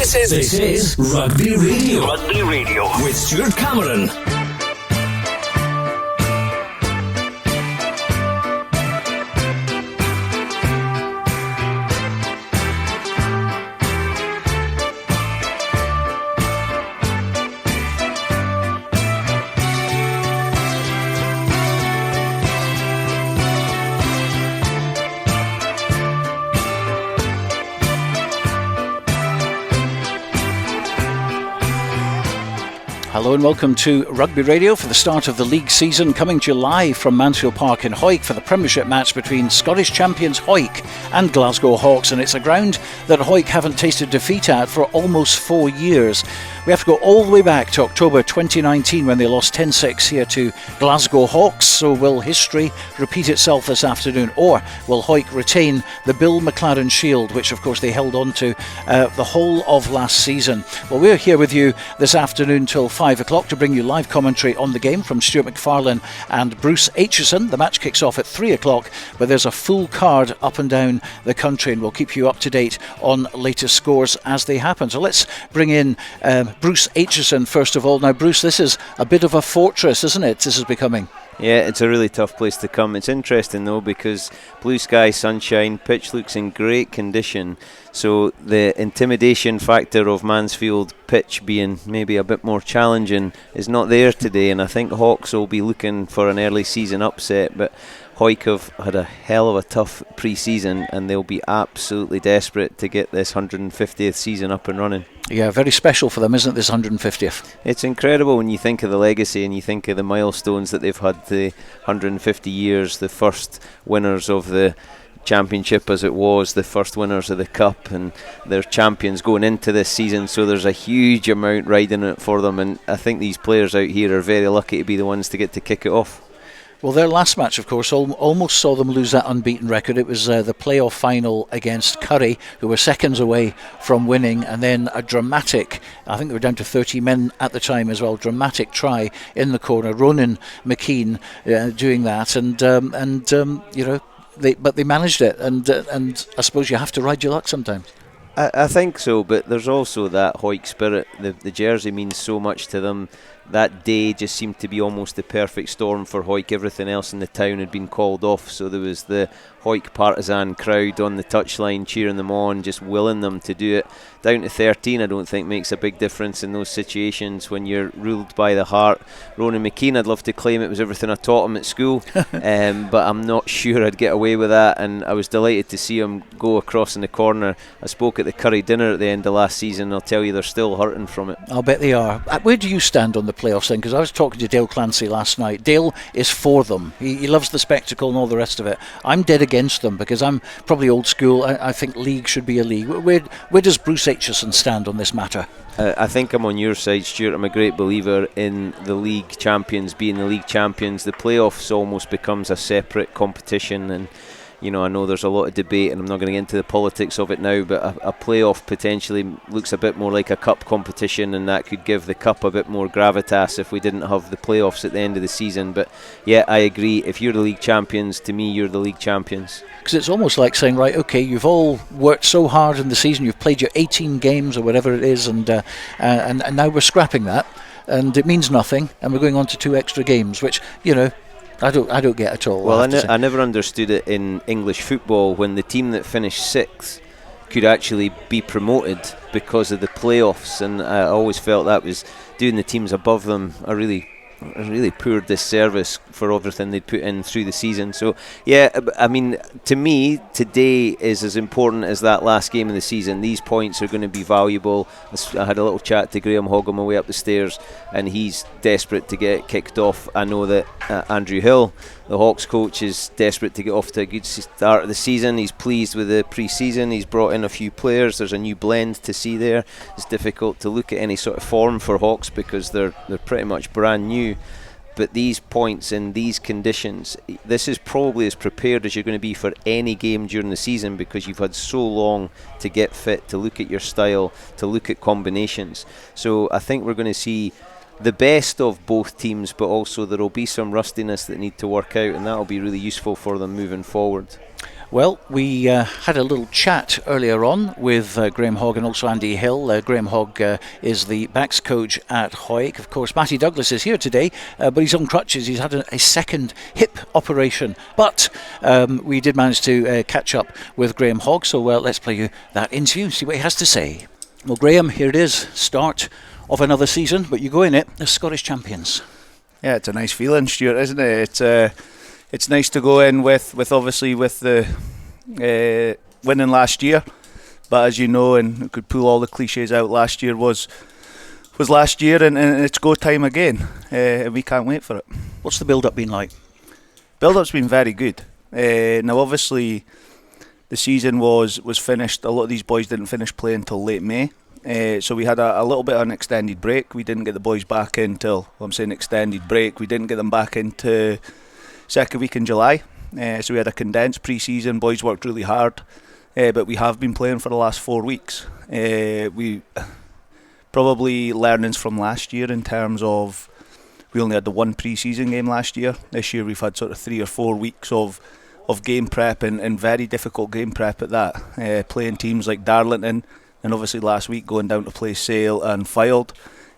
This is Rugby Radio. Rugby Radio with Stuart Cameron. Hello and welcome to Rugby Radio for the start of the league season, coming to you live from Mansfield Park in Hawick for the Premiership match between Scottish Champions Hawick and Glasgow Hawks, and it's a ground that Hawick haven't tasted defeat at for almost 4 years. We have to go all the way back to October 2019 when they lost 10-6 here to Glasgow Hawks. So will history repeat itself this afternoon, or will Hawick retain the Bill McLaren Shield, which of course they held on to the whole of last season? Well, we're here with you this afternoon till 5 o'clock to bring you live commentary on the game from Stuart McFarlane and Bruce Aitchison. The match kicks off at 3 o'clock, but there's a full card up and down the country, and we'll keep you up to date on latest scores as they happen. So let's bring in Bruce Aitchison first of all. Now, Bruce, this is a bit of a fortress, isn't it? This is becoming. Yeah, it's a really tough place to come. It's interesting though, because blue sky, sunshine, pitch looks in great condition. So the intimidation factor of Mansfield pitch being maybe a bit more challenging is not there today, and I think Hawks will be looking for an early season upset, but Hawick have had a hell of a tough pre-season and they'll be absolutely desperate to get this 150th season up and running. Yeah, very special for them, isn't it, this 150th? It's incredible when you think of the legacy and you think of the milestones that they've had, the 150 years, the first winners of the Championship as it was, the first winners of the Cup, and they're champions going into this season, so there's a huge amount riding it for them, and I think these players out here are very lucky to be the ones to get to kick it off. Well, their last match, of course, almost saw them lose that unbeaten record. It was the playoff final against Curry, who were seconds away from winning, and then a dramatic, I think they were down to 30 men at the time as well, dramatic try in the corner. Ronan McKean doing that, and you know, but they managed it, and I suppose you have to ride your luck sometimes. I think so, but there's also that Hawick spirit. The jersey means so much to them. That day just seemed to be almost the perfect storm for Hawick. Everything else in the town had been called off, so there was the Hawick partisan crowd on the touchline cheering them on, just willing them to do it. Down to 13 I don't think makes a big difference in those situations when you're ruled by the heart. Ronan McKean, I'd love to claim it was everything I taught him at school, but I'm not sure I'd get away with that, and I was delighted to see him go across in the corner. I spoke at the Curry dinner at the end of last season, and I'll tell you they're still hurting from it. I'll bet they are. Where do you stand on the playoffs then? Because I was talking to Dale Clancy last night. Dale is for them. He loves the spectacle and all the rest of it. I'm dead against them because I'm probably old school. I think league should be a league. Where does Bruce Aitchison stand on this matter? I think I'm on your side, Stuart. I'm a great believer in the league champions being the league champions. The playoffs almost becomes a separate competition, and you know, I know there's a lot of debate, and I'm not going to get into the politics of it now, but a playoff potentially looks a bit more like a cup competition, and that could give the cup a bit more gravitas if we didn't have the playoffs at the end of the season. But yeah, I agree. If you're the league champions, to me, you're the league champions. Because it's almost like saying, right, okay, you've all worked so hard in the season, you've played your 18 games or whatever it is, and now we're scrapping that, and it means nothing, and we're going on to 2 extra games, which, you know, I don't get at all. Well, I never understood it in English football when the team that finished 6th could actually be promoted because of the playoffs, and I always felt that was doing the teams above them a really poor disservice for everything they'd put in through the season. So yeah, I mean, to me today is as important as that last game of the season. These points are going to be valuable. I had a little chat to Graham Hogg on my way up the stairs, and he's desperate to get kicked off. I know that Andrew Hill, the Hawks coach, is desperate to get off to a good start of the season. He's pleased with the pre-season. He's brought in a few players. There's a new blend to see there. It's difficult to look at any sort of form for Hawks because they're pretty much brand new. But these points in these conditions, this is probably as prepared as you're going to be for any game during the season, because you've had so long to get fit, to look at your style, to look at combinations. So I think we're going to see the best of both teams, but also there will be some rustiness that need to work out, and that will be really useful for them moving forward. Well, we had a little chat earlier on with Graham Hogg and also Andy Hill. Graham Hogg is the backs coach at Hawick. Of course, Matty Douglas is here today, but he's on crutches. He's had a second hip operation. But we did manage to catch up with Graham Hogg, so let's play you that interview and see what he has to say. Well, Graham, here it is, start of another season, but you go in it as Scottish champions. Yeah, it's a nice feeling, Stuart, isn't it? It's nice to go in with the winning last year, but as you know, and we could pull all the cliches out, last year was last year, and it's go time again, and we can't wait for it. What's the build-up been like? Build-up's been very good. Now, obviously, the season was finished. A lot of these boys didn't finish playing until late May. So we had a little bit of an extended break. We didn't get the boys back in till, I'm saying extended break, we didn't get them back into second week in July. So we had a condensed pre-season. Boys worked really hard, but we have been playing for the last 4 weeks. We probably learnings from last year in terms of we only had the one pre-season game last year. This year we've had sort of 3 or 4 weeks of game prep and very difficult game prep at that. Playing teams like Darlington, and obviously last week going down to play Sale and Fylde.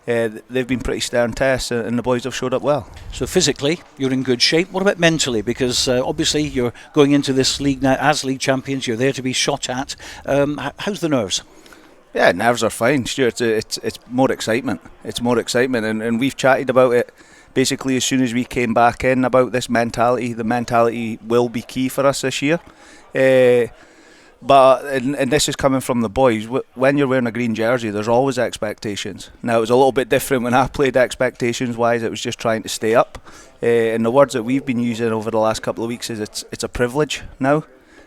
They've been pretty stern tests, and the boys have showed up well. So physically, you're in good shape. What about mentally? Because obviously you're going into this league now as league champions. You're there to be shot at. How's the nerves? Yeah, nerves are fine, Stuart. It's more excitement. It's more excitement, and we've chatted about it basically as soon as we came back in about this mentality. The mentality will be key for us this year. But and this is coming from the boys. When you're wearing a green jersey, there's always expectations. Now, it was a little bit different when I played expectations-wise. It was just trying to stay up. And the words that we've been using over the last couple of weeks is it's a privilege now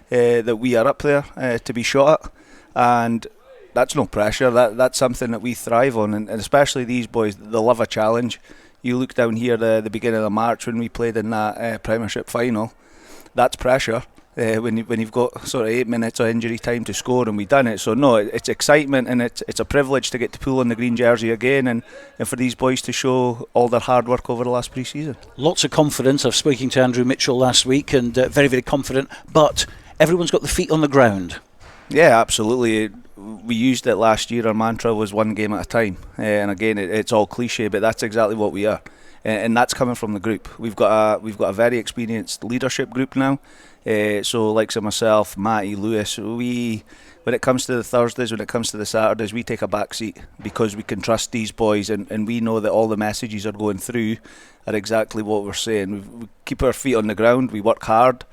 that we are up there to be shot at. And that's no pressure. That's something that we thrive on. And especially these boys, they love a challenge. You look down here the beginning of March when we played in that Premiership final. That's pressure. When you've got sort of 8 minutes of injury time to score, and we've done it. So no, it's excitement, and it's a privilege to get to pull on the green jersey again, and for these boys to show all their hard work over the last pre-season. Lots of confidence. I was speaking to Andrew Mitchell last week, and very, very confident, but everyone's got the feet on the ground. Yeah, absolutely. We used it last year. Our mantra was one game at a time, and again, it's all cliche, but that's exactly what we are, and that's coming from the group. We've got a very experienced leadership group now. So like myself, Matty, Lewis, when it comes to the Thursdays, when it comes to the Saturdays, we take a back seat because we can trust these boys, and we know that all the messages are going through are exactly what we're saying. We keep our feet on the ground, we work hard.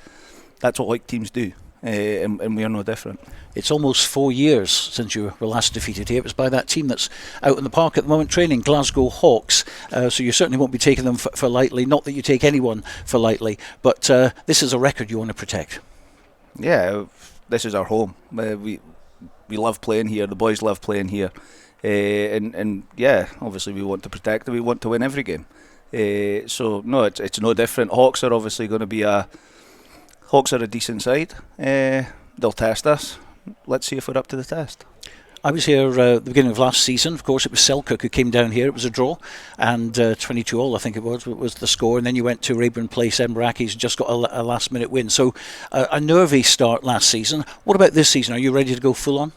That's what teams do, and we are no different. It's almost 4 years since you were last defeated here. It was by that team that's out in the park at the moment training, Glasgow Hawks. So you certainly won't be taking them for lightly. Not that you take anyone for lightly, but this is a record you want to protect. Yeah, this is our home. We love playing here. The boys love playing here, and yeah, obviously we want to protect it. We want to win every game. So no, it's no different. Hawks are obviously going to be Hawks are a decent side. They'll test us. Let's see if we're up to the test. I was here at the beginning of last season. Of course, it was Selkirk who came down here. It was a draw, and 22-all, I think it was the score. And then you went to Rayburn Place. Embrackey's just got a last-minute win. So a nervy start last season. What about this season? Are you ready to go full on?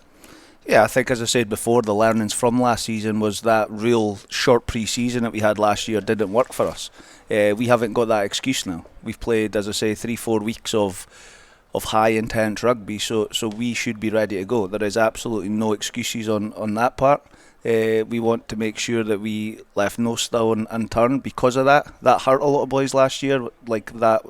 Yeah, I think, as I said before, the learnings from last season was that real short pre-season that we had last year didn't work for us. We haven't got that excuse now. We've played, as I say, 3-4 weeks of high intense rugby, so we should be ready to go. There is absolutely no excuses on that part. We want to make sure that we left no stone unturned because of that. That hurt a lot of boys last year, like that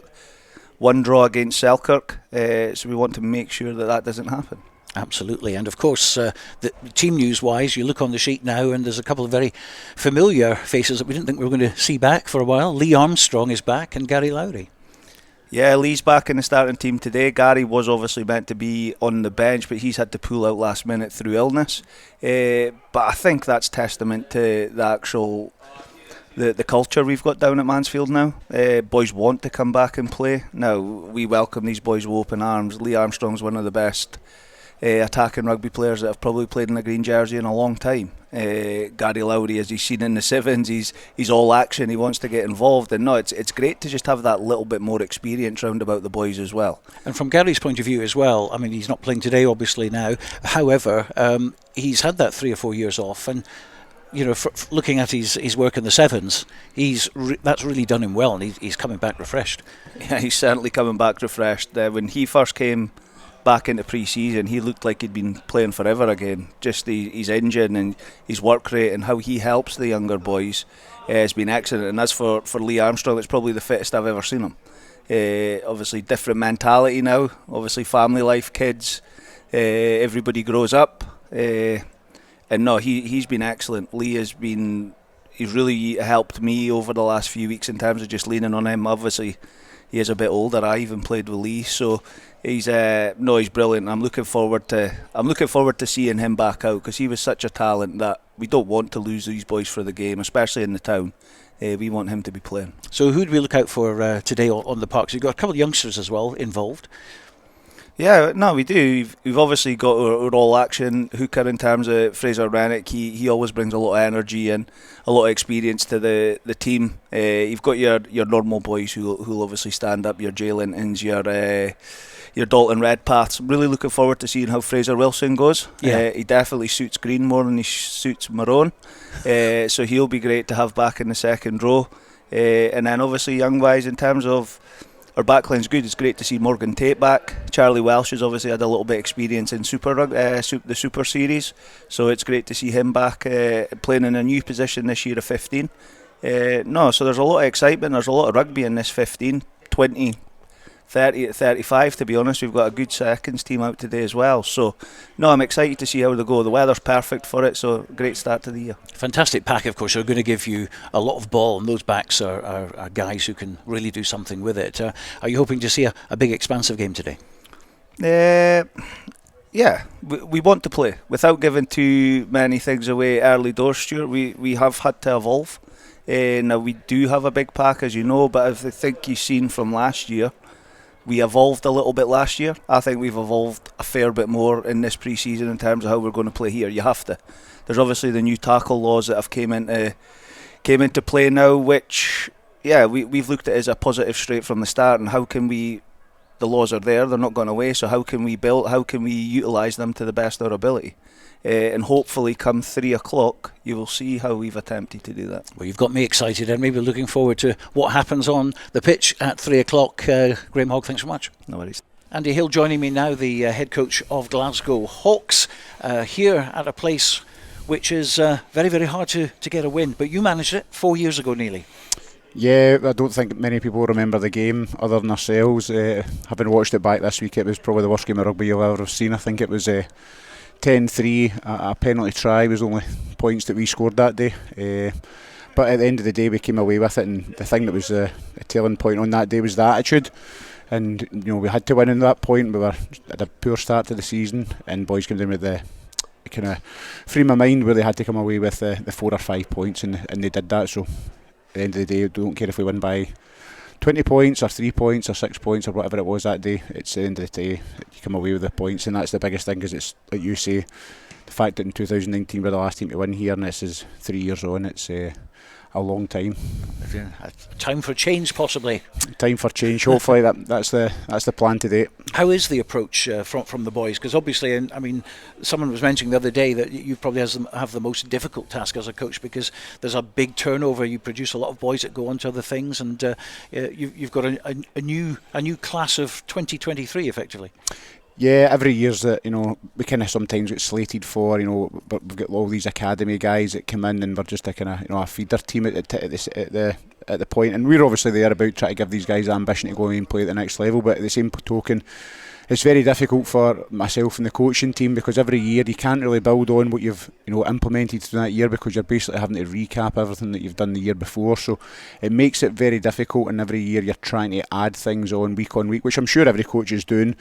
one draw against Selkirk. So we want to make sure that doesn't happen. Absolutely, and of course, the team news-wise, you look on the sheet now and there's a couple of very familiar faces that we didn't think we were going to see back for a while. Lee Armstrong is back and Gary Lowry. Yeah, Lee's back in the starting team today. Gary was obviously meant to be on the bench, but he's had to pull out last minute through illness. But I think that's testament to the actual the culture we've got down at Mansfield now. Boys want to come back and play. Now, we welcome these boys with open arms. Lee Armstrong's one of the best attacking rugby players that have probably played in a green jersey in a long time. Gary Lowry, as he's seen in the sevens, he's all action. He wants to get involved, and no, it's great to just have that little bit more experience round about the boys as well. And from Gary's point of view as well, I mean, he's not playing today, obviously now. However, he's had that 3 or 4 years off, and you know, looking at his work in the sevens, that's really done him well, and he's coming back refreshed. Yeah, he's certainly coming back refreshed. When he first came back into pre-season, he looked like he'd been playing forever again. Just his engine and his work rate and how he helps the younger boys has been excellent. And as for Lee Armstrong, it's probably the fittest I've ever seen him. Obviously different mentality now, obviously family life, kids, everybody grows up, and no, he's been excellent. Lee he's really helped me over the last few weeks in terms of just leaning on him. Obviously he is a bit older. I even played with Lee, so he's brilliant. I'm looking forward to seeing him back out, because he was such a talent that we don't want to lose these boys for the game, especially in the town. We want him to be playing. So who do we look out for today on the park? So you've got a couple of youngsters as well involved. Yeah, no, we do. We've obviously got our all action hooker in terms of Fraser Rennick. He always brings a lot of energy and a lot of experience to the team. You've got your normal boys who'll obviously stand up, your Jay Lintons, your Dalton Redpaths. I'm really looking forward to seeing how Fraser Wilson goes. Yeah. He definitely suits green more than he suits maroon. So he'll be great to have back in the second row. And then obviously young guys, in terms of our backline's good. It's great to see Morgan Tate back. Charlie Welsh has obviously had a little bit of experience in the Super Series, so it's great to see him back playing in a new position this year of 15. So there's a lot of excitement. There's a lot of rugby in this 15, 20, 30, 35 to be honest. We've got a good seconds team out today as well, so I'm excited to see how they go. The weather's perfect for it, so great start to the year. Fantastic pack, of course. They're going to give you a lot of ball, and those backs are guys who can really do something with it. Are you hoping to see a big expansive game today? Yeah, we want to play without giving too many things away early doors, Stuart. We have had to evolve. Now we do have a big pack, as you know, but I think you've seen from last year, we evolved a little bit last year. I think we've evolved a fair bit more in this pre-season in terms of how we're going to play here. You have to. There's obviously the new tackle laws that have came into play now, which we've looked at as a positive straight from the start. And how can we? The laws are there; they're not going away. So how can we build? How can we utilise them to the best of our ability? And hopefully come 3 o'clock you will see how we've attempted to do that. Well, you've got me excited, and maybe looking forward to what happens on the pitch at 3 o'clock. Graham Hogg, thanks so much. No worries. Andy Hill joining me now, the head coach of Glasgow Hawks, here at a place which is very, very hard to get a win, but you managed it 4 years ago nearly. Yeah, I don't think many people remember the game other than ourselves. Having watched it back this week, it was probably the worst game of rugby you'll ever have seen. I think it was 10-3, a penalty try was the only points that we scored that day. But at the end of the day, we came away with it, and the thing that was a telling point on that day was the attitude. And we had to win in that point. We were at a poor start to the season, and boys came in with the kind of frame of mind where they had to come away with the 4 or 5 points, and they did that. So at the end of the day, I don't care if we win by 20 points or 3 points or 6 points or whatever it was that day. It's the end of the day, you come away with the points, and that's the biggest thing, because it's like you say, the fact that in 2019 we're the last team to win here, and this is 3 years on. It's a long time. Time for change, possibly. Time for change. Hopefully that's the plan today. How is the approach from the boys? Because obviously, I mean, someone was mentioning the other day that you probably have the most difficult task as a coach, because there's a big turnover. You produce a lot of boys that go on to other things, and you've got a new class of 2023 effectively. Yeah, every year's that we kind of sometimes get slated for, but we've got all these academy guys that come in, and we're just a kind of a feeder team at the point, and we're obviously there about trying to give these guys the ambition to go and play at the next level. But at the same token, it's very difficult for myself and the coaching team, because every year you can't really build on what you've implemented through that year, because you're basically having to recap everything that you've done the year before. So it makes it very difficult, and every year you're trying to add things on week, which I'm sure every coach is doing.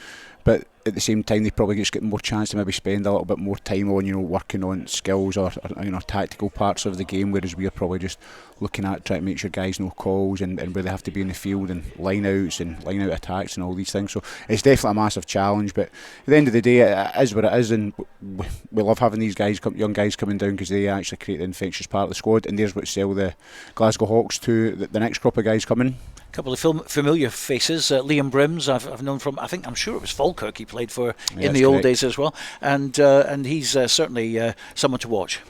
but at the same time they probably just get more chance to maybe spend a little bit more time on, you know, working on skills or you know, tactical parts of the game, whereas we're probably just looking at trying to make sure guys know calls and where they have to be in the field and line outs and line out attacks and all these things. So it's definitely a massive challenge, but at the end of the day it is what it is, and we love having these guys, young guys coming down, because they actually create the infectious part of the squad, and there's what sell the Glasgow Hawks to the next crop of guys coming. A couple of familiar faces. Liam Brims, I've known from, I'm sure it was Falkirk he played for in the old days as well, and he's certainly someone to watch.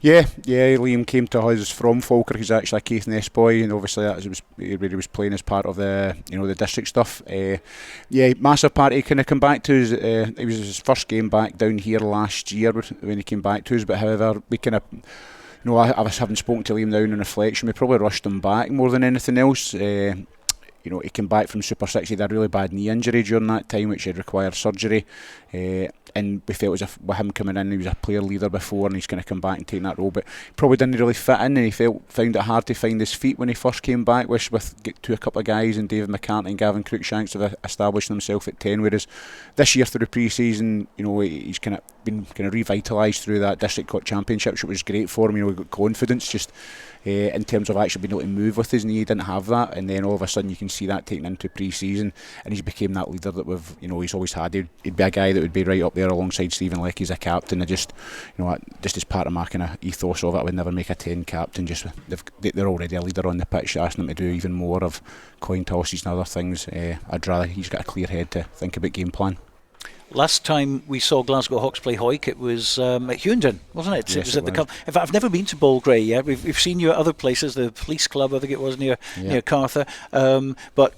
Yeah, Liam came to us from Falkirk. He's actually a Caithness boy, and obviously that was where he was playing as part of the, you know, the district stuff. Massive part he kind of come back to us. It was his first game back down here last year when he came back to us, but however we kind of, you know, I was having spoken to Liam now in reflection, we probably rushed him back more than anything else. You know, he came back from Super 6, he had a really bad knee injury during that time which had required surgery, and we felt as if with him coming in, he was a player leader before and he's going to come back and take that role, but probably didn't really fit in, and he found it hard to find his feet when he first came back, with a couple of guys, and David McCartney and Gavin Cruikshanks have established themselves at 10, whereas this year through pre-season, you know, he's kind of been revitalised through that district championship, which was great for him. You know, he got confidence just in terms of actually being able to move with his knee. He didn't have that, and then all of a sudden you can see that taken into pre-season, and he's became that leader that he's always had. He'd be a guy that would be right up there alongside Stephen Leckie as a captain. I just, you know, just as part of my kind of ethos of it, I would never make a 10 captain. Just they're already a leader on the pitch, asking them to do even more of coin tosses and other things. I'd rather he's got a clear head to think about game plan. Last time we saw Glasgow Hawks play Hawick, it was at Hughenden, wasn't it? Yes, it was at the was. Cup. In fact, I've never been to Ballgrey yet. We've seen you at other places, the Police Club, I think it was near Cartha. But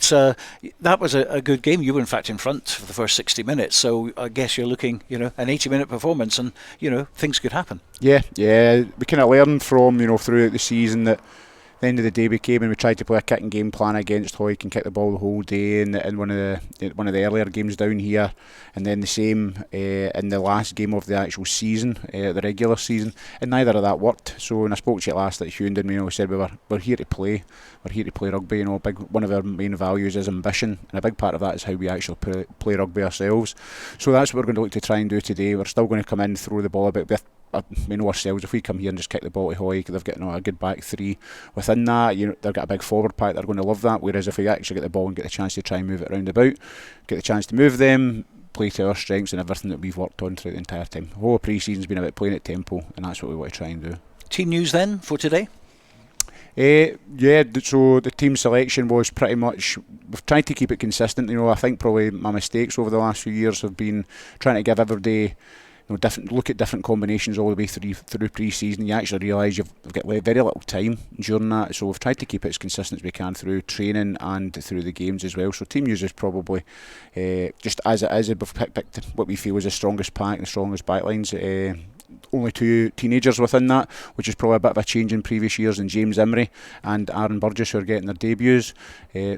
that was a good game. You were in fact in front for the first 60 minutes, so I guess you're looking, you know, an 80-minute performance, and you know, things could happen. Yeah. We kind of learned from, you know, throughout the season that at the end of the day we came and we tried to play a kicking game plan against Hawick and kick the ball the whole day in one of the earlier games down here, and then the same in the last game of the actual season, the regular season, and neither of that worked. So when I spoke to you last at Hughenden, you know, we said we're here to play rugby. You know, one of our main values is ambition, and a big part of that is how we actually play rugby ourselves. So that's what we're going to look to try and do today. We're still going to come in, throw the ball a bit. We know ourselves, if we come here and just kick the ball to Hawick, they've got, you know, a good back three. Within that, you know, they've got a big forward pack, they're going to love that, whereas if we actually get the ball and get the chance to try and move it around about, get the chance to move them, play to our strengths and everything that we've worked on throughout the entire time. The whole pre-season's been about playing at tempo, and that's what we want to try and do. Team news then for today? So the team selection was pretty much, we've tried to keep it consistent. You know, I think probably my mistakes over the last few years have been trying to give every day, you know, look at different combinations all the way through pre-season. You actually realise you've got very little time during that, so we've tried to keep it as consistent as we can through training and through the games as well. So team use is probably just as it is. We've picked what we feel is the strongest pack and the strongest backlines. Only two teenagers within that, which is probably a bit of a change in previous years, and James Emery and Aaron Burgess, who are getting their debuts.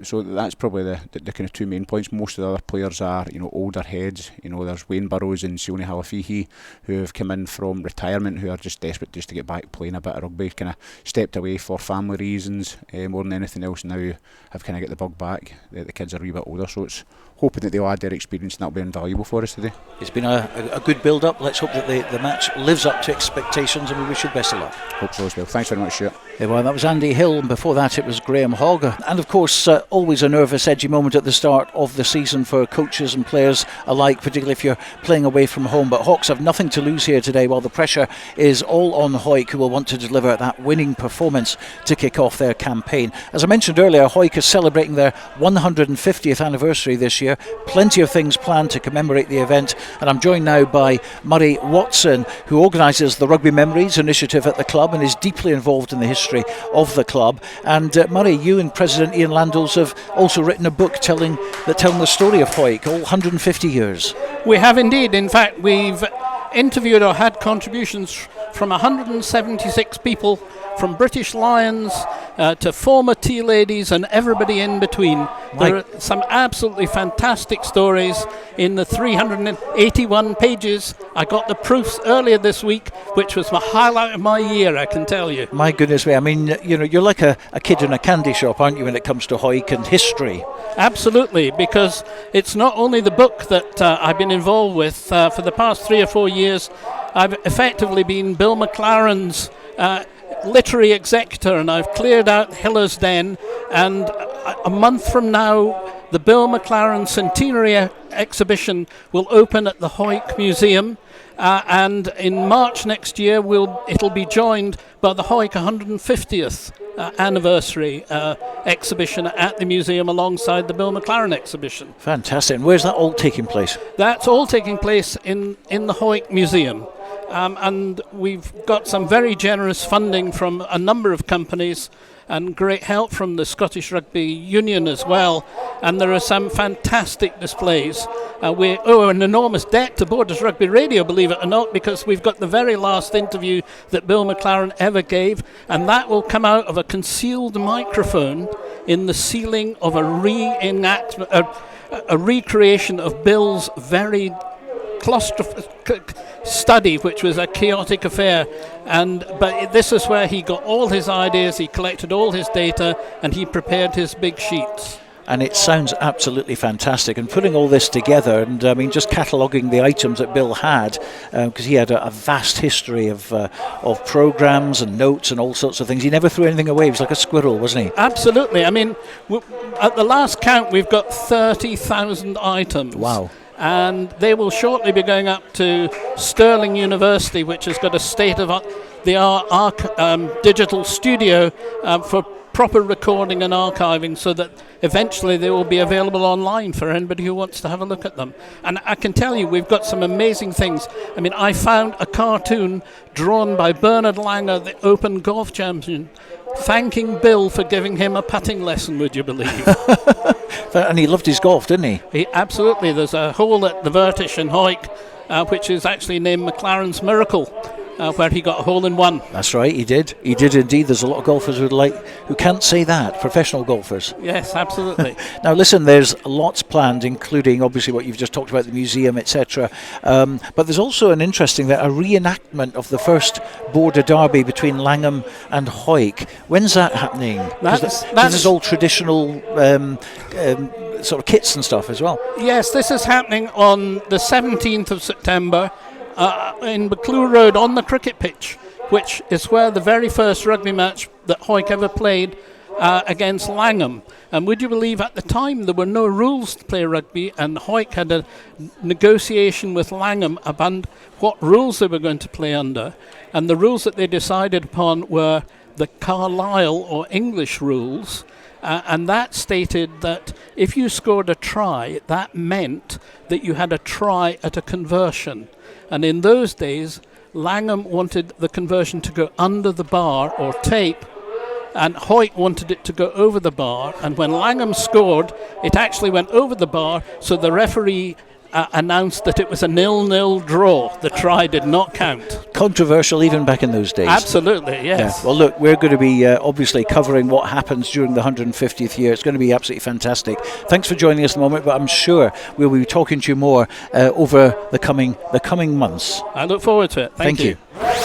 So that's probably the kind of two main points. Most of the other players are, you know, older heads. You know, there's Wayne Burrows and Sione Halafihi, who have come in from retirement, who are just desperate just to get back playing a bit of rugby. Kind of stepped away for family reasons more than anything else. Now have kind of got the bug back. The kids are a wee bit older, so it's hoping that they'll add their experience, and that'll be invaluable for us today. It's been a good build-up. Let's hope that the match lives up to expectations, and we wish you best of luck. Hope so as well. Thanks very much, Stuart. Yeah, well, that was Andy Hill, and before that it was Graham Hogg. And of course, always a nervous, edgy moment at the start of the season for coaches and players alike, particularly if you're playing away from home. But Hawks have nothing to lose here today, while the pressure is all on Hawick, who will want to deliver that winning performance to kick off their campaign. As I mentioned earlier, Hawick is celebrating their 150th anniversary this year. Plenty of things planned to commemorate the event, and I'm joined now by Murray Watson, who organises the Rugby Memories initiative at the club and is deeply involved in the history of the club. And Murray, you and President Ian Landals have also written a book telling the story of Hawick, all 150 years. We have indeed. In fact, we've interviewed or had contributions from 176 people, from British Lions to former tea ladies and everybody in between. There are some absolutely fantastic stories in the 381 pages. I got the proofs earlier this week, which was my highlight of my year, I can tell you. My goodness me, I mean, you're like a kid in a candy shop, aren't you, when it comes to Hawick and history? Absolutely, because it's not only the book that I've been involved with. For the past 3 or 4 years, I've effectively been Bill McLaren's literary executor, and I've cleared out Hiller's Den, and a month from now the Bill McLaren Centenary exhibition will open at the Hawick Museum, and in March next year it'll be joined by the Hawick 150th anniversary exhibition at the museum alongside the Bill McLaren exhibition. Fantastic. And where's that all taking place? That's all taking place in the Hawick Museum. And we've got some very generous funding from a number of companies and great help from the Scottish Rugby Union as well. And there are some fantastic displays. We owe an enormous debt to Borders Rugby Radio, believe it or not, because we've got the very last interview that Bill McLaren ever gave, and that will come out of a concealed microphone in the ceiling of a recreation of Bill's very study, which was a chaotic affair, but this is where he got all his ideas, he collected all his data, and he prepared his big sheets. And it sounds absolutely fantastic. And putting all this together, and I mean, just cataloguing the items that Bill had, because he had a vast history of programs and notes and all sorts of things. He never threw anything away. He was like a squirrel, wasn't he? Absolutely. I mean, at the last count, we've got 30,000 items. Wow. And they will shortly be going up to Stirling University, which has got a state-of-the-art digital studio for proper recording and archiving, so that eventually they will be available online for anybody who wants to have a look at them. And I can tell you, we've got some amazing things. I mean, I found a cartoon drawn by Bernard Langer, the Open Golf Champion, thanking Bill for giving him a putting lesson, would you believe? And he loved his golf, didn't he? Absolutely. There's a hole at the Vertish in Hawick, which is actually named McLaren's Miracle, where he got a hole-in-one. That's right, he did. He did indeed. There's a lot of golfers who can't say that, professional golfers. Yes, absolutely. Now listen, there's lots planned, including obviously what you've just talked about, the museum, etc. But there's also an interesting, a reenactment of the first border derby between Langham and Hawick. When's that happening? This is all traditional sort of kits and stuff as well. Yes, this is happening on the 17th of September. In Buccleuch Road on the cricket pitch, which is where the very first rugby match that Hawick ever played against Langham. And would you believe, at the time there were no rules to play rugby, and Hawick had a negotiation with Langham about what rules they were going to play under, and the rules that they decided upon were the Carlisle or English rules. And that stated that if you scored a try, that meant that you had a try at a conversion. And in those days, Langham wanted the conversion to go under the bar or tape, and Hawick wanted it to go over the bar. And when Langham scored, it actually went over the bar, so the referee announced that it was a 0-0 draw. The try did not count. Controversial even back in those days. Absolutely, yes. Yeah. Well, look, we're going to be obviously covering what happens during the 150th year. It's going to be absolutely fantastic. Thanks for joining us at the moment, but I'm sure we'll be talking to you more over the coming months. I look forward to it. Thank you.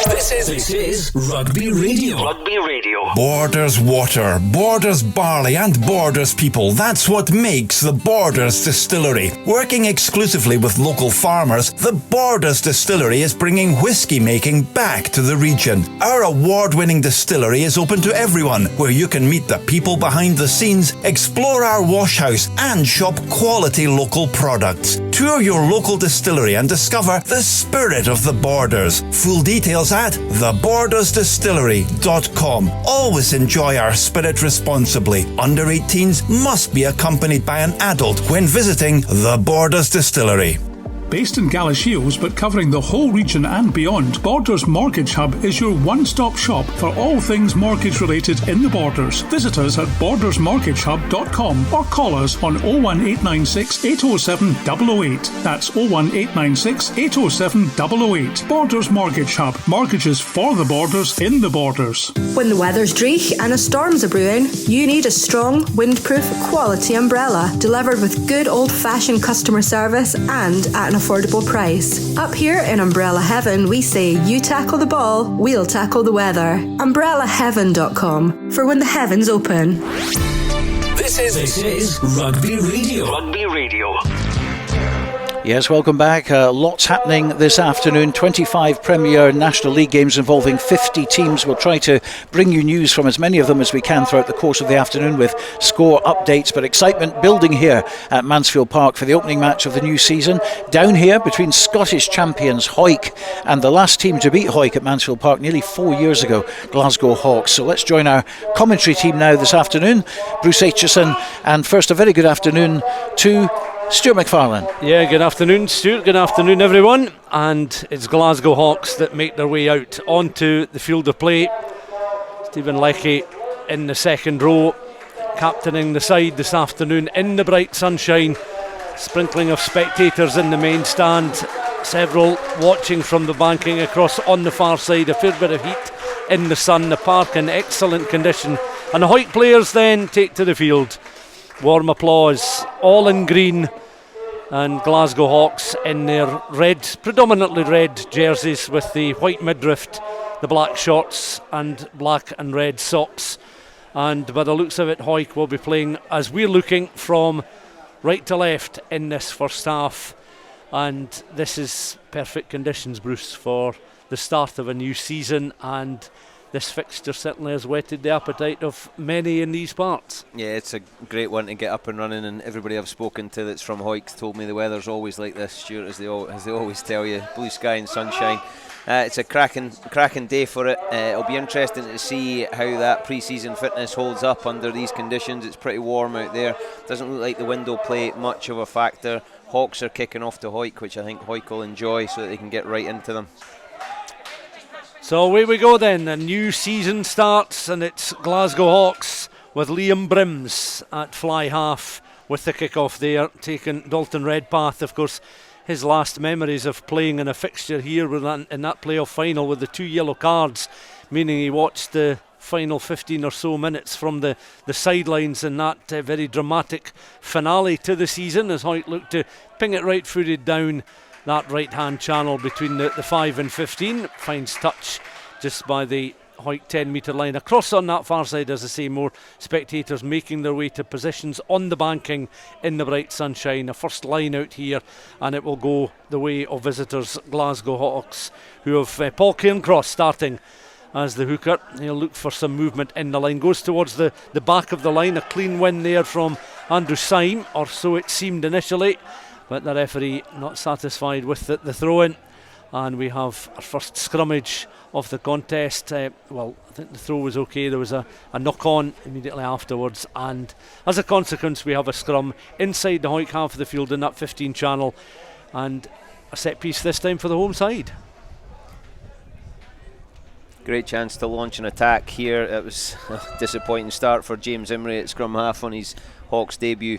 This is Rugby Radio. Rugby Radio. Borders water, Borders barley and Borders people. That's what makes the Borders Distillery. Working exclusively with local farmers, the Borders Distillery is bringing whiskey making back to the region. Our award-winning distillery is open to everyone, where you can meet the people behind the scenes, explore our wash house and shop quality local products. Tour your local distillery and discover the spirit of the Borders. Full details at thebordersdistillery.com. Always enjoy our spirit responsibly. Under 18s must be accompanied by an adult when visiting the Borders Distillery. Based in Galashiels but covering the whole region and beyond, Borders Mortgage Hub is your one-stop shop for all things mortgage related in the Borders. Visit us at bordersmortgagehub.com or call us on 01896 807 008. That's 01896 807 008. Borders Mortgage Hub. Mortgages for the Borders in the Borders. When the weather's dreich and a storm's a brewing, you need a strong, windproof, quality umbrella delivered with good old-fashioned customer service and at an affordable price. Up here in Umbrella Heaven, we say you tackle the ball, we'll tackle the weather. UmbrellaHeaven.com for when the heavens open. This is Rugby Radio. Rugby Radio. Yes, welcome back. Lots happening this afternoon. 25 Premier National League games involving 50 teams. We'll try to bring you news from as many of them as we can throughout the course of the afternoon with score updates. But excitement building here at Mansfield Park for the opening match of the new season. Down here between Scottish champions Hawick and the last team to beat Hawick at Mansfield Park nearly 4 years ago, Glasgow Hawks. So let's join our commentary team now this afternoon. Bruce Aitchison, and first a very good afternoon to Stuart McFarlane. Yeah, good afternoon, Stuart. Good afternoon, everyone. And it's Glasgow Hawks that make their way out onto the field of play. Stephen Leckie in the second row, captaining the side this afternoon in the bright sunshine. Sprinkling of spectators in the main stand. Several watching from the banking across on the far side. A fair bit of heat in the sun. The park in excellent condition. And the Hawick players then take to the field. Warm applause, all in green, and Glasgow Hawks in their red, predominantly red jerseys with the white midriff, the black shorts and black and red socks. And by the looks of it, Hawick will be playing as we're looking from right to left in this first half. And this is perfect conditions, Bruce, for the start of a new season, and this fixture certainly has whetted the appetite of many in these parts. Yeah, it's a great one to get up and running, and everybody I've spoken to that's from Hawick told me the weather's always like this, Stuart, as they always tell you, blue sky and sunshine. It's a cracking day for it. It'll be interesting to see how that pre-season fitness holds up under these conditions. It's pretty warm out there. Doesn't look like the wind will play much of a factor. Hawks are kicking off to Hawick, which I think Hawick will enjoy so that they can get right into them. So away we go then. The new season starts, and it's Glasgow Hawks with Liam Brims at fly half with the kick-off there, taking Dalton Redpath. Of course, his last memories of playing in a fixture here were in that playoff final with the 2 yellow cards, meaning he watched the final 15 or so minutes from the sidelines in that very dramatic finale to the season as Hawick looked to ping it right-footed down that right-hand channel between the 5 and 15. Finds touch just by the Hawick 10-metre line. Across on that far side, as I say, more spectators making their way to positions on the banking in the bright sunshine. A first line out here, and it will go the way of visitors, Glasgow Hawks, who have Paul Cairncross starting as the hooker. He'll look for some movement in the line. Goes towards the back of the line. A clean win there from Andrew Syme, or so it seemed initially. But the referee not satisfied with the throw-in, and we have our first scrummage of the contest. I think the throw was okay. There was a knock-on immediately afterwards, and as a consequence we have a scrum inside the Hawick half of the field in that 15 channel, and a set piece this time for the home side. Great chance to launch an attack here. It was a disappointing start for James Imrie at scrum half on his Hawks debut.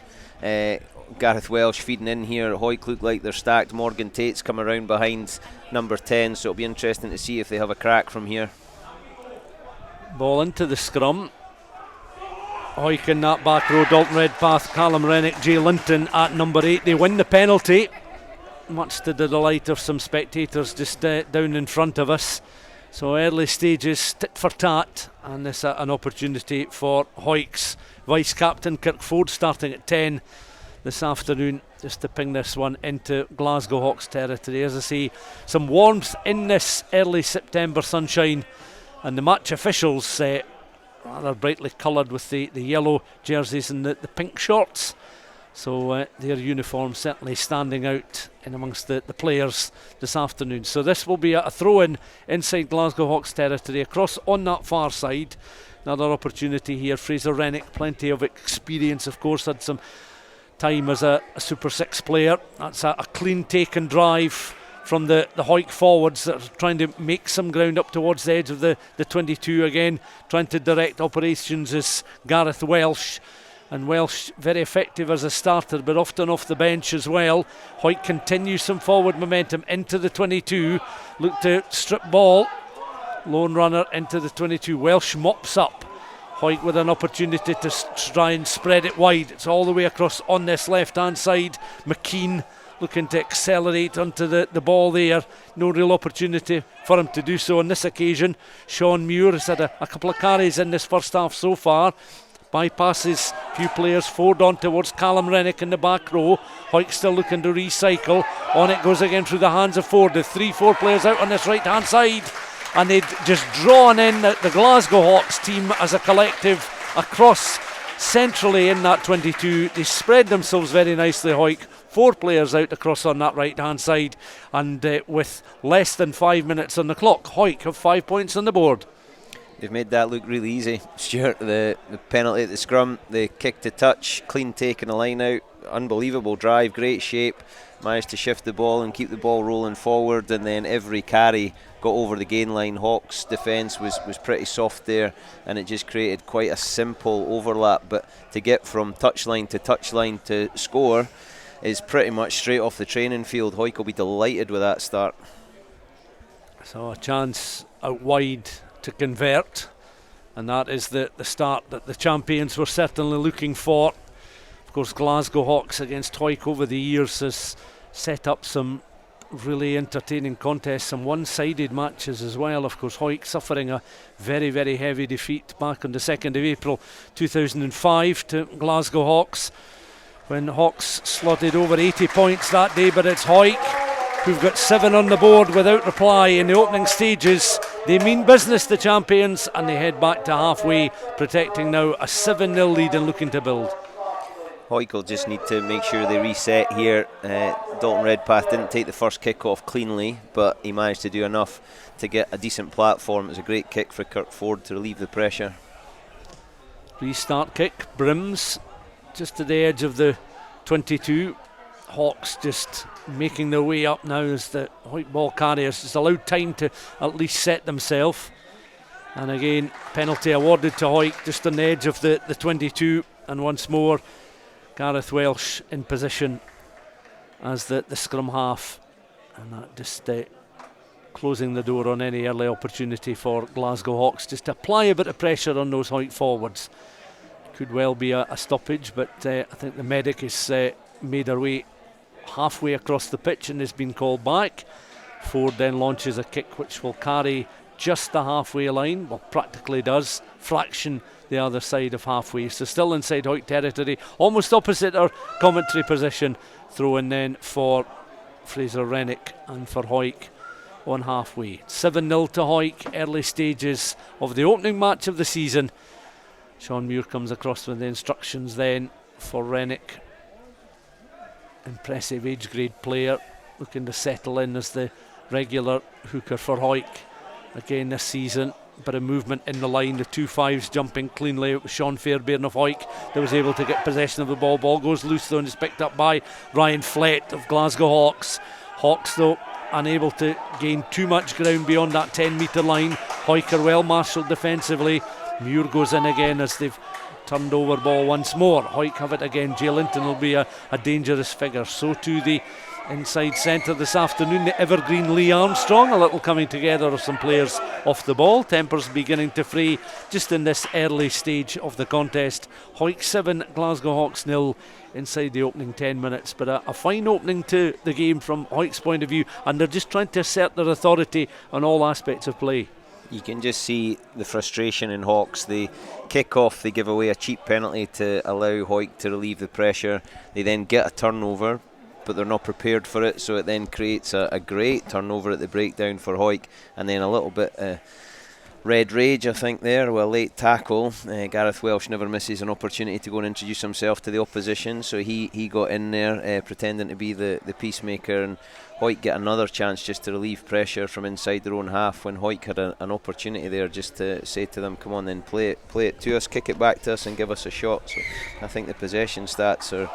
Gareth Welsh feeding in here. Hawick look like they're stacked. Morgan Tate's come around behind number 10, so it'll be interesting to see if they have a crack from here. Ball into the scrum. Hawick in that back row. Dalton Redpath, Callum Rennick, Jay Linton at number 8. They win the penalty, much to the delight of some spectators just down in front of us. So early stages, tit for tat, and this an opportunity for Hawick's vice-captain Kirk Ford starting at 10 this afternoon, just to ping this one into Glasgow Hawks territory. As I say, some warmth in this early September sunshine, and the match officials rather brightly coloured with the yellow jerseys and the pink shorts. So their uniform certainly standing out in amongst the players this afternoon. So this will be a throw-in inside Glasgow Hawks territory across on that far side. Another opportunity here. Fraser Rennick, plenty of experience, of course, had some time as a Super 6 player. That's a clean take and drive from the Hawick forwards that are trying to make some ground up towards the edge of the 22 again. Trying to direct operations is Gareth Welsh. And Welsh very effective as a starter, but often off the bench as well. Hawick continues some forward momentum into the 22. Look to strip ball. Lone runner into the 22. Welsh mops up. Hawick with an opportunity to try and spread it wide. It's all the way across on this left-hand side. McKean looking to accelerate onto the ball there. No real opportunity for him to do so on this occasion. Sean Muir has had a couple of carries in this first half so far. Bypasses a few players, forward on towards Callum Rennick in the back row. Hawick still looking to recycle. On it goes again through the hands of Ford. The 3-4 players out on this right hand side, and they'd just drawn in the Glasgow Hawks team as a collective across centrally in that 22. They spread themselves very nicely, Hawick. 4 players out across on that right hand side, and with less than 5 minutes on the clock, Hawick have 5 points on the board. They've made that look really easy, Stuart. The penalty at the scrum, the kick to touch, clean take and a line out, unbelievable drive, great shape, managed to shift the ball and keep the ball rolling forward, and then every carry got over the gain line. Hawks' defence was pretty soft there, and it just created quite a simple overlap, but to get from touchline to score is pretty much straight off the training field. Hawick will be delighted with that start. So a chance out wide to convert, and that is the start that the champions were certainly looking for. Of course, Glasgow Hawks against Hawick over the years has set up some really entertaining contests, some one-sided matches as well. Of course, Hawick suffering a very, very heavy defeat back on the 2nd of April 2005 to Glasgow Hawks, when Hawks slotted over 80 points that day. But it's Hawick who've got 7 on the board without reply in the opening stages. They mean business, the champions, and they head back to halfway, protecting now a 7-0 lead and looking to build. Hawick will just need to make sure they reset here. Dalton Redpath didn't take the first kick off cleanly, but he managed to do enough to get a decent platform. It was a great kick for Kirk Ford to relieve the pressure. Restart kick, Brims just to the edge of the 22. Hawks just making their way up now as the Hawick ball carriers just allowed time to at least set themselves. And again, penalty awarded to Hawick just on the edge of the 22, and once more Gareth Welsh in position as the scrum half, and that just closing the door on any early opportunity for Glasgow Hawks just to apply a bit of pressure on those Hawick forwards. Could well be a stoppage, but I think the medic has made her way halfway across the pitch and has been called back. Ford then launches a kick which will carry just the halfway line, well, practically does, fraction the other side of halfway, so still inside Hawick territory, almost opposite our commentary position. Throw in then for Fraser Rennick and for Hawick on halfway. 7-0 to Hawick, early stages of the opening match of the season. Sean Muir comes across with the instructions then for Rennick. Impressive age grade player, looking to settle in as the regular hooker for Hawick again this season. Bit of movement in the line, the 2-5s jumping cleanly. It was Sean Fairbairn of Hawick that was able to get possession of the ball. Ball goes loose though and is picked up by Ryan Flett of Glasgow Hawks. Hawks though unable to gain too much ground beyond that 10 metre line. Hawick are well marshalled defensively. Muir goes in again as they've turned over ball once more. Hawick have it again. Jay Linton will be a dangerous figure. So to the inside centre this afternoon, the evergreen Lee Armstrong. A little coming together of some players off the ball. Tempers beginning to fray just in this early stage of the contest. Hawick 7, Glasgow Hawks 0 inside the opening 10 minutes. But a fine opening to the game from Hawick's point of view, and they're just trying to assert their authority on all aspects of play. You can just see the frustration in Hawks. They kick off, they give away a cheap penalty to allow Hawick to relieve the pressure. They then get a turnover, but they're not prepared for it, so it then creates a great turnover at the breakdown for Hawick, and then a little bit red rage, I think, there, with a late tackle. Gareth Welsh never misses an opportunity to go and introduce himself to the opposition, so he got in there pretending to be the peacemaker, and Hawick get another chance just to relieve pressure from inside their own half when Hawick had an opportunity there just to say to them, come on then, play it to us, kick it back to us and give us a shot. So I think the possession stats are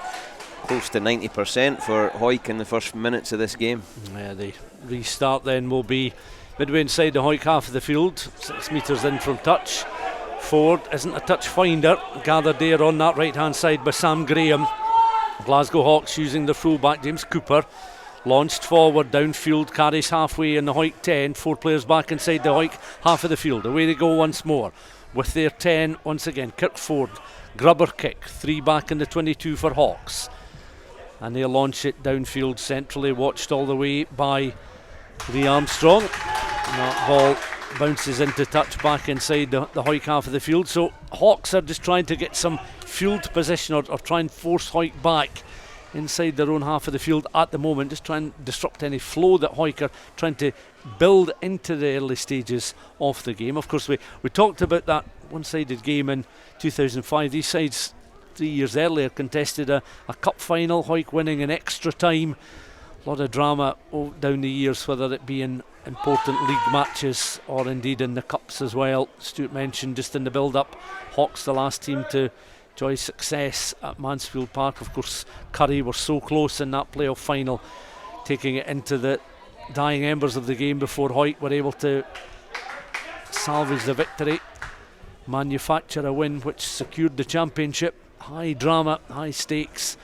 close to 90% for Hawick in the first minutes of this game. Yeah, the restart then will be midway inside the Hawick half of the field, 6 metres in from touch. Ford isn't a touch finder, gathered there on that right hand side by Sam Graham. Glasgow Hawks using the fullback James Cooper, launched forward downfield, carries halfway in the Hawick 10, 4 players back inside the Hawick half of the field. Away they go once more with their 10 once again. Kirk Ford, grubber kick, 3 back in the 22 for Hawks, and they'll launch it downfield centrally, watched all the way by Lee Armstrong. And that ball bounces into touch back inside the Hawick half of the field. So Hawks are just trying to get some field position or try and force Hawick back inside their own half of the field at the moment, just try and disrupt any flow that Hawick are trying to build into the early stages of the game. Of course, we talked about that one-sided game in 2005. These sides 3 years earlier contested a cup final, Hawick winning in extra time. A lot of drama down the years, whether it be in important league matches or indeed in the cups as well. Stuart mentioned just in the build-up, Hawks the last team to enjoy success at Mansfield Park. Of course, Curry were so close in that playoff final, taking it into the dying embers of the game before Hawick were able to salvage the victory, manufacture a win which secured the championship. High drama, high stakes,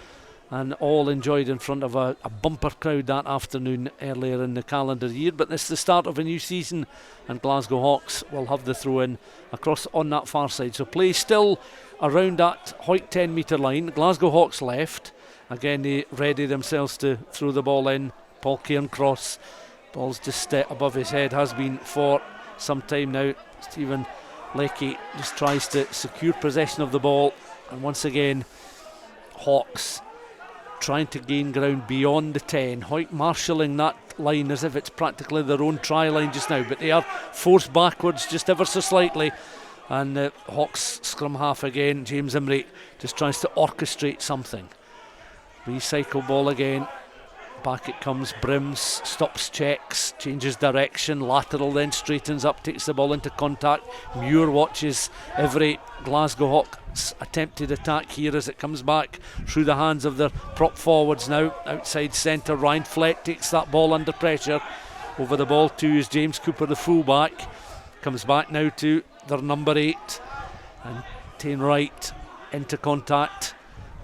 and all enjoyed in front of a bumper crowd that afternoon earlier in the calendar year. But this is the start of a new season, and Glasgow Hawks will have the throw in across on that far side. So play still around that Hawick 10 metre line. Glasgow Hawks left. Again, they ready themselves to throw the ball in. Paul Cairn cross. Ball's just above his head, has been for some time now. Stephen Leckie just tries to secure possession of the ball, and once again Hawks trying to gain ground beyond the 10. Hawick marshalling that line as if it's practically their own try line just now, but they are forced backwards just ever so slightly. And the Hawks scrum half again, James Imrie, just tries to orchestrate something. Recycle ball again. Back it comes, Brims stops, checks, changes direction, lateral, then straightens up, takes the ball into contact. Muir watches every Glasgow Hawks attempted attack here as it comes back through the hands of their prop forwards now. Outside centre, Ryan Flett takes that ball under pressure. Over the ball too is James Cooper, the fullback. Comes back now to their number 8, and Tane Wright into contact.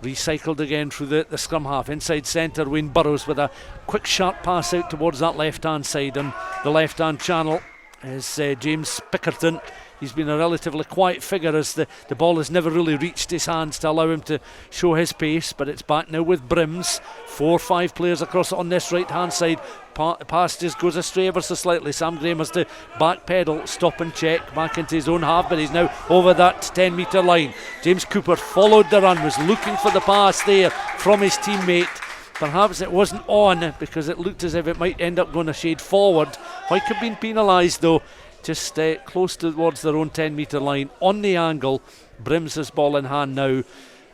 Recycled again through the scrum half. Inside centre, Wayne Burrows with a quick sharp pass out towards that left hand side. On the left hand channel is James Pickerton. He's been a relatively quiet figure as the ball has never really reached his hands to allow him to show his pace, but it's back now with Brims. 4 or 5 players across on this right hand side. Pass just goes astray ever so slightly. Sam Graham has to back pedal, stop and check back into his own half, but he's now over that 10 metre line. James Cooper followed the run, was looking for the pass there from his teammate. Perhaps it wasn't on because it looked as if it might end up going a shade forward. Hawick have been penalised though, just close towards their own 10 metre line on the angle. Brims has ball in hand now.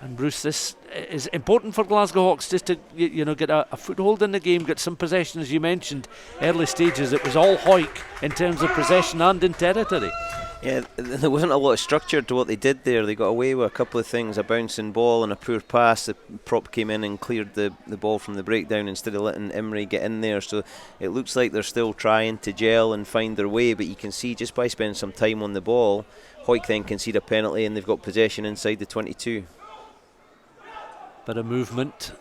And Bruce, this is important for Glasgow Hawks just to get a foothold in the game, get some possession. As you mentioned, early stages it was all Hawick in terms of possession and in territory. Yeah, there wasn't a lot of structure to what they did there. They got away with a couple of things, a bouncing ball and a poor pass. The prop came in and cleared the ball from the breakdown instead of letting Imrie get in there. So it looks like they're still trying to gel and find their way, but you can see just by spending some time on the ball, Hawick then concede a penalty and they've got possession inside the 22. Bit of movement,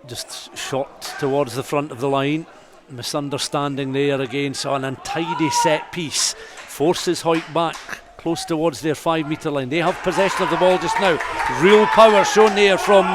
just shot towards the front of the line. Misunderstanding there again, so an untidy set piece forces Hawick back close towards their 5 metre line. They have possession of the ball just now. Real power shown there from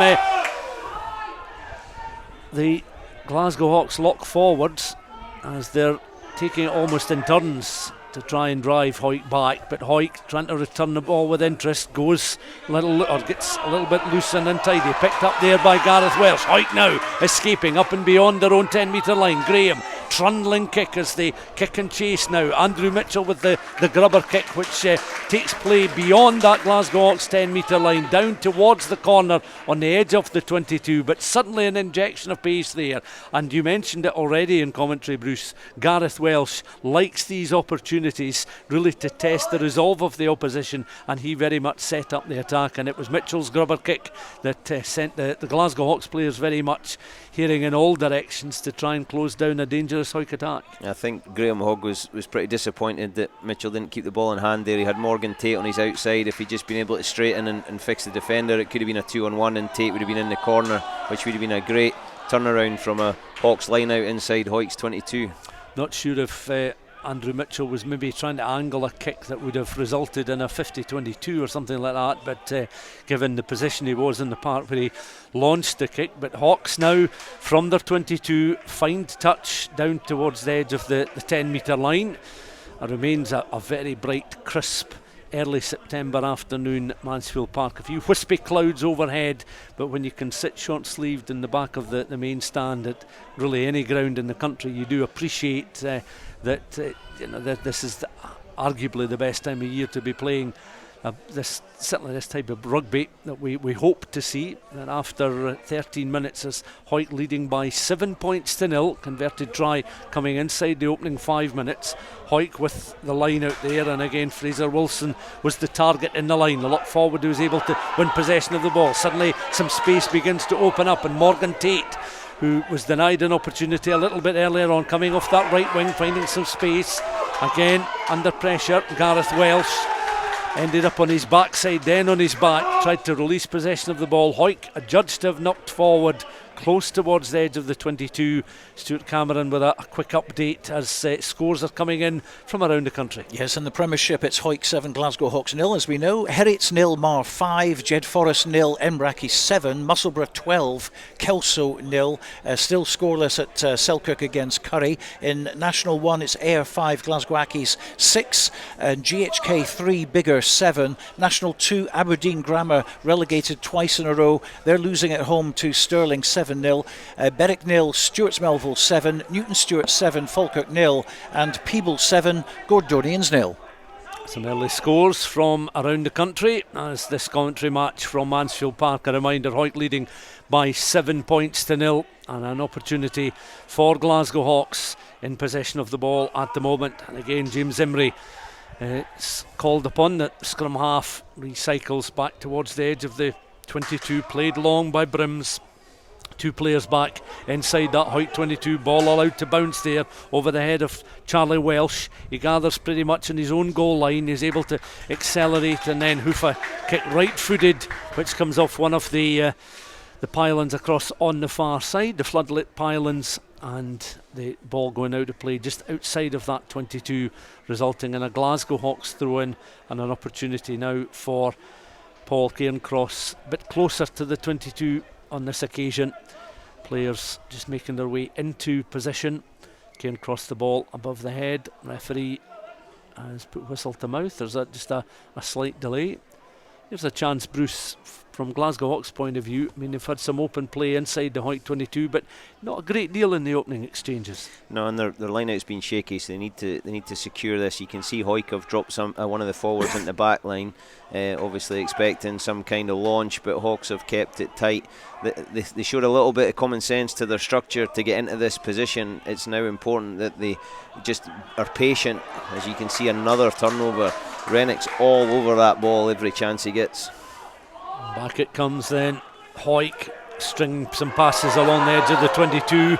the Glasgow Hawks lock forwards as they're taking it almost in turns to try and drive Hawick back, but Hawick trying to return the ball with interest, gets a little bit loose and untidy, picked up there by Gareth Welsh. Hawick now escaping up and beyond their own 10 metre line. Graham trundling kick as they kick and chase now. Andrew Mitchell with the grubber kick, which takes play beyond that Glasgow Hawks 10 metre line, down towards the corner on the edge of the 22, but suddenly an injection of pace there. And you mentioned it already in commentary, Bruce, Gareth Welsh likes these opportunities really to test the resolve of the opposition, and he very much set up the attack, and it was Mitchell's grubber kick that sent the Glasgow Hawks players very much heading in all directions to try and close down a dangerous Hawick attack. I think Graham Hogg was pretty disappointed that Mitchell didn't keep the ball in hand there. He had Morgan Tate on his outside. If he'd just been able to straighten and fix the defender, it could have been a 2-on-1 and Tate would have been in the corner, which would have been a great turnaround from a Hawks line out inside Hawick's 22. Not sure if Andrew Mitchell was maybe trying to angle a kick that would have resulted in a 50-22 or something like that, but given the position he was in the park where he launched the kick. But Hawks now from their 22 find touch down towards the edge of the 10 metre line. It remains a very bright, crisp early September afternoon at Mansfield Park. A few wispy clouds overhead, but when you can sit short sleeved in the back of the main stand at really any ground in the country, you do appreciate that this is arguably the best time of year to be playing certainly this type of rugby that we hope to see. That after 13 minutes as Hawick leading by 7 points to 0, converted try coming inside the opening 5 minutes. Hawick with the line out there, and again Fraser Wilson was the target in the line. The lock forward who was able to win possession of the ball. Suddenly some space begins to open up, and Morgan Tate, who was denied an opportunity a little bit earlier on, coming off that right wing, finding some space. Again under pressure, Gareth Welsh ended up on his backside, then on his back, tried to release possession of the ball. Hawick adjudged to have knocked forward close towards the edge of the 22. Stuart Cameron with a quick update as scores are coming in from around the country. Yes, in the Premiership it's Hawick 7, Glasgow Hawks 0, as we know. Heriots 0, Mar 5, Jed Forest 0, Embrackie 7, Musselburgh 12, Kelso 0. Still scoreless at Selkirk against Curry. In National 1 it's Ayr 5, Glasgow Accies 6, and GHK 3, Biggar 7. National 2, Aberdeen Grammar relegated twice in a row. They're losing at home to Stirling 7-0. Berwick 0, Stewart's Melville 7, Newton Stewart 7, Falkirk 0, and Peeble 7, Gordonians 0. Some early scores from around the country as this commentary match from Mansfield Park. A reminder, Hawick leading by 7 points to 0, and an opportunity for Glasgow Hawks in possession of the ball at the moment. And again James Imrie it's called upon. That scrum half recycles back towards the edge of the 22, played long by Brims. Two players back inside that Hawick 22, ball allowed to bounce there over the head of Charlie Welsh. He gathers pretty much in his own goal line. He's able to accelerate and then hoof a kick right footed, which comes off one of the pylons across on the far side, the floodlit pylons, and the ball going out of play just outside of that 22, resulting in a Glasgow Hawks throw in and an opportunity now for Paul Cairncross, a bit closer to the 22 on this occasion. Players just making their way into position. Cairncross the ball above the head. Referee has put whistle to mouth. There's just a slight delay. Here's a chance, Bruce, from Glasgow Hawks' point of view. I mean, they've had some open play inside the Hawick 22, but not a great deal in the opening exchanges. No, and their line-out's been shaky, so they need to secure this. You can see Hawick have dropped one of the forwards into the back line, obviously expecting some kind of launch, but Hawks have kept it tight. They showed a little bit of common sense to their structure to get into this position. It's now important that they just are patient. As you can see, another turnover. Rennick's all over that ball every chance he gets. Back it comes then. Hawick string some passes along the edge of the 22,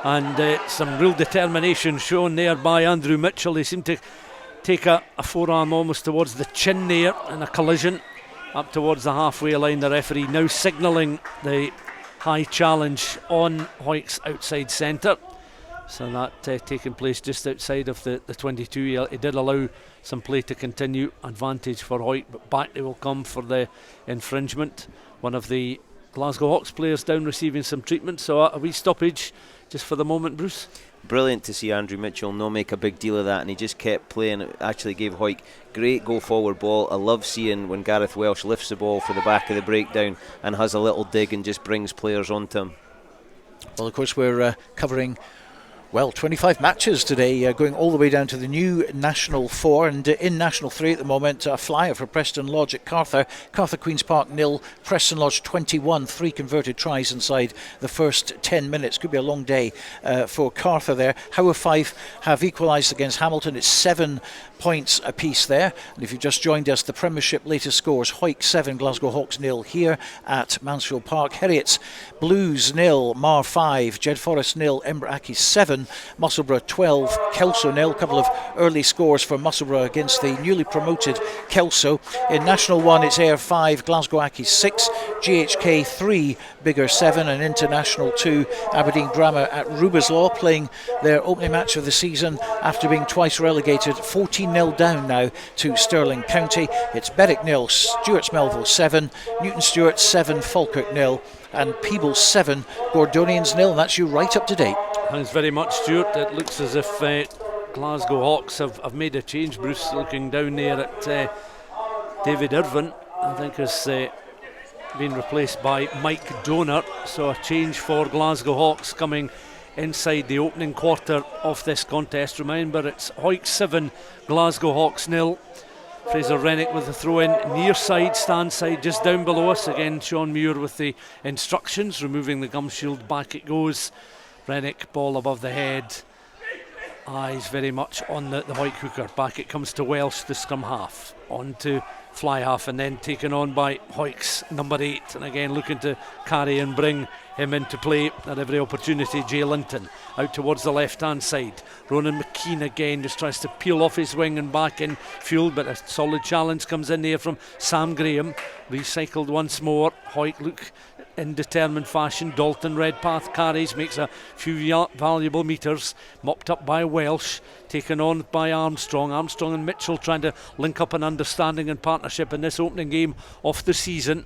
and some real determination shown there by Andrew Mitchell. He seemed to take a forearm almost towards the chin there in a collision up towards the halfway line. The referee now signalling the high challenge on Hawick's outside centre. So that taking place just outside of the 22. He did allow some play to continue, advantage for Hawick, but back they will come for the infringement. One of the Glasgow Hawks players down receiving some treatment, so a wee stoppage just for the moment, Bruce. Brilliant to see Andrew Mitchell not make a big deal of that, and he just kept playing. It actually gave Hawick great go forward ball. I love seeing when Gareth Welsh lifts the ball for the back of the breakdown and has a little dig and just brings players onto him. Well, of course, we're covering Well, 25 matches today, going all the way down to the new National 4, and in National 3 at the moment, a flyer for Preston Lodge at Cartha. Cartha Queen's Park 0, Preston Lodge 21, 3 converted tries inside the first 10 minutes. Could be a long day for Cartha there. Howe 5 have equalised against Hamilton. It's 7 points apiece there. And if you've just joined us, the Premiership latest scores: Hawick 7, Glasgow Hawks 0 here at Mansfield Park. Heriots Blues 0, Mar 5, Jed Forest 0, Embracky 7, Musselburgh 12, Kelso 0. A couple of early scores for Musselburgh against the newly promoted Kelso. In National 1 it's Ayr 5, Glasgow Accies 6, GHK 3, Biggar 7, and International 2, Aberdeen Grammar at Rubislaw, playing their opening match of the season after being twice relegated. 14-0 down now to Stirling County. It's Berwick 0, Stuart's Melville 7, Newton Stewart 7, Falkirk 0, and Peebles 7, Gordonians 0. And that's you right up to date. Thanks very much, Stuart. It looks as if Glasgow Hawks have made a change. Bruce looking down there at David Irvin, I think has been replaced by Mike Donor. So a change for Glasgow Hawks coming inside the opening quarter of this contest. Remember, it's Hawick 7, Glasgow Hawks 0. Fraser Rennick with the throw in, near side, stand side, just down below us. Again, Sean Muir with the instructions, removing the gum shield. Back it goes. Rennick, ball above the head. Eyes very much on the white hooker. Back it comes to Welsh, the scrum half. On to fly half, and then taken on by Hawick's number 8. And again, looking to carry and bring him into play at every opportunity. Jay Linton out towards the left hand side. Ronan McKean again just tries to peel off his wing and back in field, but a solid challenge comes in there from Sam Graham. Recycled once more. Hawick look in determined fashion. Dalton Redpath carries, makes a few valuable metres, mopped up by Welsh, taken on by Armstrong. Armstrong and Mitchell trying to link up an understanding and partnership in this opening game of the season.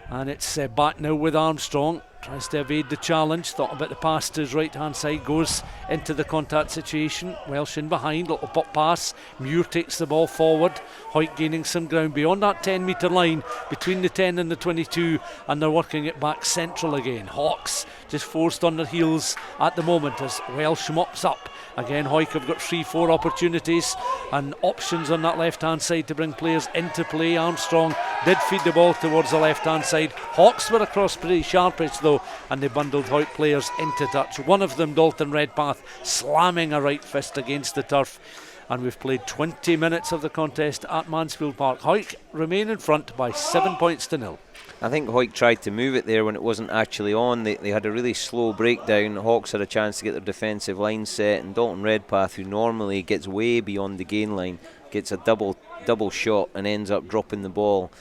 And it's back now with Armstrong. Tries to evade the challenge. Thought about the pass to his right hand side. Goes into the contact situation. Welsh in behind. Little pop pass. Muir takes the ball forward. Hawick gaining some ground beyond that 10 metre line between the 10 and the 22. And they're working it back central again. Hawks just forced on their heels at the moment as Welsh mops up. Again, Hawick have got 3-4 opportunities and options on that left hand side to bring players into play. Armstrong did feed the ball towards the left hand side. Hawks were across pretty sharpish though, and they bundled Hawick players into touch. One of them, Dalton Redpath, slamming a right fist against the turf. And we've played 20 minutes of the contest at Mansfield Park. Hawick remain in front by 7 points to 0. I think Hawick tried to move it there when it wasn't actually on. They had a really slow breakdown. Hawks had a chance to get their defensive line set, and Dalton Redpath, who normally gets way beyond the gain line, gets a double shot and ends up dropping the ball.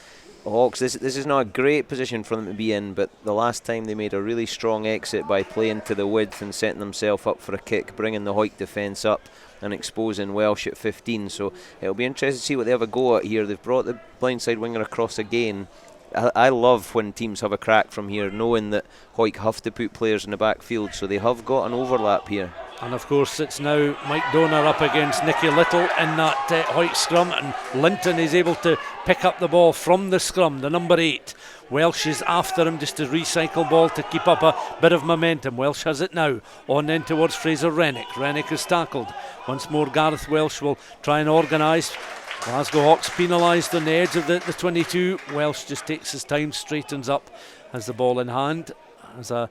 Hawks, this is not a great position for them to be in, but the last time they made a really strong exit by playing to the width and setting themselves up for a kick, bringing the Hawick defence up and exposing Welsh at 15. So it'll be interesting to see what they have a go at here. They've brought the blindside winger across again. I love when teams have a crack from here, knowing that Hawick have to put players in the backfield, so they have got an overlap here. And of course it's now Mike Donor up against Nicky Little in that Hawick scrum, and Linton is able to pick up the ball from the scrum, the number 8. Welsh is after him just to recycle ball to keep up a bit of momentum. Welsh has it now, on in towards Fraser Rennick. Rennick is tackled. Once more Gareth Welsh will try and organise. Glasgow Hawks penalised on the edge of the 22. Welsh just takes his time, straightens up, has the ball in hand. Has a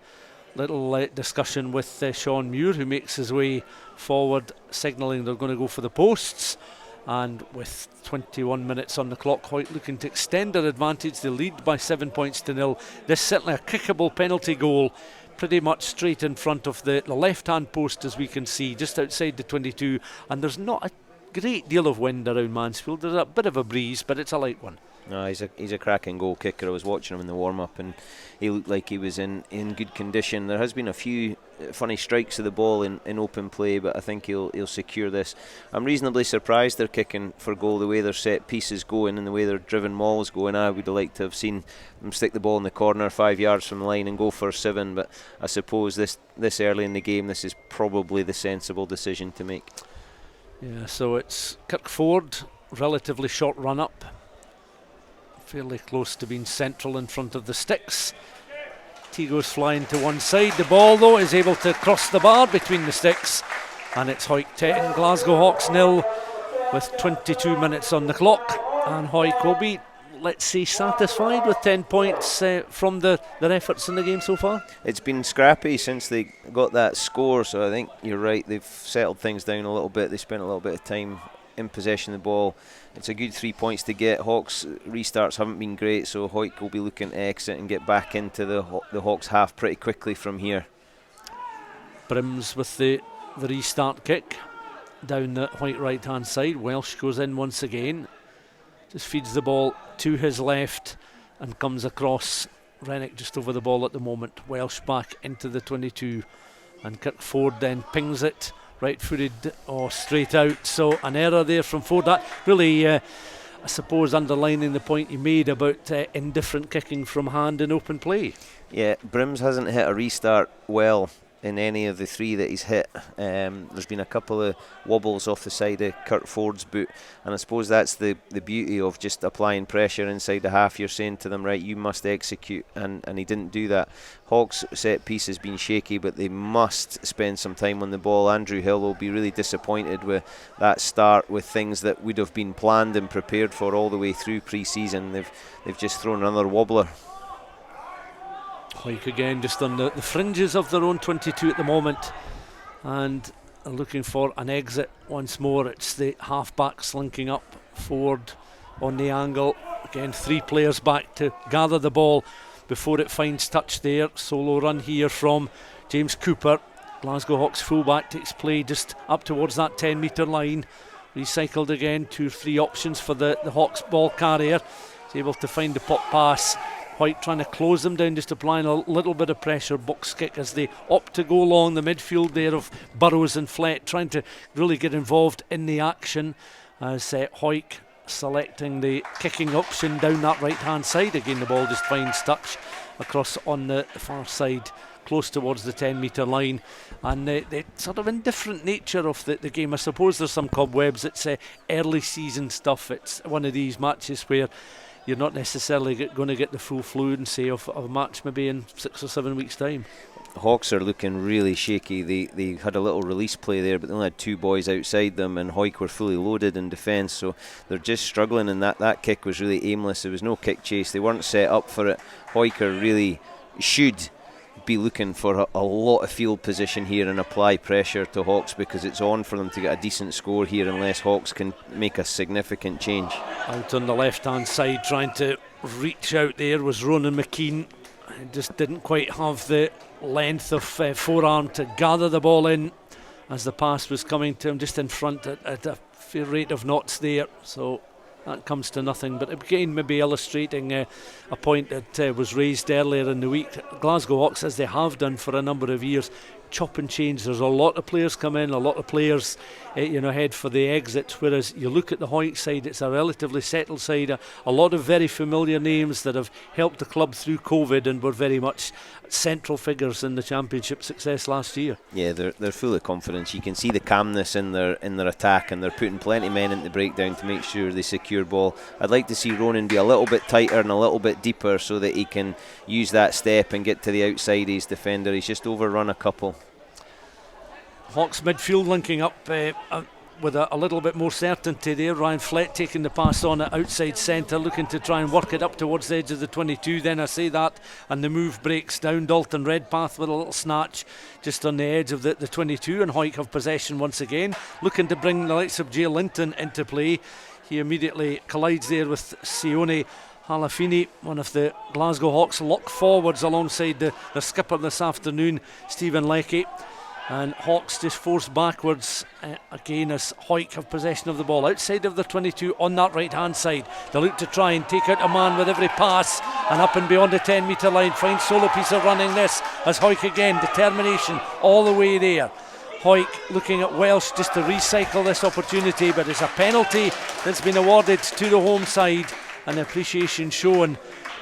little discussion with Sean Muir, who makes his way forward, signalling they're going to go for the posts. And with 21 minutes on the clock, Hawick looking to extend their advantage. They lead by 7 points to 0. This is certainly a kickable penalty goal, pretty much straight in front of the left hand post, as we can see, just outside the 22. And there's not a great deal of wind around Mansfield. There's a bit of a breeze, but it's a light one. No, he's a cracking goal kicker. I was watching him in the warm-up and he looked like he was in good condition. There has been a few funny strikes of the ball in open play, but I think he'll secure this. I'm reasonably surprised they're kicking for goal the way their set pieces going and the way their driven mauls going. I would have liked to have seen them stick the ball in the corner 5 yards from the line and go for 7, but I suppose this early in the game, this is probably the sensible decision to make. Yeah, so it's Kirkford, relatively short run up, fairly close to being central in front of the sticks. He goes flying to one side. The ball, though, is able to cross the bar between the sticks, and it's Hawick 10, Glasgow Hawks 0, with 22 minutes on the clock. And Hawick will be, let's say, satisfied with 10 points from their efforts in the game so far. It's been scrappy since they got that score, so I think you're right. They've settled things down a little bit. They spent a little bit of time in possession of the ball. It's a good 3 points to get. Hawks restarts haven't been great, so Hawick will be looking to exit and get back into the Hawks half pretty quickly from here. Brims with the restart kick down the Hawick right hand side. Welsh goes in once again, just feeds the ball to his left and comes across. Rennick just over the ball at the moment. Welsh back into the 22, and Kirk Ford then pings it right-footed or straight out. So an error there from Ford. That really, I suppose, underlining the point you made about indifferent kicking from hand in open play. Yeah, Brims hasn't hit a restart well in any of the three that he's hit. There's been a couple of wobbles off the side of Kurt Ford's boot, and I suppose that's the beauty of just applying pressure inside the half. You're saying to them, right, you must execute, and he didn't do that. Hawks' set piece has been shaky, but they must spend some time on the ball. Andrew Hill will be really disappointed with that start, with things that would have been planned and prepared for all the way through pre-season. They've just thrown another wobbler. Hawick again just on the fringes of their own 22 at the moment, and are looking for an exit once more. It's the half-backs linking up. Ford on the angle. Again, 3 players back to gather the ball before it finds touch there. Solo run here from James Cooper. Glasgow Hawks fullback takes play just up towards that 10-metre line. Recycled again, 2 or 3 options for the Hawks ball carrier. He's able to find the pop pass. Hawick trying to close them down, just applying a little bit of pressure. Box kick as they opt to go along the midfield there of Burrows and Flett, trying to really get involved in the action, as Hawick selecting the kicking option down that right hand side. Again, the ball just finds touch across on the far side, close towards the 10-metre line. And the sort of indifferent nature of the game, I suppose there's some cobwebs. It's early season stuff. It's one of these matches where you're not necessarily going to get the full fluency of a match maybe in 6 or 7 weeks' time. Hawks are looking really shaky. They had a little release play there, but they only had 2 boys outside them, and Hawick were fully loaded in defence, so they're just struggling, and that kick was really aimless. There was no kick chase. They weren't set up for it. Hawick are really should be looking for a lot of field position here and apply pressure to Hawks, because it's on for them to get a decent score here unless Hawks can make a significant change. Out on the left hand side, trying to reach out there was Ronan McKean. He just didn't quite have the length of forearm to gather the ball in as the pass was coming to him just in front at a fair rate of knots there. So that comes to nothing, but again maybe illustrating a point that was raised earlier in the week. Glasgow Hawks, as they have done for a number of years, chop and change. There's a lot of players come in, a lot of players head for the exit, whereas you look at the Hawick side, it's a relatively settled side, a lot of very familiar names that have helped the club through COVID and were very much central figures in the championship success last year. Yeah, they're full of confidence. You can see the calmness in their attack, and they're putting plenty of men into breakdown to make sure they secure ball. I'd like to see Ronan be a little bit tighter and a little bit deeper so that he can use that step and get to the outside of his defender. He's just overrun a couple. Hawks midfield linking up with a little bit more certainty there. Ryan Flett taking the pass on at outside centre, looking to try and work it up towards the edge of the 22. Then I say that, and the move breaks down. Dalton Redpath with a little snatch just on the edge of the 22, and Hawick have possession once again, looking to bring the likes of Jay Linton into play. He immediately collides there with Sione Halafini, one of the Glasgow Hawks lock forwards, alongside the skipper this afternoon, Stephen Leckie. And Hawks just forced backwards again as Hawick have possession of the ball outside of the 22 on that right hand side. They look to try and take out a man with every pass, and up and beyond the 10 metre line finds Solo piece of running this as Hawick again, determination all the way there. Hawick looking at Welsh just to recycle this opportunity, but it's a penalty that's been awarded to the home side, and appreciation shown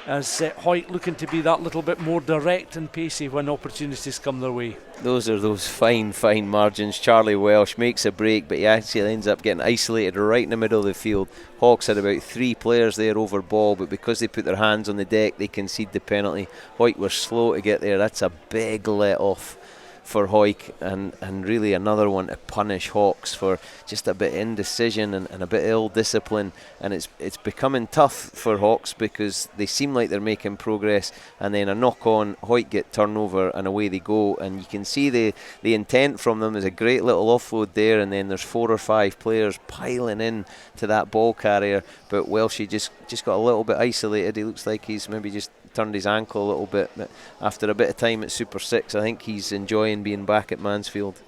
as Hawick looking to be that little bit more direct and pacey when opportunities come their way. Those are those fine margins. Charlie Welsh makes a break, but he actually ends up getting isolated right in the middle of the field. Hawks had about 3 players there over ball, but because they put their hands on the deck, they concede the penalty. Hawick were slow to get there. That's a big let off for Hawick, and really another one to punish Hawks for just a bit of indecision and a bit of ill discipline. And it's becoming tough for Hawks because they seem like they're making progress, and then a knock on, Hawick get turnover and away they go, and you can see the intent from them is a great little offload there, and then there's 4 or 5 players piling in to that ball carrier, but Welshie just got a little bit isolated. He looks like he's maybe just turned his ankle a little bit, but after a bit of time at Super 6, I think he's enjoying being back at Mansfield.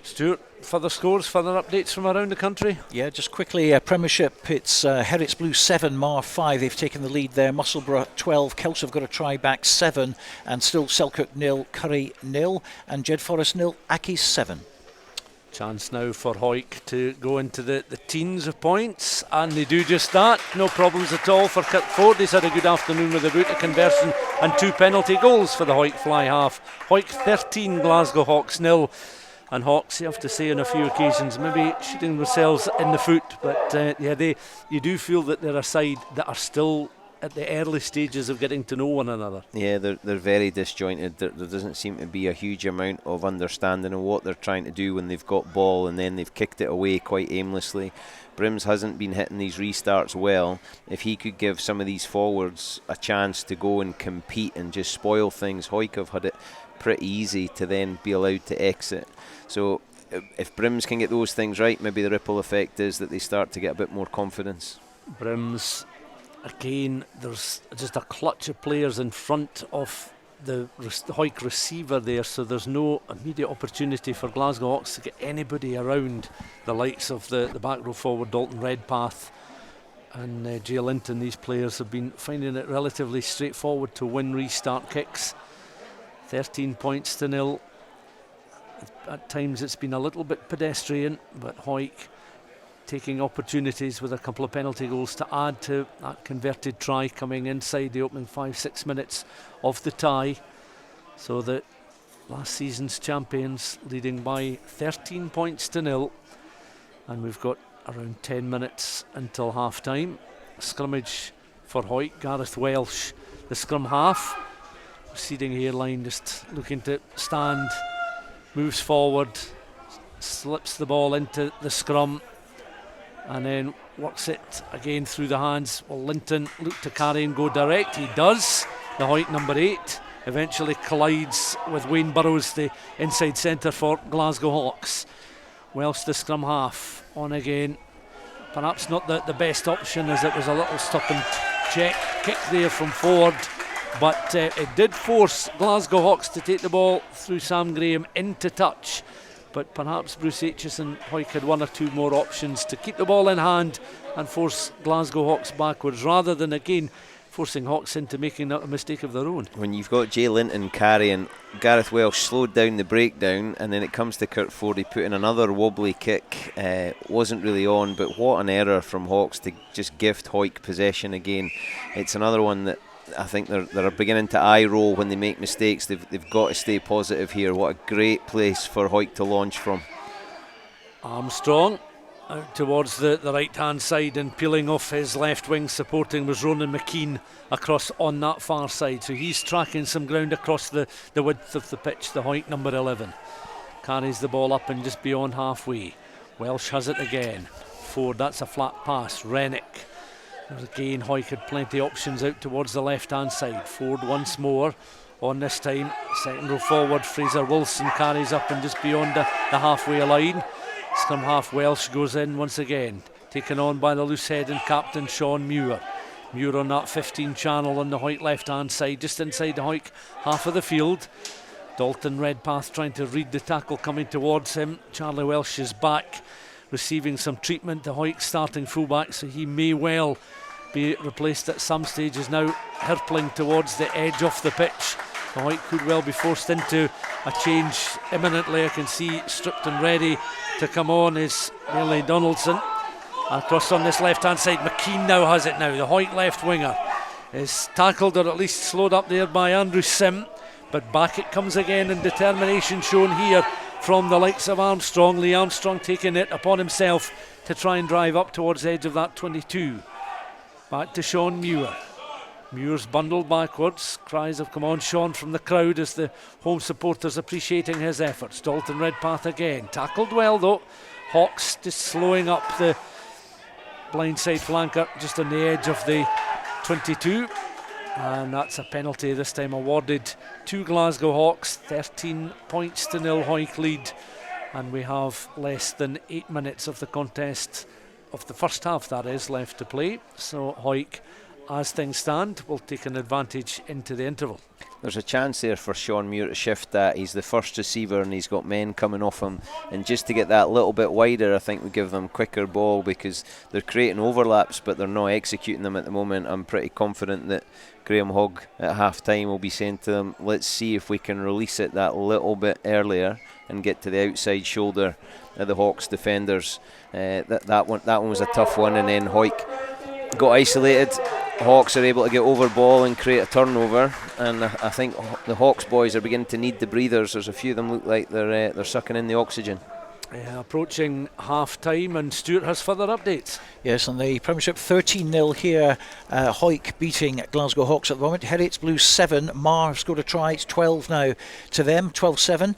Stuart, further scores, further updates from around the country? Yeah, just quickly, Premiership, it's Herits Blue 7, Mar 5. They've taken the lead there. Musselburgh 12, Kelso have got a try back 7, and still Selkirk 0, Curry 0, and Jed Forest 0, Aki 7. Chance now for Hawick to go into the teens of points, and they do just that. No problems at all for Kirkford. He's had a good afternoon with a boot, a conversion and 2 penalty goals for the Hawick fly half. Hawick 13, Glasgow Hawks 0. And Hawks, you have to say on a few occasions, maybe shooting themselves in the foot, but you do feel that they're a side that are still at the early stages of getting to know one another. Yeah, they're very disjointed. There doesn't seem to be a huge amount of understanding of what they're trying to do when they've got ball, and then they've kicked it away quite aimlessly. Brims hasn't been hitting these restarts well. If he could give some of these forwards a chance to go and compete and just spoil things, Hawick have had it pretty easy to then be allowed to exit. So if Brims can get those things right, maybe the ripple effect is that they start to get a bit more confidence. Brims, again, there's just a clutch of players in front of the Hawick receiver there, so there's no immediate opportunity for Glasgow Hawks to get anybody around the likes of the back row forward, Dalton Redpath and Jay Linton. These players have been finding it relatively straightforward to win restart kicks. 13 points to 0. At times it's been a little bit pedestrian, but Hawick taking opportunities with a couple of penalty goals to add to that converted try coming inside the opening 5-6 minutes of the tie. So the last season's champions leading by 13 points to 0, and we've got around 10 minutes until half time. Scrummage for Hawick. Gareth Welsh, the scrum half, receding hairline, just looking to stand, moves forward, slips the ball into the scrum, and then works it again through the hands. Will Linton look to carry and go direct? He does. The Hawick number 8 eventually collides with Wayne Burrows, the inside centre for Glasgow Hawks. Welsh, the scrum half, on again. Perhaps not the best option, as it was a little stop and check kick there from Ford, but it did force Glasgow Hawks to take the ball through Sam Graham into touch. But perhaps Bruce Aitchison, Hawick had 1 or 2 more options to keep the ball in hand and force Glasgow Hawks backwards, rather than again forcing Hawks into making a mistake of their own. When you've got Jay Linton carrying, Gareth Welsh slowed down the breakdown, and then it comes to Kirkford, he put in another wobbly kick, wasn't really on, but what an error from Hawks to just gift Hawick possession again. It's another one that I think they're beginning to eye roll when they make mistakes. They've got to stay positive here. What a great place for Hawick to launch from. Armstrong out towards the right hand side, and peeling off his left wing supporting was Ronan McKean across on that far side, so he's tracking some ground across the width of the pitch. The Hawick number 11 carries the ball up and just beyond halfway. Welsh has it again. Ford, that's a flat pass. Rennick. There's again, Hawick had plenty of options out towards the left hand side. Ford once more on this time. Second row forward, Fraser Wilson carries up and just beyond the halfway line. Scrum half Welsh goes in once again, taken on by the loose head and captain Sean Muir. Muir on that 15 channel on the Hawick left hand side, just inside the Hawick half of the field. Dalton Redpath trying to read the tackle coming towards him. Charlie Welsh is back, receiving some treatment, the Hawick starting fullback, so he may well be replaced at some stage. Is now hirpling towards the edge of the pitch. The Hawick could well be forced into a change imminently. I can see stripped and ready to come on is Bailey Donaldson. Across on this left hand side, McKean now has it now, the Hawick left winger. is tackled or at least slowed up there by Andrew Sim, but back it comes again, and determination shown here from the likes of Armstrong. Lee Armstrong taking it upon himself to try and drive up towards the edge of that 22. Back to Sean Muir. Muir's bundled backwards. Cries of "come on Sean" from the crowd as the home supporters appreciating his efforts. Dalton Redpath again, tackled well though. Hawks just slowing up the blindside flanker just on the edge of the 22, and that's a penalty this time awarded to Glasgow Hawks. 13 points to 0 Hawick lead, and we have less than 8 minutes of the contest, of the first half that is, left to play. So Hawick, as things stand, will take an advantage into the interval. There's a chance there for Sean Muir to shift that. He's the first receiver and he's got men coming off him, and just to get that little bit wider, I think we give them quicker ball, because they're creating overlaps but they're not executing them at the moment. I'm pretty confident that Graham Hogg at half time will be saying to them, let's see if we can release it that little bit earlier and get to the outside shoulder of the Hawks defenders. That one was a tough one, and then Hawick got isolated. Hawks are able to get over ball and create a turnover, and I think the Hawks boys are beginning to need the breathers. There's a few of them look like they're sucking in the oxygen. Approaching half time, and Stuart has further updates. Yes, on the Premiership, 13-0 here. Hawick beating Glasgow Hawks at the moment. Heriots Blues 7. Mar scored a try. It's 12 now to them. 12-7.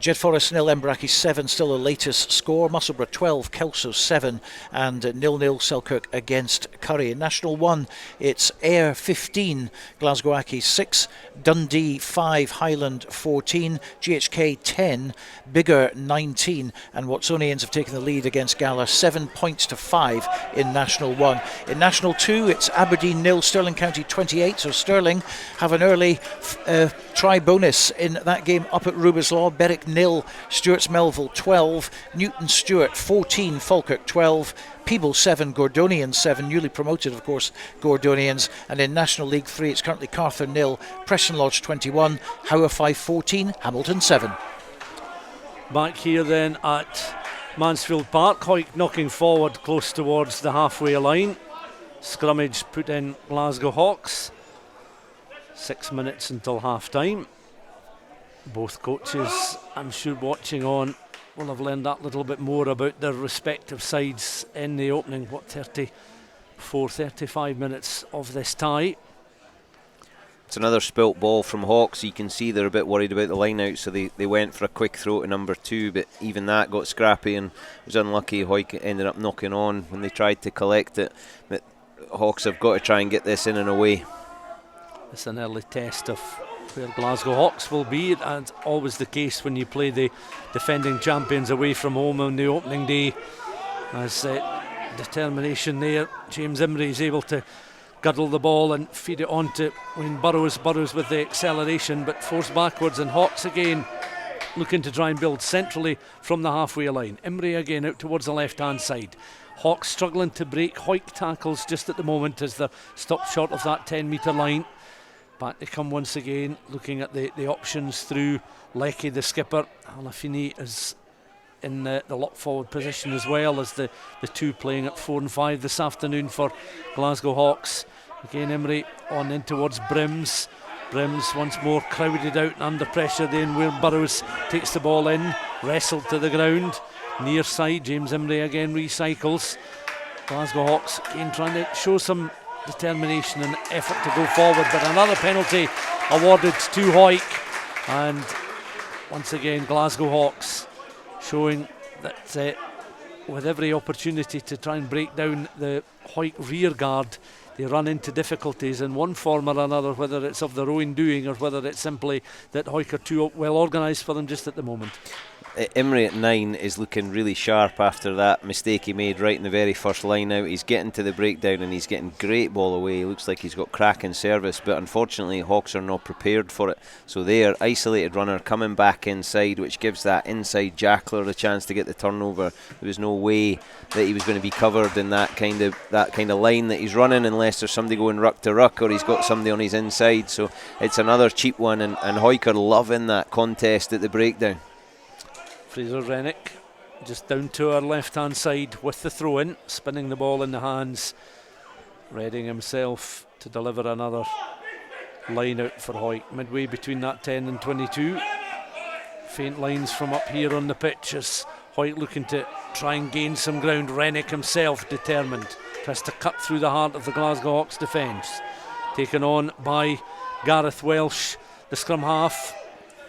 Jed Forest 0. Embraki 7. Still the latest score. Musselburgh 12. Kelso 7. And 0-0 Selkirk against Curry. In National 1, it's Ayr 15. Glasgow Accies 6. Dundee 5. Highland 14. GHK 10. Bigger 19. And Watsonians have taken the lead against Gala 7 points to 5 in National 1. In National 2, it's Aberdeen 0, Stirling County 28. So Stirling have an early try bonus in that game up at Rubislaw. Berwick 0, Stewart's Melville 12, Newton Stewart 14, Falkirk 12. Peebles 7, Gordonians 7, newly promoted of course Gordonians. And in National League 3, it's currently Carther 0, Preston Lodge 21, Howe 5 14, Hamilton 7. Back here then at Mansfield Park, Hawick knocking forward close towards the halfway line. Scrummage put in Glasgow Hawks. 6 minutes until half time. Both coaches, I'm sure watching on, will have learned that little bit more about their respective sides in the opening 35 minutes of this tie. It's another spilt ball from Hawks. You can see they're a bit worried about the line out, so they went for a quick throw to number 2, but even that got scrappy and was unlucky. Hawick ended up knocking on when they tried to collect it, but Hawks have got to try and get this in and away. It's an early test of where Glasgow Hawks will be, and always the case when you play the defending champions away from home on the opening day. As determination there, James Imrie is able to guddle the ball and feed it on to Wayne Burrows. Burrows with the acceleration, but forced backwards, and Hawks again looking to try and build centrally from the halfway line. Imrie again out towards the left hand side. Hawks struggling to break. Hawick tackles just at the moment as they're stopped short of that 10 metre line. Back they come once again, looking at the options through Leckie, the skipper. Alafini is in the lock forward position as well as the two playing at 4 and 5 this afternoon for Glasgow Hawks. Again Imrie on in towards Brims. Brims once more crowded out and under pressure then where Burrows takes the ball in, wrestled to the ground. Near side, James Imrie again recycles. Glasgow Hawks again trying to show some determination and effort to go forward, but another penalty awarded to Hawick, and once again Glasgow Hawks showing that with every opportunity to try and break down the Hawick rear guard, they run into difficulties in one form or another, whether it's of their own doing or whether it's simply that Hawick are too well organised for them just at the moment. Imrie at 9 is looking really sharp after that mistake he made right in the very first line out. He's getting to the breakdown and he's getting great ball away. He looks like he's got cracking service, but unfortunately Hawks are not prepared for it. So there, isolated runner coming back inside, which gives that inside jackler a chance to get the turnover. There was no way that he was going to be covered in that kind of line that he's running, unless there's somebody going ruck to ruck or he's got somebody on his inside. So it's another cheap one, and Hawick are loving that contest at the breakdown. Fraser Rennick just down to our left hand side with the throw in, spinning the ball in the hands. Redding himself to deliver another line out for Hawick. Midway between that 10 and 22. Faint lines from up here on the pitch as Hawick looking to try and gain some ground. Rennick himself determined, tries to cut through the heart of the Glasgow Hawks defence. Taken on by Gareth Welsh, the scrum half.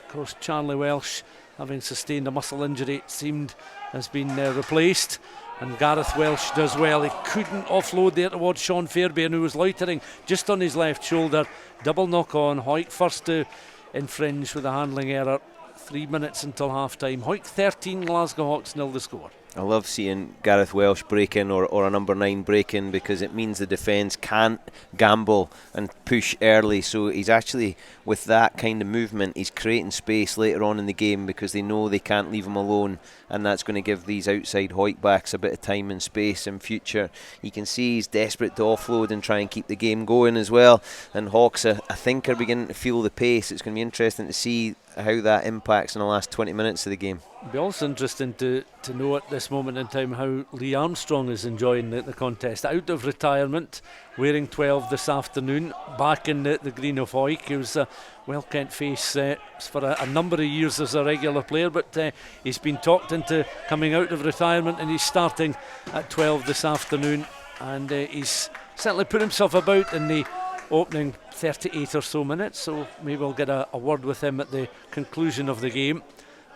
Of course, Charlie Welsh, having sustained a muscle injury, it seemed, has been replaced. And Gareth Welsh does well. He couldn't offload there towards Sean Fairbairn, who was loitering just on his left shoulder. Double knock on. Hawick first to infringe with a handling error. 3 minutes until half time. Hawick 13, Glasgow Hawks 0 the score. I love seeing Gareth Welsh break in or a number 9 break in, because it means the defence can't gamble and push early. So he's actually, with that kind of movement, he's creating space later on in the game because they know they can't leave him alone, and that's going to give these outside Hawick backs a bit of time and space in future. You can see he's desperate to offload and try and keep the game going as well. And Hawks, I think, are beginning to feel the pace. It's going to be interesting to see how that impacts in the last 20 minutes of the game. It'll be also interesting to know at this moment in time how Lee Armstrong is enjoying the contest. Out of retirement, wearing 12 this afternoon, back in the green of Hawick. He was a well-kent face for a number of years as a regular player, but he's been talked into coming out of retirement, and he's starting at 12 this afternoon, and he's certainly put himself about in the opening 38 or so minutes, so maybe we'll get a word with him at the conclusion of the game.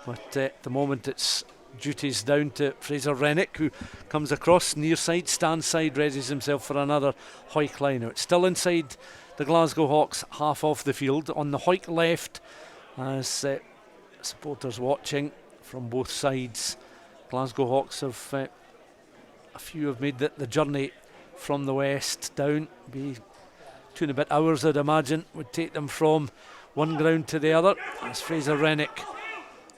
But at the moment it's duties down to Fraser Rennick, who comes across near side, stand side, readies himself for another Hawick line out. Still inside the Glasgow Hawks half of the field. On the Hawick left, as supporters watching from both sides, Glasgow Hawks have a few have made the journey from the west down. Be 2 and a bit hours, I'd imagine, would take them from one ground to the other, as Fraser Rennick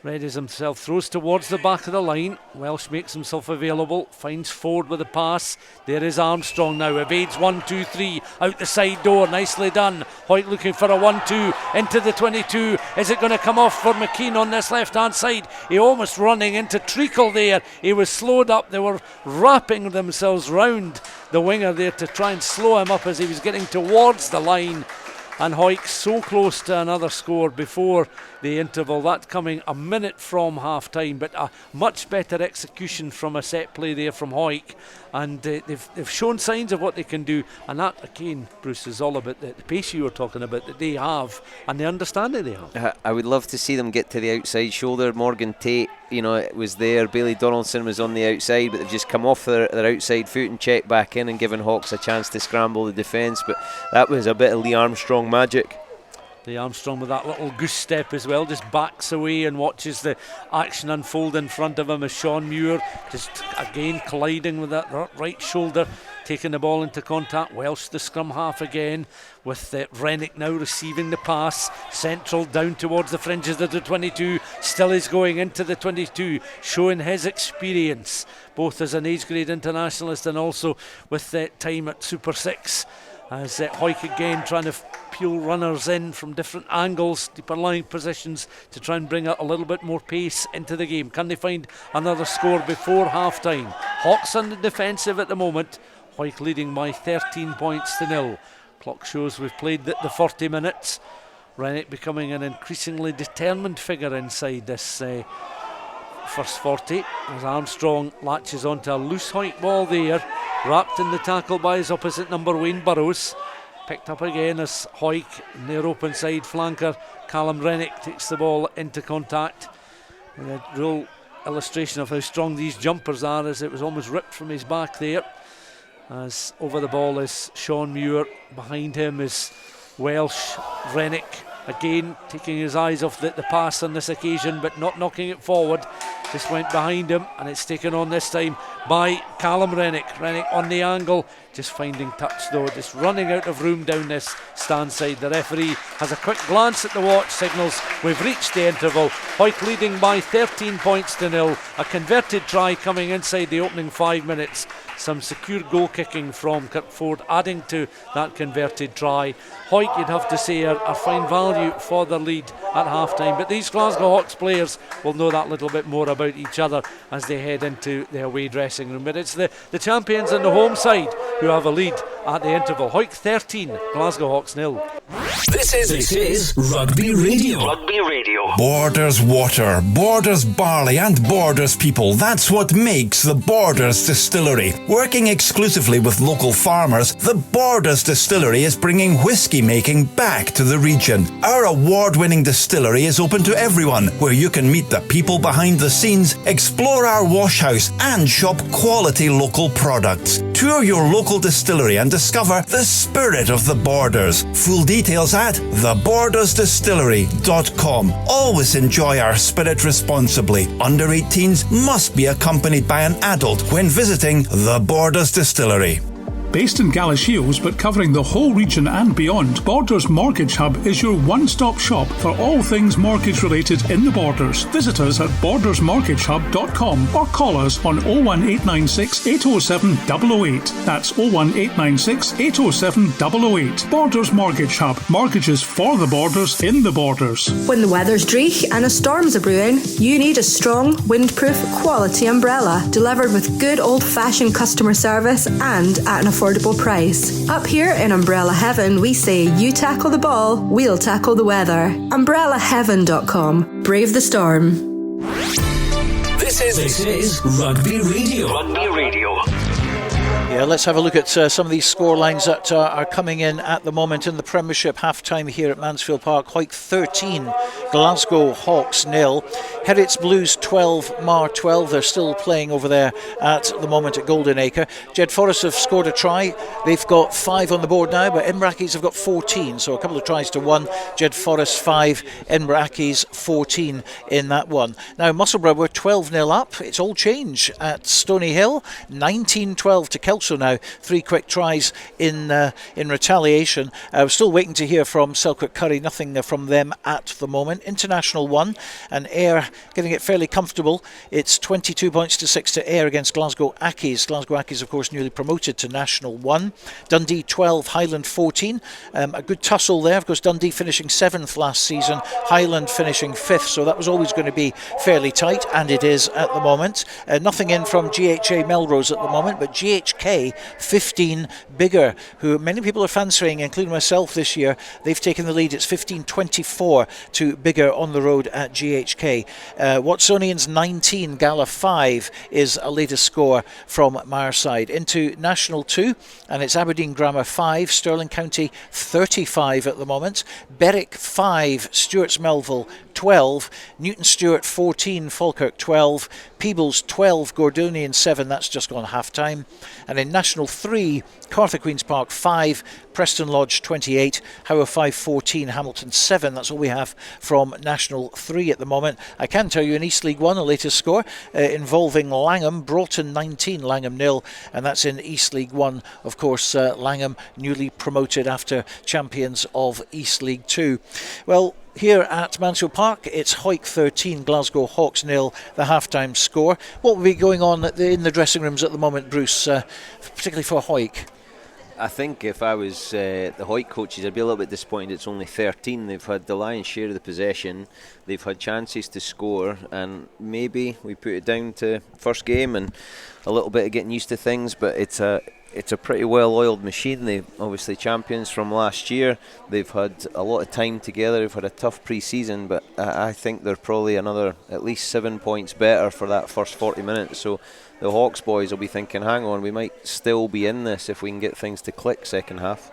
readies himself, throws towards the back of the line. Welsh makes himself available, finds Ford with a pass. There is Armstrong now, evades 1-2-3 out the side door, nicely done. Hawick looking for a 1-2 into the 22. Is it going to come off for McKean on this left hand side? He almost running into Treacle there. He was slowed up. They were wrapping themselves round the winger there to try and slow him up as he was getting towards the line. And Hawick so close to another score before the interval. That coming a minute from half time, but a much better execution from a set play there from Hawick, and they've shown signs of what they can do, and that again, Bruce, is all about the pace you were talking about that they have and the understanding they have. I would love to see them get to the outside shoulder. Morgan Tate, it was there. Bailey Donaldson was on the outside, but they've just come off their outside foot and checked back in and given Hawks a chance to scramble the defence. But that was a bit of Lee Armstrong magic. Lee Armstrong with that little goose step as well, just backs away and watches the action unfold in front of him as Sean Muir just again colliding with that right shoulder, taking the ball into contact. Welsh the scrum half again, with Rennick now receiving the pass, central down towards the fringes of the 22, still is going into the 22, showing his experience both as an age grade internationalist and also with time at Super 6. As Hawick again trying to peel runners in from different angles, deeper lying positions, to try and bring a little bit more pace into the game. Can they find another score before half time? Hawks on the defensive at the moment. Hawick leading by 13 points to 0. Clock shows we've played the 40 minutes. Rennick becoming an increasingly determined figure inside this first 40, as Armstrong latches onto a loose Hawick ball there, wrapped in the tackle by his opposite number Wayne Burrows. Picked up again as Hawick, their open side flanker Callum Rennick, takes the ball into contact. And a real illustration of how strong these jumpers are, as it was almost ripped from his back there. As over the ball is Sean Muir, behind him is Welsh. Rennick again taking his eyes off the pass on this occasion, but not knocking it forward. Just went behind him, and it's taken on this time by Callum Rennick. Rennick on the angle, just finding touch though, just running out of room down this stand side. The referee has a quick glance at the watch, signals we've reached the interval. Hawick leading by 13 points to 0. A converted try coming inside the opening 5 minutes. Some secure goal kicking from Kirkford adding to that converted try. Hawick, you'd have to say, are fine value for their lead at half time, but these Glasgow Hawks players will know that little bit more about each other as they head into their away dressing room. But it's the champions and the home side who have a lead at the interval. Hawick 13, Glasgow Hawks 0. This is Rugby Radio. Rugby Radio. Borders water, Borders barley and Borders people. That's what makes the Borders Distillery. Working exclusively with local farmers, the Borders Distillery is bringing whisky making back to the region. Our award-winning distillery is open to everyone, where you can meet the people behind the scenes, explore our wash house and shop quality local products. Tour your local distillery and discover the spirit of the Borders. Full details at thebordersdistillery.com. Always enjoy our spirit responsibly. Under 18s must be accompanied by an adult when visiting the Borders Distillery. Based in Galashiels but covering the whole region and beyond, Borders Mortgage Hub is your one-stop shop for all things mortgage related in the Borders. Visit us at bordersmortgagehub.com or call us on 01896 807 008. That's 01896 807 008. Borders Mortgage Hub. Mortgages for the Borders in the Borders. When the weather's dreich and a storm's a brewing, you need a strong, windproof, quality umbrella delivered with good old-fashioned customer service and at an affordable price. Up here in Umbrella Heaven, we say you tackle the ball, we'll tackle the weather. UmbrellaHeaven.com. Brave the storm. This is Rugby Radio. Rugby Radio. Yeah, let's have a look at some of these score lines that are coming in at the moment in the Premiership. Half-time here at Mansfield Park. Hawick 13, Glasgow Hawks 0. Herits Blues 12, Mar 12. They're still playing over there at the moment at Golden Acre. Jed Forest have scored a try. They've got 5 on the board now, but Inverrackies have got 14. So a couple of tries to 1. Jed Forest 5, Inverrackies 14 in that one. Now Musselburgh were 12-0 up. It's all change at Stony Hill. 19-12 to Kelso now. 3 quick tries in retaliation. We're still waiting to hear from Selkirk Curry. Nothing from them at the moment. International 1 and Ayr getting it fairly comfortable. It's 22 points to 6 to Ayr against Glasgow Ackies. Glasgow Ackies of course newly promoted to National 1. Dundee 12, Highland 14. A good tussle there. Of course Dundee finishing 7th last season, Highland finishing 5th, so that was always going to be fairly tight, and it is at the moment. Nothing in from GHA Melrose at the moment, but GHK 15 Bigger, who many people are fancying, including myself this year. They've taken the lead. It's 15-24 to Bigger on the road at GHK. Watsonians 19, Gala 5 is a latest score from Marside. Into National 2, and it's Aberdeen Grammar 5, Stirling County 35 at the moment. Berwick 5, Stewart's Melville 12, Newton Stewart 14, Falkirk 12, Peebles 12, Gordonian 7, that's just gone half time. And in National 3, Cartha Queen's Park 5, Preston Lodge 28, Howe 5 14, Hamilton 7. That's all we have from National 3 at the moment. I can tell you in East League 1 a latest score involving Langham, Broughton 19, Langham 0, and that's in East League 1. Of course Langham newly promoted after champions of East League 2. Well, here at Mansfield Park, it's Hawick 13, Glasgow Hawks 0, the half-time score. What will be going on in the dressing rooms at the moment, Bruce, particularly for Hawick? I think if I was the Hawick coaches, I'd be a little bit disappointed it's only 13. They've had the lion's share of the possession. They've had chances to score, and maybe we put it down to first game and a little bit of getting used to things, but it's a pretty well-oiled machine. They're obviously champions from last year. They've had a lot of time together. They've had a tough pre-season, but I think they're probably another at least 7 points better for that first 40 minutes. So the Hawks boys will be thinking, hang on, we might still be in this if we can get things to click second half.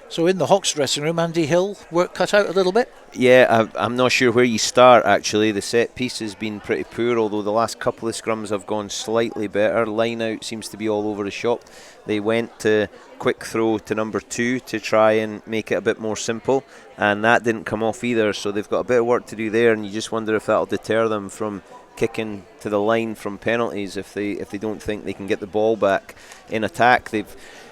So in the Hawks dressing room, Andy Hill, work cut out a little bit? Yeah, I'm not sure where you start actually. The set piece has been pretty poor, although the last couple of scrums have gone slightly better. Line out seems to be all over the shop. They went to quick throw to number 2 to try and make it a bit more simple, and that didn't come off either, so they've got a bit of work to do there, and you just wonder if that'll deter them from kicking to the line from penalties if they don't think they can get the ball back in attack.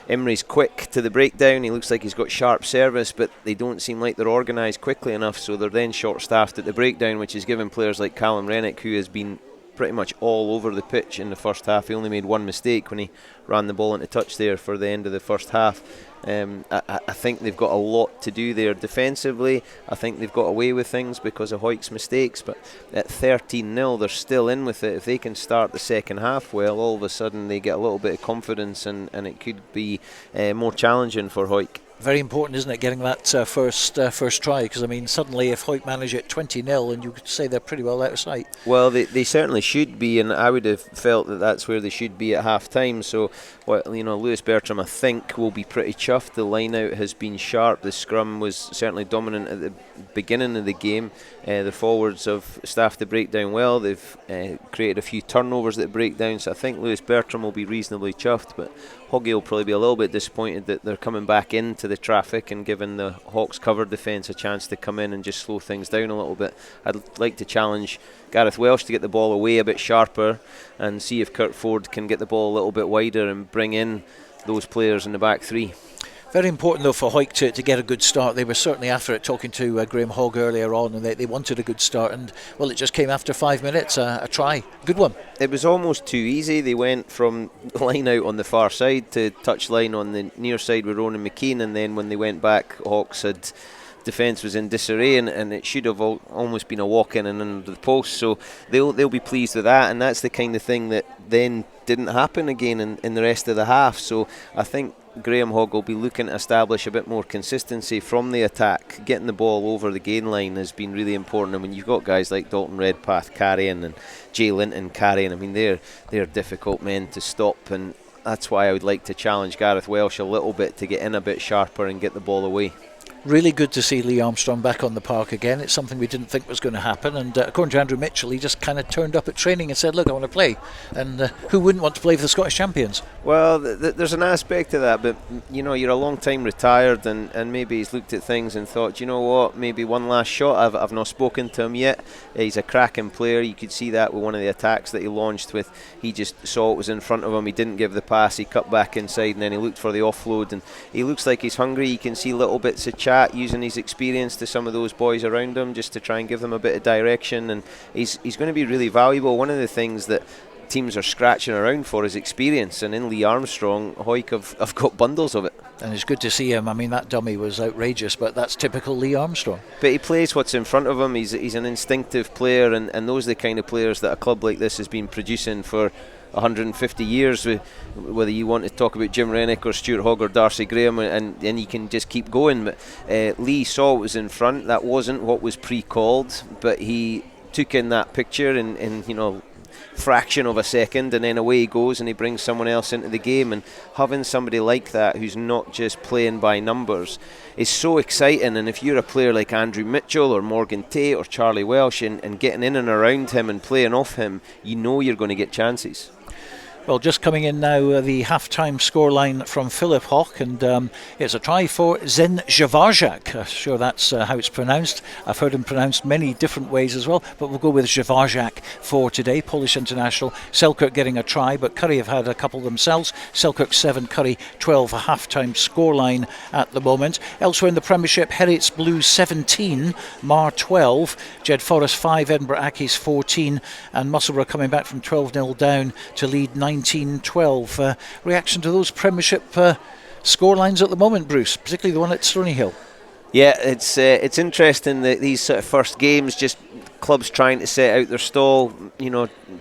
Imrie's quick to the breakdown. He looks like he's got sharp service, but they don't seem like they're organised quickly enough, so they're then short-staffed at the breakdown, which is giving players like Callum Rennick, who has been pretty much all over the pitch in the first half. He only made one mistake when he ran the ball into touch there for the end of the first half. I think they've got a lot to do there defensively. I think they've got away with things because of Hawick's mistakes, but at 13-0 they're still in with it. If they can start the second half well, all of a sudden they get a little bit of confidence, and it could be more challenging for Hawick. Very important, isn't it, getting that first try? Because, I mean, suddenly if Hawick manage it 20-0, and you could say they're pretty well out of sight. Well, they certainly should be, and I would have felt that that's where they should be at half-time. So, Lewis Bertram, I think, will be pretty chuffed. The line-out has been sharp. The scrum was certainly dominant at the beginning of the game. The forwards have staffed the breakdown well. They've created a few turnovers that break down. So I think Lewis Bertram will be reasonably chuffed, but Hoggy will probably be a little bit disappointed that they're coming back into the traffic and giving the Hawks covered defence a chance to come in and just slow things down a little bit. I'd like to challenge Gareth Welsh to get the ball away a bit sharper and see if Kurt Ford can get the ball a little bit wider and bring in those players in the back three. Very important, though, for Hawick to get a good start. They were certainly after it, talking to Graham Hogg earlier on, and they wanted a good start, and, well, it just came after 5 minutes, a try. Good one. It was almost too easy. They went from line out on the far side to touch line on the near side with Ronan McKean, and then when they went back, Hawks had... defence was in disarray, and it should have almost been a walk in and under the post, so they'll be pleased with that, and that's the kind of thing that then didn't happen again in the rest of the half. So I think Graham Hogg will be looking to establish a bit more consistency from the attack. Getting the ball over the gain line has been really important, and when you've got guys like Dalton Redpath carrying and Jay Linton carrying, I mean they're difficult men to stop, and that's why I would like to challenge Gareth Welsh a little bit to get in a bit sharper and get the ball away. Really good to see Lee Armstrong back on the park again. It's something we didn't think was going to happen, and according to Andrew Mitchell, he just kind of turned up at training and said, look, I want to play, and who wouldn't want to play for the Scottish Champions? Well, there's an aspect to that, but you're a long time retired, and maybe he's looked at things and thought, you know what, maybe one last shot. I've not spoken to him yet. He's a cracking player. You could see that with one of the attacks that he launched with. He just saw it was in front of him. He didn't give the pass. He cut back inside, and then he looked for the offload, and he looks like he's hungry. You can see little bits of chat, using his experience to some of those boys around him just to try and give them a bit of direction, and he's going to be really valuable. One of the things that teams are scratching around for is experience, and in Lee Armstrong, Hawick have got bundles of it. And it's good to see him. I mean, that dummy was outrageous, but that's typical Lee Armstrong. But he plays what's in front of him. He's an instinctive player, and those are the kind of players that a club like this has been producing for 150 years, whether you want to talk about Jim Rennick or Stuart Hogg or Darcy Graham, and you can just keep going. But Lee saw what was in front. That wasn't what was pre-called, but he took in that picture in fraction of a second, and then away he goes and he brings someone else into the game. And having somebody like that who's not just playing by numbers is so exciting. And if you're a player like Andrew Mitchell or Morgan Tate or Charlie Welsh and getting in and around him and playing off him, you know you're going to get chances. Well, just coming in now, the half-time scoreline from Philip Hawk, and it's a try for Zen Javarjak. Sure, that's how it's pronounced. I've heard him pronounced many different ways as well, but we'll go with Javarjak for today. Polish international. Selkirk getting a try, but Curry have had a couple themselves. Selkirk 7, Curry 12, a half-time scoreline at the moment. Elsewhere in the Premiership, Heriots Blues 17, Mar 12, Jed Forest 5, Edinburgh Accies 14, and Musselburgh coming back from 12-0 down to lead 19-12. Reaction to those Premiership scorelines at the moment, Bruce, particularly the one at Stony Hill? Yeah, it's interesting that these sort of first games, just clubs trying to set out their stall,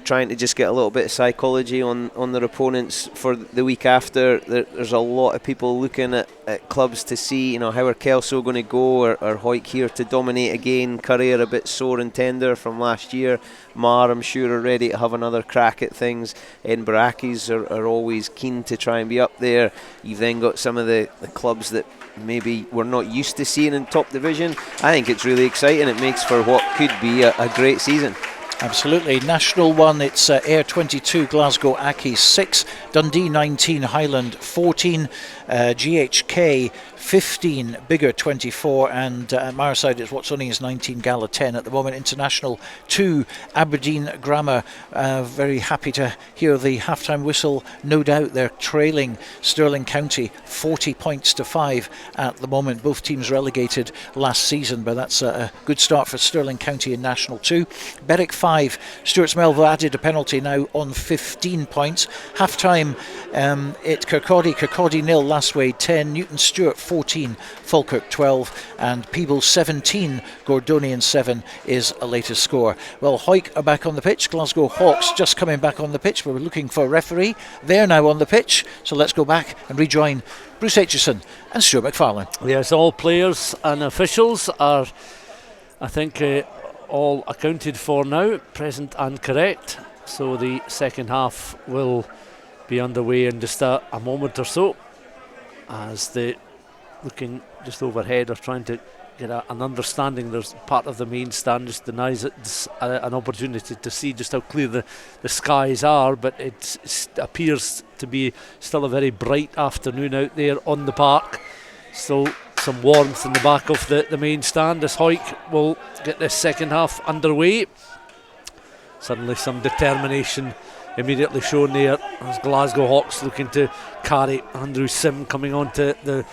trying to just get a little bit of psychology on their opponents for the week after. There's a lot of people looking at clubs to see, how are Kelso going to go, or Hawick here to dominate again. Curry are a bit sore and tender from last year. Mar, I'm sure, are ready to have another crack at things. Edinburgh Accies are always keen to try and be up there. You've then got some of the clubs that maybe we're not used to seeing in top division. I think it's really exciting. It makes for what could be a great season. Absolutely. National 1, it's Ayr 22, Glasgow Accies 6, Dundee 19, Highland 14, GHK 15, Bigger 24, and at Marside it's what's only is 19, Gala 10 at the moment. International 2, Aberdeen Grammar. Very happy to hear the half-time whistle. No doubt they're trailing Stirling County 40 points to 5 at the moment. Both teams relegated last season, but that's a good start for Stirling County in National 2. Berwick 5, Stuart's Melville added a penalty, now on 15 points. Half-time at Kirkcaldy 0, Lastway 10, Newton Stewart 14, Falkirk 12, and Peebles 17, Gordonian 7 is a latest score. Well, Hawick are back on the pitch. Glasgow Hawks just coming back on the pitch. We're looking for a referee. They're now on the pitch, so let's go back and rejoin Bruce Aitchison and Stuart McFarlane. Yes, all players and officials are, I think, all accounted for now, present and correct. So the second half will be underway in just a moment or so, as they looking just overhead are trying to get an understanding. There's part of the main stand just denies it an opportunity to see just how clear the skies are, but it appears to be still a very bright afternoon out there on the park. Still some warmth in the back of the main stand as Hawick will get this second half underway. Suddenly some determination immediately shown there as Glasgow Hawks looking to carry. Andrew Sim coming on to the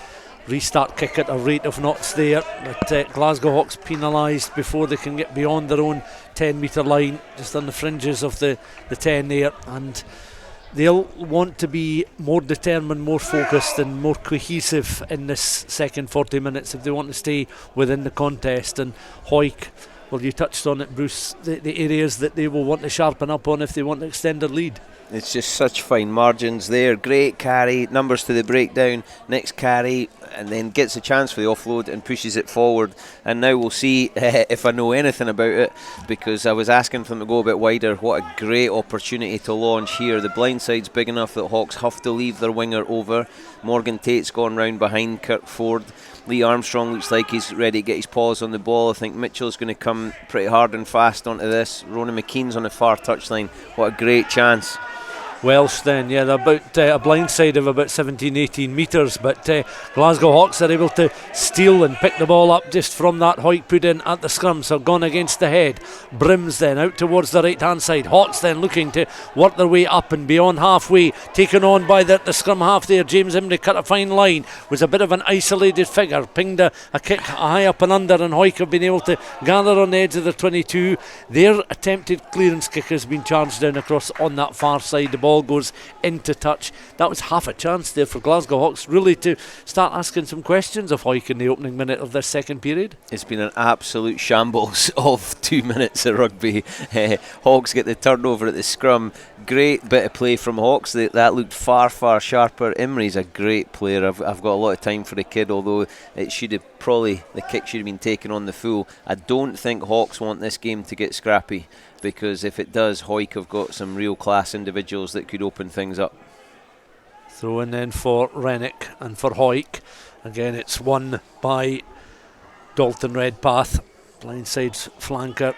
restart kick at a rate of knots there, but Glasgow Hawks penalised before they can get beyond their own 10 metre line, just on the fringes of the 10 there, and they'll want to be more determined, more focused and more cohesive in this second 40 minutes if they want to stay within the contest. And Hawick, well, you touched on it, Bruce, the areas that they will want to sharpen up on if they want to extend their lead. It's just such fine margins there. Great carry, numbers to the breakdown, next carry, and then gets a chance for the offload and pushes it forward. And now we'll see if I know anything about it, because I was asking for them to go a bit wider. What a great opportunity to launch here. The blind side's big enough that Hawks have to leave their winger over. Morgan Tate's gone round behind Kirkford. Lee Armstrong looks like he's ready to get his paws on the ball. I think Mitchell's going to come pretty hard and fast onto this. Ronan McKean's on the far touchline. What a great chance. Welsh then, yeah, they're about a blind side of about 17-18 metres, but Glasgow Hawks are able to steal and pick the ball up just from that Hawick put in at the scrum, so gone against the head. Brims then out towards the right hand side. Hawks then looking to work their way up and beyond halfway, taken on by the scrum half there. James Imrie cut a fine line, was a bit of an isolated figure, pinged a kick high up and under, and Hawick have been able to gather on the edge of their 22. Their attempted clearance kick has been charged down across on that far side. The ball goes into touch. That was half a chance there for Glasgow Hawks really to start asking some questions of Hawick in the opening minute of this second period. It's been an absolute shambles of 2 minutes of rugby. Hawks get the turnover at the scrum. Great bit of play from Hawks. That looked far sharper. Imrie's a great player. I've got a lot of time for the kid, although it should have probably, the kick should have been taken on the full. I don't think Hawks want this game to get scrappy, because if it does, Hawick have got some real class individuals that could open things up. Throw in then for Rennick and for Hawick. Again, it's won by Dalton Redpath, blindside flanker.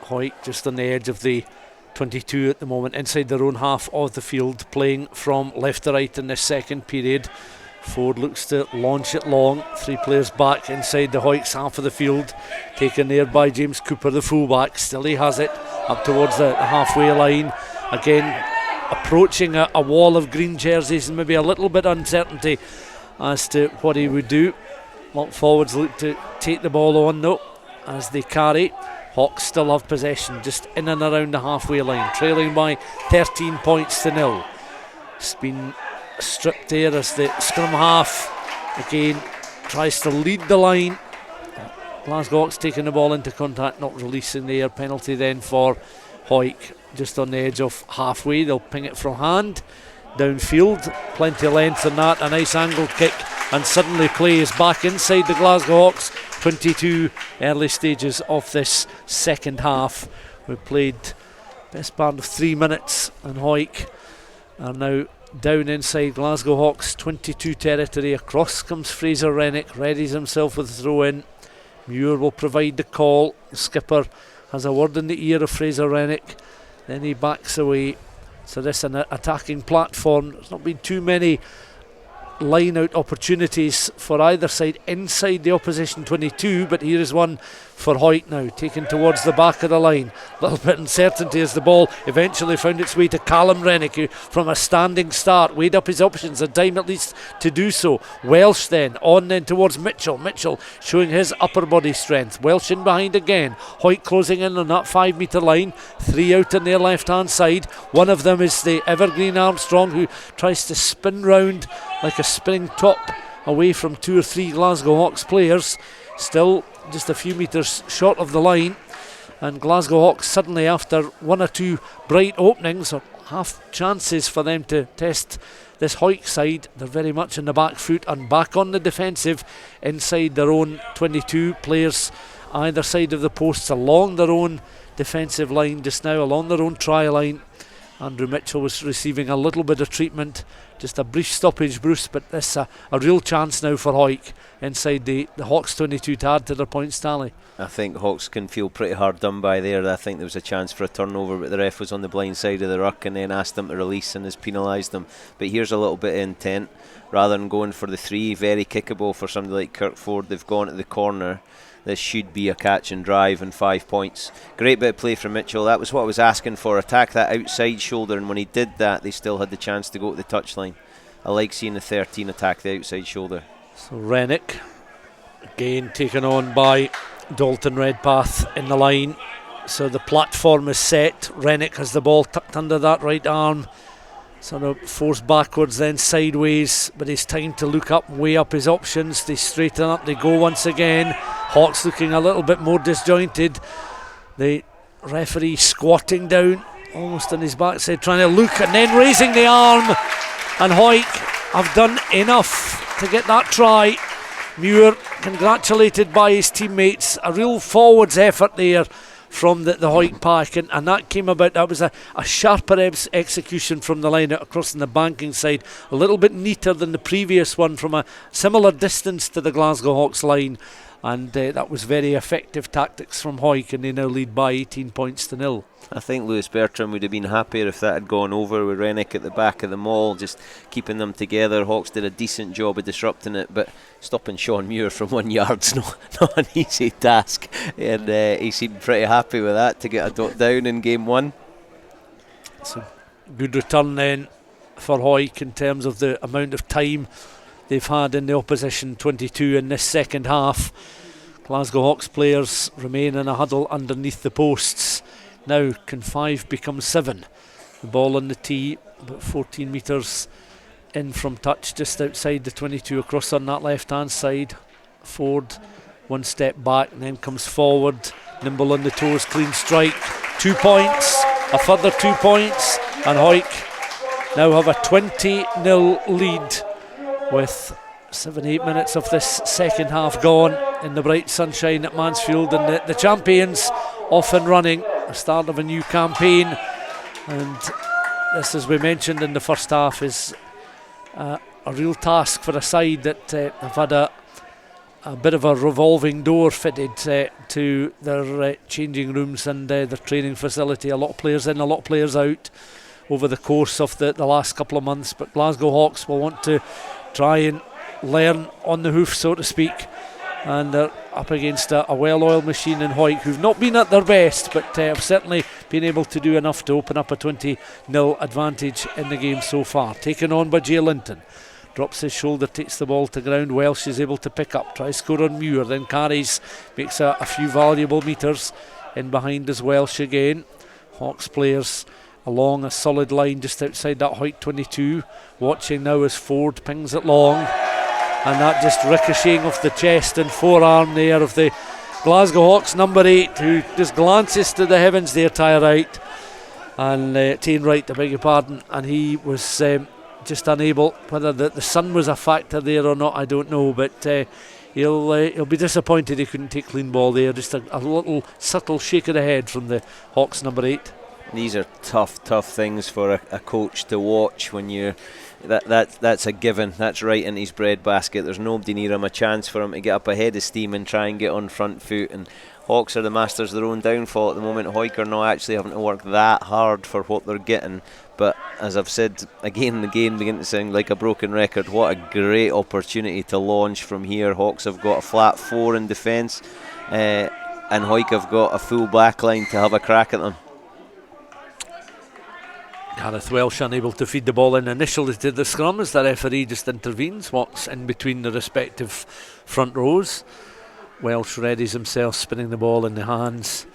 Hawick just on the edge of the 22 at the moment, inside their own half of the field, playing from left to right in this second period. Ford looks to launch it long. 3 players back inside the Hawick's half of the field, taken there by James Cooper, the fullback. Still he has it up towards the halfway line. Again, approaching a wall of green jerseys and maybe a little bit uncertainty as to what he would do. Lock forwards look to take the ball on though as they carry. Hawks still have possession just in and around the halfway line, trailing by 13 points to 0. It's been stripped there as the scrum half again tries to lead the line. Glasgow Hawks taking the ball into contact, not releasing there. Penalty then for Hawick just on the edge of halfway. They'll ping it from hand downfield, plenty of length in that, a nice angle kick, and suddenly play is back inside the Glasgow Hawks 22. Early stages of this second half. We've played best part of 3 minutes and Hawick are now down inside Glasgow Hawks 22 territory. Across comes Fraser Rennick, readies himself with a throw in. Muir will provide the call. The skipper has a word in the ear of Fraser Rennick, then he backs away. So this is an attacking platform. There's not been too many line out opportunities for either side inside the opposition 22, but here is one for Hawick now, taken towards the back of the line. A little bit uncertainty as the ball eventually found its way to Callum Rennick, who from a standing start weighed up his options, had time at least to do so. Welsh then towards Mitchell. Mitchell showing his upper body strength. Welsh in behind again. Hawick closing in on that 5 metre line. 3 out on their left hand side. One of them is the evergreen Armstrong, who tries to spin round like a spinning top away from 2 or 3 Glasgow Hawks players. Still just a few metres short of the line, and Glasgow Hawks suddenly, after 1 or 2 bright openings or half chances for them to test this Hawick side, they're very much in the back foot and back on the defensive inside their own 22. Players either side of the posts along their own defensive line just now, along their own try line. Andrew Mitchell was receiving a little bit of treatment, just a brief stoppage, Bruce, but this a real chance now for Hawick inside the Hawks 22 to add to their points tally. I think Hawks can feel pretty hard done by there. I think there was a chance for a turnover, but the ref was on the blind side of the ruck and then asked them to release and has penalised them. But here's a little bit of intent. Rather than going for the 3, very kickable for somebody like Kirkford, they've gone to the corner. This should be a catch and drive and 5 points. Great bit of play from Mitchell. That was what I was asking for. Attack that outside shoulder, and when he did that, they still had the chance to go to the touchline. I like seeing the 13 attack the outside shoulder. So Rennick again taken on by Dalton Redpath in the line. So the platform is set. Rennick has the ball tucked under that right arm, sort of forced backwards then sideways, but it's time to look up, weigh up his options. They straighten up, they go once again. Hawks looking a little bit more disjointed. The referee squatting down almost on his backside, trying to look and then raising the arm, and Hawick have done enough to get that try. Muir congratulated by his teammates. A real forwards effort there from the Hawick pack, and that came about. That was a sharper execution from the line out across on the banking side, a little bit neater than the previous one from a similar distance to the Glasgow Hawks line, and that was very effective tactics from Hawick, and they now lead by 18 points to 0. I think Lewis Bertram would have been happier if that had gone over with Rennick at the back of the maul, just keeping them together. Hawks did a decent job of disrupting it, but stopping Sean Muir from 1 yard's not an easy task, and he seemed pretty happy with that to get a dot down in game 1. So good return then for Hawick in terms of the amount of time they've had in the opposition 22 in this second half. Glasgow Hawks players remain in a huddle underneath the posts. Now can 5 become 7? The ball on the tee, about 14 metres in from touch, just outside the 22, across on that left hand side. Ford 1 step back and then comes forward, nimble on the toes, clean strike. 2 points, a further 2 points, and Hawick now have a 20-0 lead with 7-8 minutes of this second half gone in the bright sunshine at Mansfield, and the champions off and running, the start of a new campaign. And this, as we mentioned in the first half, is a real task for a side that have had a bit of a revolving door fitted to their changing rooms and their training facility. A lot of players in, a lot of players out over the course of the last couple of months, but Glasgow Hawks will want to try and learn on the hoof, so to speak, and they're up against a well-oiled machine in Hawick, who've not been at their best, but have certainly been able to do enough to open up a 20-0 advantage in the game so far. Taken on by Jay Linton, drops his shoulder, takes the ball to ground. Welsh is able to pick up, tries to score on Muir, then carries, makes a few valuable metres. In behind is Welsh again. Hawks players along a solid line just outside that Hawick 22. Watching now as Ford pings it long, and that just ricocheting off the chest and forearm there of the Glasgow Hawks number 8, who just glances to the heavens there, Tyre Wright, and Tane Wright, I beg your pardon, and he was just unable. Whether the sun was a factor there or not, I don't know, but he'll be disappointed he couldn't take clean ball there. Just a little subtle shake of the head from the Hawks number 8. These are tough things for a coach to watch when you're that's a given. That's right in his breadbasket. There's nobody near him, a chance for him to get up ahead of steam and try and get on front foot, and Hawks are the masters of their own downfall at the moment. Hawick are not actually having to work that hard for what they're getting, But as I've said again and again, begin to sound like a broken record. What a great opportunity to launch from here. Hawks have got a flat 4 in defence, and Hawick have got a full back line to have a crack at them. Gareth Welsh unable to feed the ball in initially to the scrum as the referee just intervenes, walks in between the respective front rows. Welsh readies himself, spinning the ball in the hands.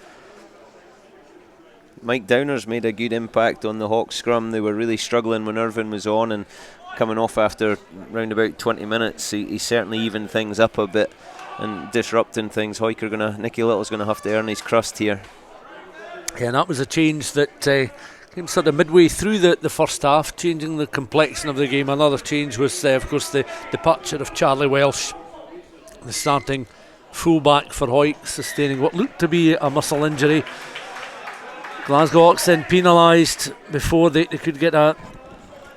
Mike Downer's made a good impact on the Hawks scrum. They were really struggling when Irvin was on, and coming off after round about 20 minutes, he certainly evened things up a bit and disrupting things. Nicky Little's going to have to earn his crust here. Yeah, and that was a change that came sort of midway through the first half, changing the complexion of the game. Another change was, of course, the departure of Charlie Welsh, the starting fullback for Hawick, sustaining what looked to be a muscle injury. Glasgow Hawks then penalised before they could get a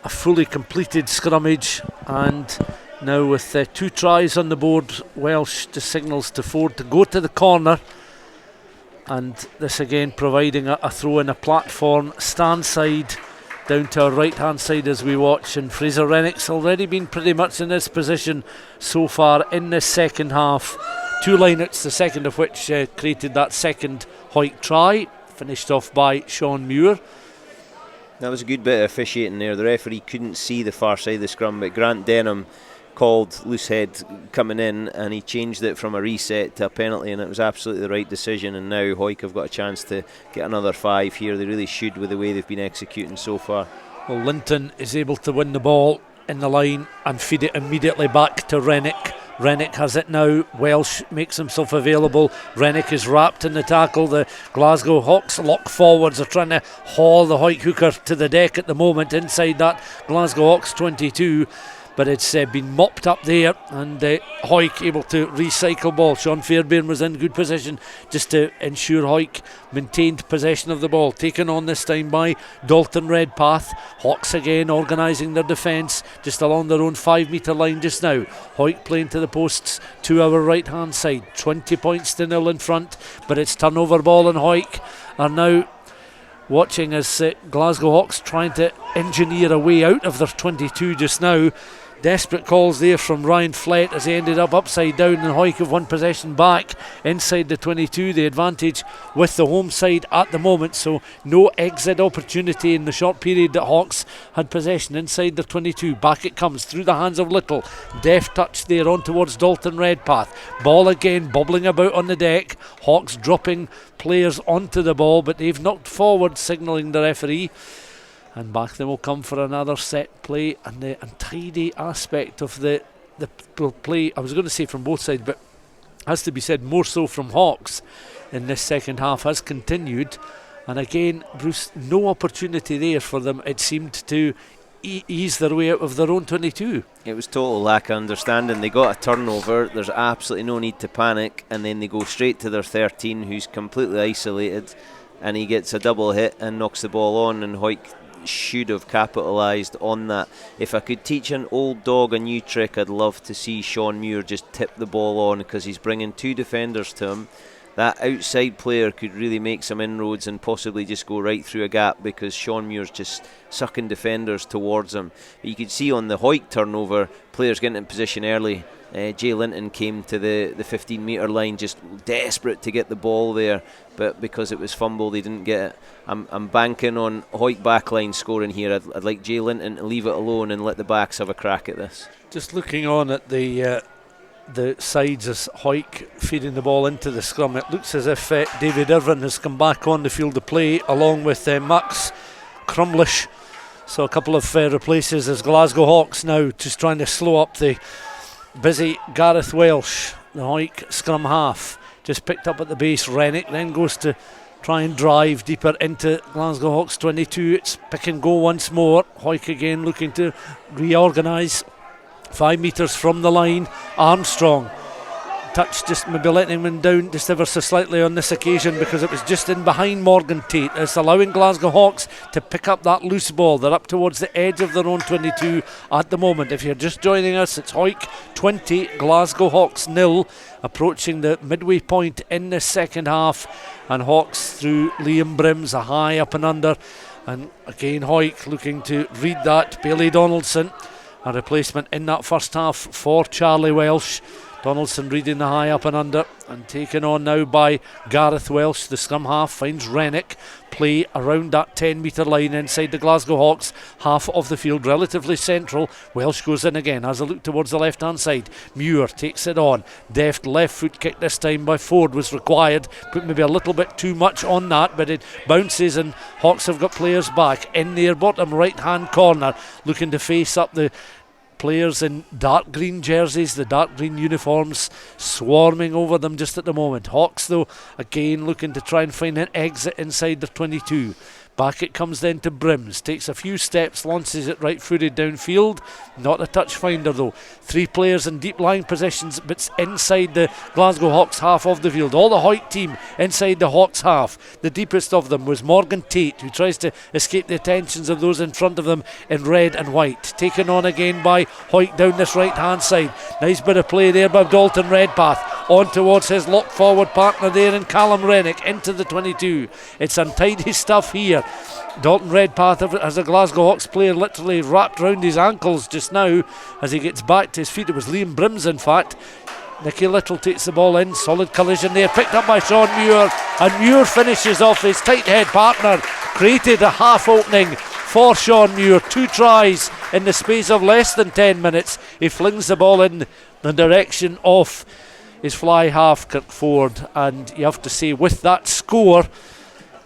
fully completed scrummage, and now with 2 tries on the board, Welsh just signals to Ford to go to the corner, and this again providing a throw in a platform stand side down to our right hand side as we watch, and Fraser Rennick's already been pretty much in this position so far in this second half. 2 lineouts, the second of which created that second Hawick try, finished off by Sean Muir. That was a good bit of officiating there. The referee couldn't see the far side of the scrum, but Grant Denham called loose head coming in, and he changed it from a reset to a penalty, and it was absolutely the right decision. And now Hawick have got a chance to get another 5 here. They really should, with the way they've been executing so far. Well, Linton is able to win the ball in the line and feed it immediately back to Rennick. Rennick has it now. Welsh makes himself available. Rennick is wrapped in the tackle. The Glasgow Hawks lock forwards are trying to haul the Hawick hooker to the deck at the moment inside that Glasgow Hawks 22. But it's been mopped up there, and Hawick able to recycle ball. Sean Fairbairn was in good position just to ensure Hawick maintained possession of the ball. Taken on this time by Dalton Redpath. Hawks again organising their defence just along their own 5 metre line just now. Hawick playing to the posts to our right hand side. 20 points to 0 in front, but it's turnover ball, and Hawick are now watching as Glasgow Hawks trying to engineer a way out of their 22 just now. Desperate calls there from Ryan Flett as he ended up upside down, and Hawick have won possession back inside the 22. The advantage with the home side at the moment, so no exit opportunity in the short period that Hawks had possession inside the 22. Back it comes through the hands of Little. Deft touch there on towards Dalton Redpath. Ball again bobbling about on the deck. Hawks dropping players onto the ball, but they've knocked forward, signalling the referee. And back they will come for another set play, and the untidy aspect of the play, I was going to say from both sides, but has to be said more so from Hawks in this second half, has continued. And again, Bruce, no opportunity there for them. It seemed to ease their way out of their own 22. It was total lack of understanding. They got a turnover, there's absolutely no need to panic, and then they go straight to their 13, who's completely isolated, and he gets a double hit and knocks the ball on, and Hawick should have capitalised on that. If I could teach an old dog a new trick, I'd love to see Sean Muir just tip the ball on, because he's bringing 2 defenders to him. That outside player could really make some inroads and possibly just go right through a gap, because Sean Muir's just sucking defenders towards him. But you could see on the Hawick turnover, players getting in position early. Jay Linton came to the 15 metre line just desperate to get the ball there, but because it was fumbled he didn't get it. I'm banking on Hawick backline scoring here. I'd like Jay Linton to leave it alone and let the backs have a crack at this. Just looking on at the sides as Hawick feeding the ball into the scrum, it looks as if David Irvin has come back on the field of play along with Max Crumlish. So a couple of replaces as Glasgow Hawks now just trying to slow up the busy Gareth Welsh. The Hawick scrum half just picked up at the base. Rennick then goes to try and drive deeper into Glasgow Hawks 22. It's pick and go once more. Hawick again looking to reorganise. 5 metres from the line. Armstrong touch, just maybe letting him down just ever so slightly on this occasion, because it was just in behind Morgan Tate. It's allowing Glasgow Hawks to pick up that loose ball. They're up towards the edge of their own 22 at the moment. If you're just joining us, it's Hawick 20, Glasgow Hawks 0, approaching the midway point in the second half, and Hawks through Liam Brims, a high up and under, And again, Hawick looking to read that. Bailey Donaldson, a replacement in that first half for Charlie Welsh. Donaldson reading the high up and under and taken on now by Gareth Welsh. The scrum half finds Rennick. Play around that 10-metre line inside the Glasgow Hawks half of the field, relatively central. Welsh goes in again, has a look towards the left-hand side. Muir takes it on. Deft left foot kick this time by Ford was required. Put maybe a little bit too much on that, but it bounces and Hawks have got players back in their bottom right-hand corner, looking to face up the players in dark green jerseys, the dark green uniforms swarming over them just at the moment. Hawks though again looking to try and find an exit inside the 22. Back it comes then to Brims, takes a few steps, launches it right footed downfield, not a touch finder though. 3 players in deep lying positions, but it's inside the Glasgow Hawks half of the field. All the Hawick team inside the Hawks half. The deepest of them was Morgan Tate, who tries to escape the attentions of those in front of them in red and white. Taken on again by Hawick down this right hand side. Nice bit of play there by Dalton Redpath, on towards his lock forward partner there in Callum Rennick into the 22. It's untidy stuff here. Dalton Redpath as a Glasgow Hawks player literally wrapped round his ankles just now as he gets back to his feet. It was Liam Brims in fact. Nicky Little takes the ball in, solid collision there, picked up by Sean Muir, and Muir finishes off his tight head partner. Created a half opening for Sean Muir. 2 tries in the space of less than 10 minutes. He flings the ball in the direction of his fly half Kirk Ford, and you have to say with that score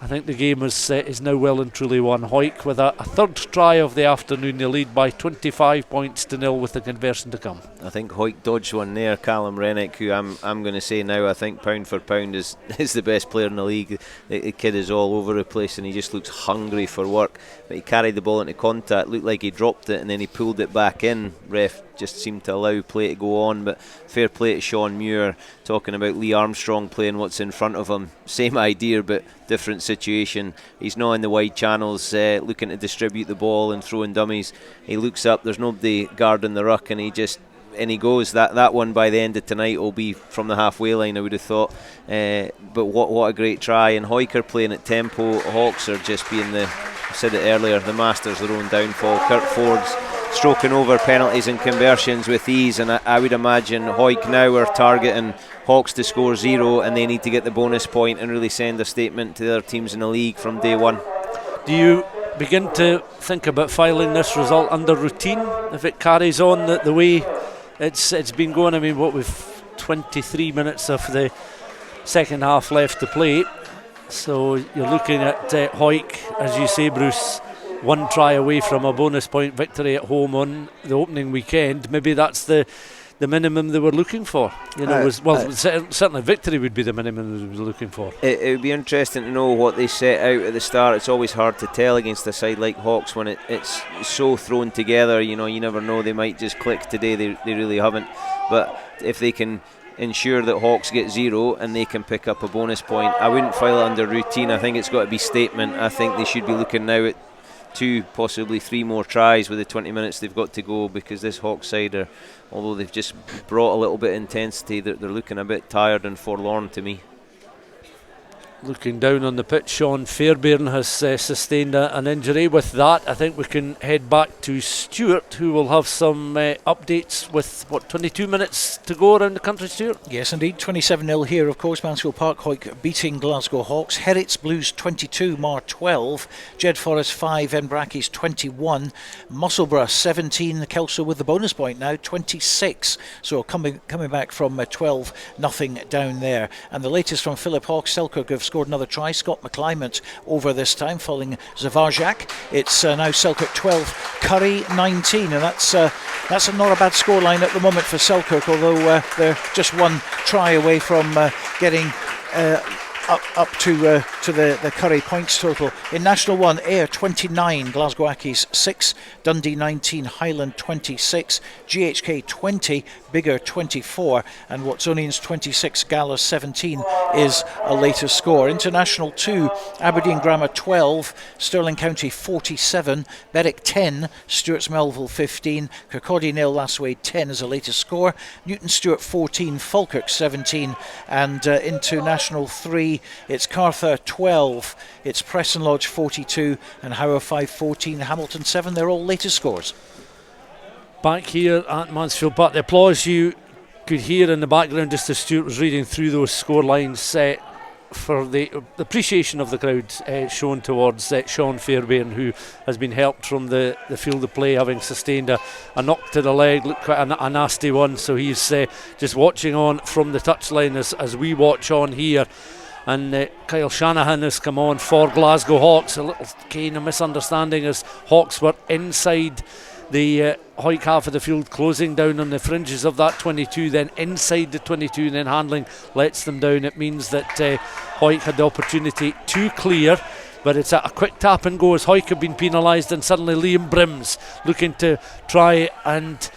I think the game is now well and truly won. Hawick with a third try of the afternoon. They lead by 25 points to 0 with the conversion to come. I think Hawick dodged one there. Callum Rennick, who I'm going to say now, I think pound for pound is the best player in the league. The kid is all over the place and he just looks hungry for work. But he carried the ball into contact, looked like he dropped it and then he pulled it back in. Ref just seemed to allow play to go on, but fair play to Sean Muir. Talking about Lee Armstrong playing what's in front of him, same idea but different situation. He's not in the wide channels looking to distribute the ball and throwing dummies. He looks up, there's nobody guarding the ruck, and he goes. That one by the end of tonight will be from the halfway line, I would have thought. But what a great try. And Hawick are playing at tempo. Hawks are just being I said it earlier, the masters of their own downfall. Kirk Ford's stroking over penalties and conversions with ease, and I would imagine Hawick now are targeting Hawks to score 0, and they need to get the bonus point and really send a statement to the other teams in the league from day one. Do you begin to think about filing this result under routine if it carries on the way it's been going? I mean, we've 23 minutes of the second half left to play, so you're looking at Hawick, as you say, Bruce, 1 try away from a bonus point victory at home on the opening weekend. Maybe that's the minimum they were looking for. Certainly victory would be the minimum they were looking for. It would be interesting to know what they set out at the start. It's always hard to tell against a side like Hawks when it's so thrown together. You never know, they might just click today. They really haven't. But if they can ensure that Hawks get 0 and they can pick up a bonus point, I wouldn't file it under routine. I think it's got to be statement. I think they should be looking now at 2, possibly 3 more tries with the 20 minutes they've got to go, because this Hawks side although they've just brought a little bit of intensity, they're looking a bit tired and forlorn to me. Looking down on the pitch, Sean Fairbairn has sustained an injury. With that, I think we can head back to Stuart, who will have some updates with 22 minutes to go around the country. Stuart? Yes indeed, 27-0 here of course. Mansfield Park, Hawick beating Glasgow Hawks. Herits Blues 22, Mar 12, Jed Forest 5, Embrackis 21, Musselburgh 17, Kelso with the bonus point now 26, so coming back from 12-0 down there. And the latest from Philip Hawke, Selkirk have scored another try. Scott McClymont over this time, following Zavarjak. It's now Selkirk 12, Curry 19, and that's not a bad scoreline at the moment for Selkirk, although they're just 1 try away from getting up to the Curry points total. In National 1, Ayr 29, Glasgow Accies 6, Dundee 19, Highland 26, GHK 20, Biggar 24, and Watsonians 26, Gala 17 is a later score. International 2, Aberdeen Grammar 12, Stirling County 47, Berwick 10, Stewart's Melville 15, Kirkcaldy 0, Lasswade 10 is a later score, Newton Stewart 14, Falkirk 17, and into National 3, 3, it's Cartha 12, it's Preston Lodge 42, and Howe 5 14, Hamilton 7. They're all latest scores. Back here at Mansfield Park, the applause you could hear in the background just as Stuart was reading through those score lines for the appreciation of the crowd shown towards Sean Fairbairn, who has been helped from the field of play, having sustained a knock to the leg, looked quite a nasty one. So he's just watching on from the touchline as we watch on here. And Kyle Shanahan has come on for Glasgow Hawks. A little kind of misunderstanding as Hawks were inside the Hawick half of the field, closing down on the fringes of that 22, then inside the 22, and then handling lets them down. It means that Hawick had the opportunity to clear, but it's a quick tap and go as Hawick have been penalised, and suddenly Liam Brims looking to try and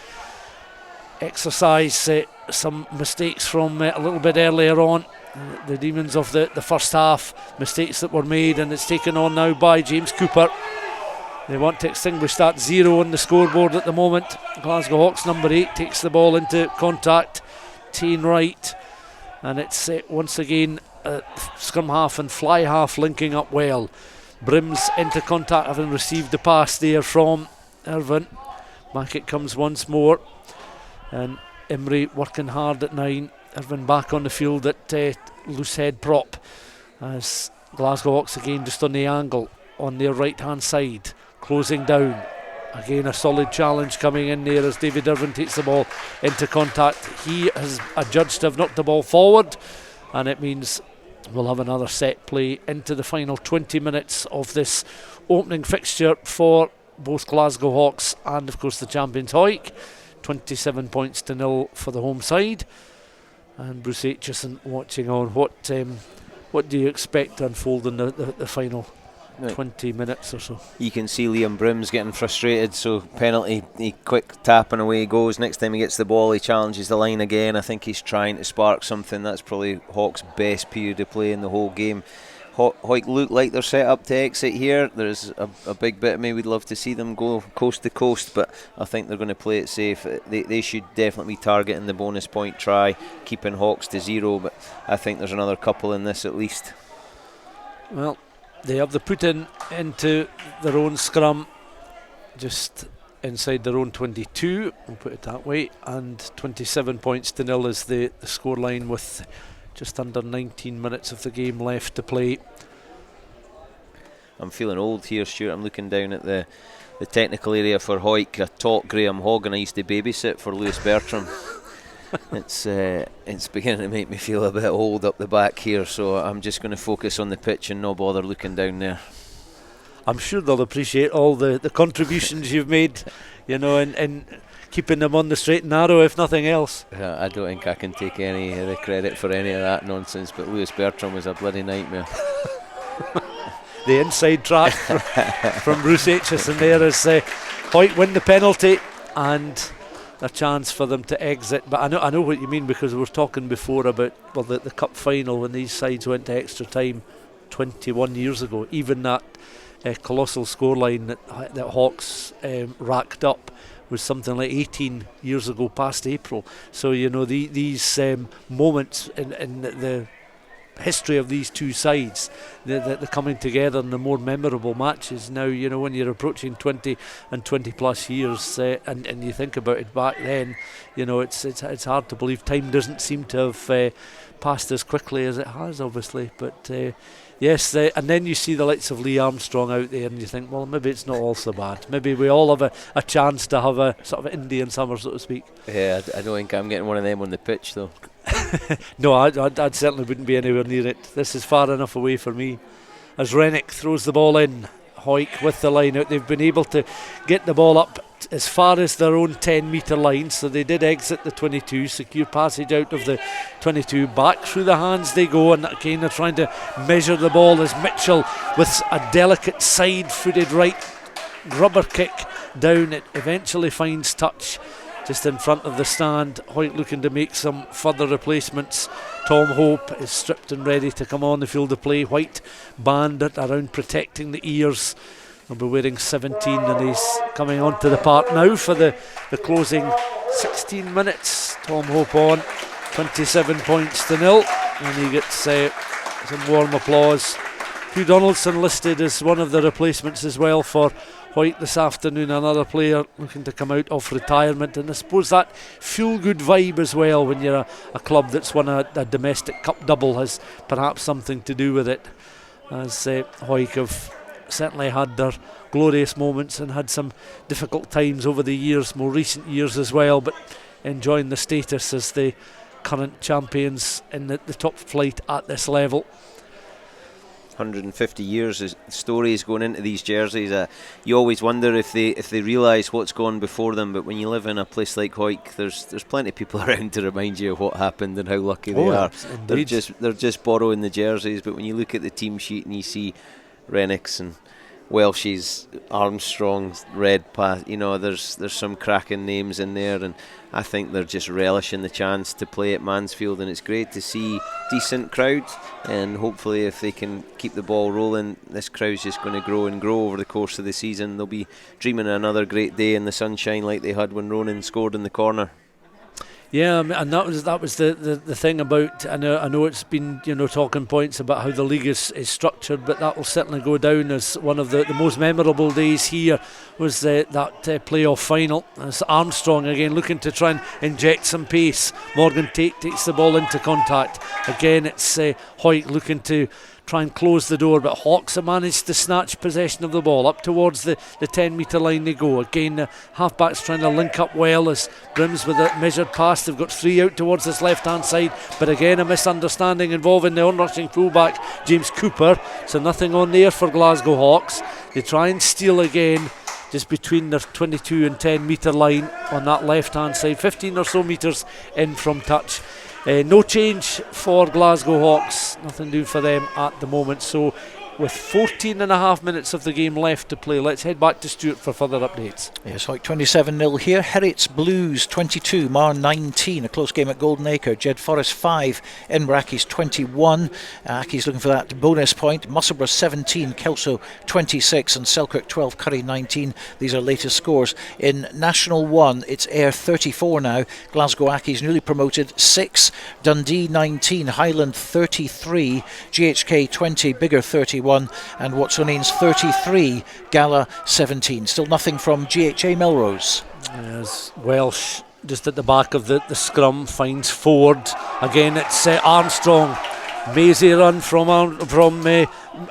exercise some mistakes from a little bit earlier on. The demons of the first half, mistakes that were made, and it's taken on now by James Cooper. They want to extinguish that 0 on the scoreboard at the moment. Glasgow Hawks number 8 takes the ball into contact. Tane Wright. And it's once again scrum half and fly half linking up well. Brims into contact, having received the pass there from Irvine. Back it comes once more. And Imrie working hard at 9. Irvine back on the field at loose head prop. As Glasgow Hawks again just on the angle on their right hand side. Closing down. Again a solid challenge coming in there as David Irvine takes the ball into contact. He has adjudged to have knocked the ball forward, and it means we'll have another set play into the final 20 minutes of this opening fixture for both Glasgow Hawks and of course the champions Hawick. 27 points to 0 for the home side. And Bruce Aitchison watching on. What do you expect to unfold in the final 20 minutes or so? You can see Liam Brims getting frustrated, so penalty, he quick tap and away he goes. Next time he gets the ball, he challenges the line again. I think he's trying to spark something. That's probably Hawks' best period of play in the whole game. Hawick look like they're set up to exit here. There's a big bit of me we'd love to see them go coast to coast, but I think they're going to play it safe. They should definitely be targeting the bonus point try, keeping Hawks to 0, but I think there's another couple in this at least. Well, they have the put into their own scrum, just inside their own 22, we'll put it that way, and 27 points to 0 is the scoreline with just under 19 minutes of the game left to play. I'm feeling old here, Stuart. I'm looking down at the technical area for Hawick. I taught Graham Hogg and I used to babysit for Lewis Bertram. It's beginning to make me feel a bit old up the back here, so I'm just going to focus on the pitch and not bother looking down there. I'm sure they'll appreciate all the contributions you've made, and keeping them on the straight and narrow, if nothing else. I don't think I can take any of the credit for any of that nonsense, but Lewis Bertram was a bloody nightmare. The inside track from Bruce Aitchison there as Hawick win the penalty and a chance for them to exit. But I know what you mean, because we were talking before about the cup final when these sides went to extra time 21 years ago. Even that colossal scoreline that Hawks racked up was something like 18 years ago past April. So these moments in the history of these two sides, the coming together and the more memorable matches now, when you're approaching 20 and 20 plus years, and you think about it back then, it's hard to believe. Time doesn't seem to have passed as quickly as it has, obviously, but yes, and then you see the likes of Lee Armstrong out there and you think, well, maybe it's not all so bad. Maybe we all have a chance to have a sort of Indian summer, so to speak. Yeah, I don't think I'm getting one of them on the pitch, though. No, I certainly wouldn't be anywhere near it. This is far enough away for me. As Rennick throws the ball in, Hawick with the line out. They've been able to get the ball up as far as their own 10-metre line, so they did exit the 22, secure passage out of the 22, back through the hands they go, and again they're trying to measure the ball as Mitchell with a delicate side-footed right rubber kick down. It eventually finds touch just in front of the stand. Hawick looking to make some further replacements. Tom Hope is stripped and ready to come on the field of play. White band around protecting the ears. He'll be wearing 17, and he's coming onto the park now for the closing 16 minutes. Tom Hope on, 27 points to 0, and he gets some warm applause. Hugh Donaldson listed as one of the replacements as well for White this afternoon, another player looking to come out of retirement, and I suppose that feel-good vibe as well when you're a club that's won a domestic cup double has perhaps something to do with it, as Hawick have certainly had their glorious moments and had some difficult times over the years, more recent years as well, but enjoying the status as the current champions in the top flight at this level. 150 years of stories going into these jerseys. You always wonder if they realise what's gone before them, but when you live in a place like Hawick, there's plenty of people around to remind you of what happened and how lucky they are. They're just borrowing the jerseys, but when you look at the team sheet and you see Rennick's and Welsh's, Armstrong's, Redpath, there's some cracking names in there, and I think they're just relishing the chance to play at Mansfield, and it's great to see decent crowds, and hopefully if they can keep the ball rolling, this crowd's just going to grow and grow over the course of the season. They'll be dreaming of another great day in the sunshine like they had when Ronan scored in the corner. Yeah, and that was the thing about. I know it's been talking points about how the league is structured, but that will certainly go down as one of the most memorable days here. Was that playoff final as Armstrong again looking to try and inject some pace. Morgan Tate takes the ball into contact again. It's Hawick looking to try and close the door, but Hawks have managed to snatch possession of the ball up towards the 10 metre line. They go again. The halfbacks trying to link up well as Brims with a measured pass. They've got 3 out towards this left hand side, but again a misunderstanding involving the onrushing fullback James Cooper, so nothing on there for Glasgow Hawks. They try and steal again just between their 22 and 10 metre line on that left hand side, 15 or so metres in from touch. No change for Glasgow Hawks, nothing doing for them at the moment. So with 14 and a half minutes of the game left to play, let's head back to Stuart for further updates. Yes, Hawick 27-0 here. Heriots Blues 22, Mar 19. A close game at Golden Acre. Jed Forest 5, Edinburgh Accies 21. Accies looking for that bonus point. Musselburgh 17, Kelso 26, and Selkirk 12, Curry 19. These are latest scores. In National 1, it's Ayr 34 now. Glasgow Accies newly promoted 6. Dundee 19, Highland 33, GHK 20, Bigger 31, and Watsonians 33, Gala 17. Still nothing from GHA Melrose. As Welsh just at the back of the scrum finds Ford. Again it's Armstrong. Mazy run from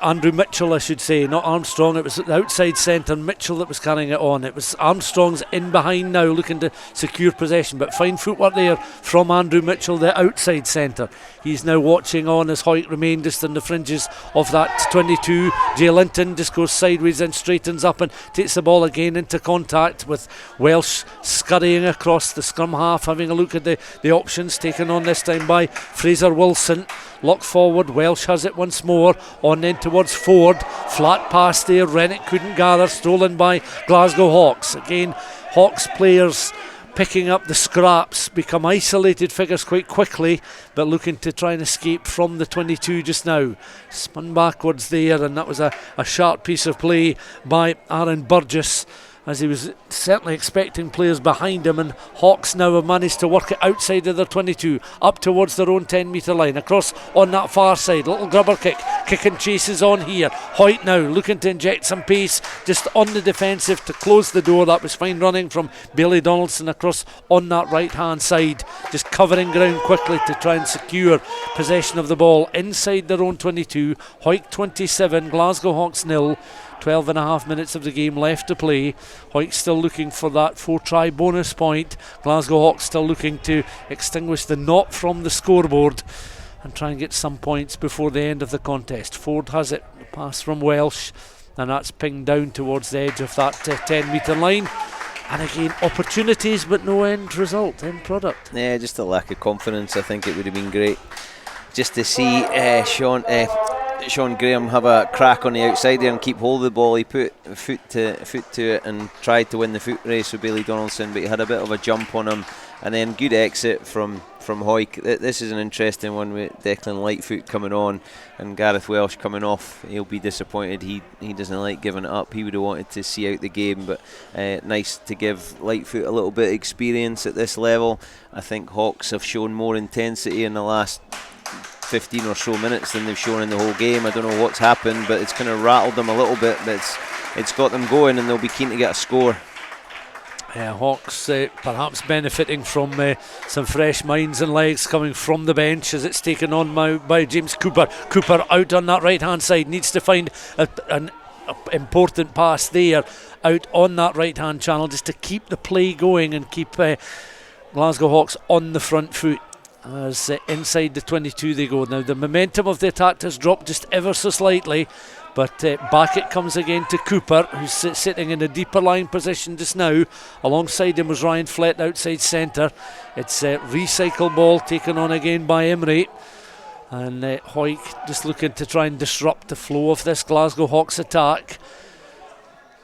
Andrew Mitchell, I should say, not Armstrong. It was the outside centre, Mitchell, that was carrying it on. It was Armstrong's in behind now, looking to secure possession, but fine footwork there from Andrew Mitchell, the outside centre. He's now watching on as Hawick remain just on the fringes of that 22. Jay Linton just goes sideways and straightens up and takes the ball again into contact with Welsh scurrying across the scrum half, having a look at the options taken on this time by Fraser Wilson. Lock forward, Welsh has it once more, on in towards Ford, flat pass there, Rennick couldn't gather, stolen by Glasgow Hawks. Again, Hawks players picking up the scraps, become isolated figures quite quickly, but looking to try and escape from the 22 just now. Spun backwards there, and that was a sharp piece of play by Aaron Burgess, as he was certainly expecting players behind him, and Hawks now have managed to work it outside of their 22, up towards their own 10 metre line, across on that far side, little grubber kick and chases on here. Hoyt now looking to inject some pace just on the defensive to close the door. That was fine running from Bailey Donaldson across on that right hand side, just covering ground quickly to try and secure possession of the ball inside their own 22. Hoyt 27, Glasgow Hawks 0. 12 and a half minutes of the game left to play. Hawick still looking for that 4-try bonus point. Glasgow Hawks still looking to extinguish the knot from the scoreboard and try and get some points before the end of the contest. Ford has it, the pass from Welsh, and that's pinged down towards the edge of that 10 metre line. And again, opportunities but no end product. Yeah, just a lack of confidence. I think it would have been great just to see Sean Graham have a crack on the outside there and keep hold of the ball. He put foot to it and tried to win the foot race with Bailey Donaldson, but he had a bit of a jump on him, and then good exit from Hawick. This is an interesting one with Declan Lightfoot coming on and Gareth Welsh coming off. He'll be disappointed. He doesn't like giving it up. He would have wanted to see out the game, but nice to give Lightfoot a little bit of experience at this level. I think Hawks have shown more intensity in the last 15 or so minutes than they've shown in the whole game. I don't know what's happened, but it's kind of rattled them a little bit, but it's got them going, and they'll be keen to get a score. Hawks perhaps benefiting from some fresh minds and legs coming from the bench as it's taken on by James Cooper. Cooper out on that right hand side, needs to find an important pass there out on that right hand channel just to keep the play going and keep Glasgow Hawks on the front foot. As inside the 22 they go. Now the momentum of the attack has dropped just ever so slightly, but back it comes again to Cooper, who's sitting in a deeper line position just now. Alongside him was Ryan Flett outside centre. It's a recycle ball taken on again by Emery, and Hawick just looking to try and disrupt the flow of this Glasgow Hawks attack.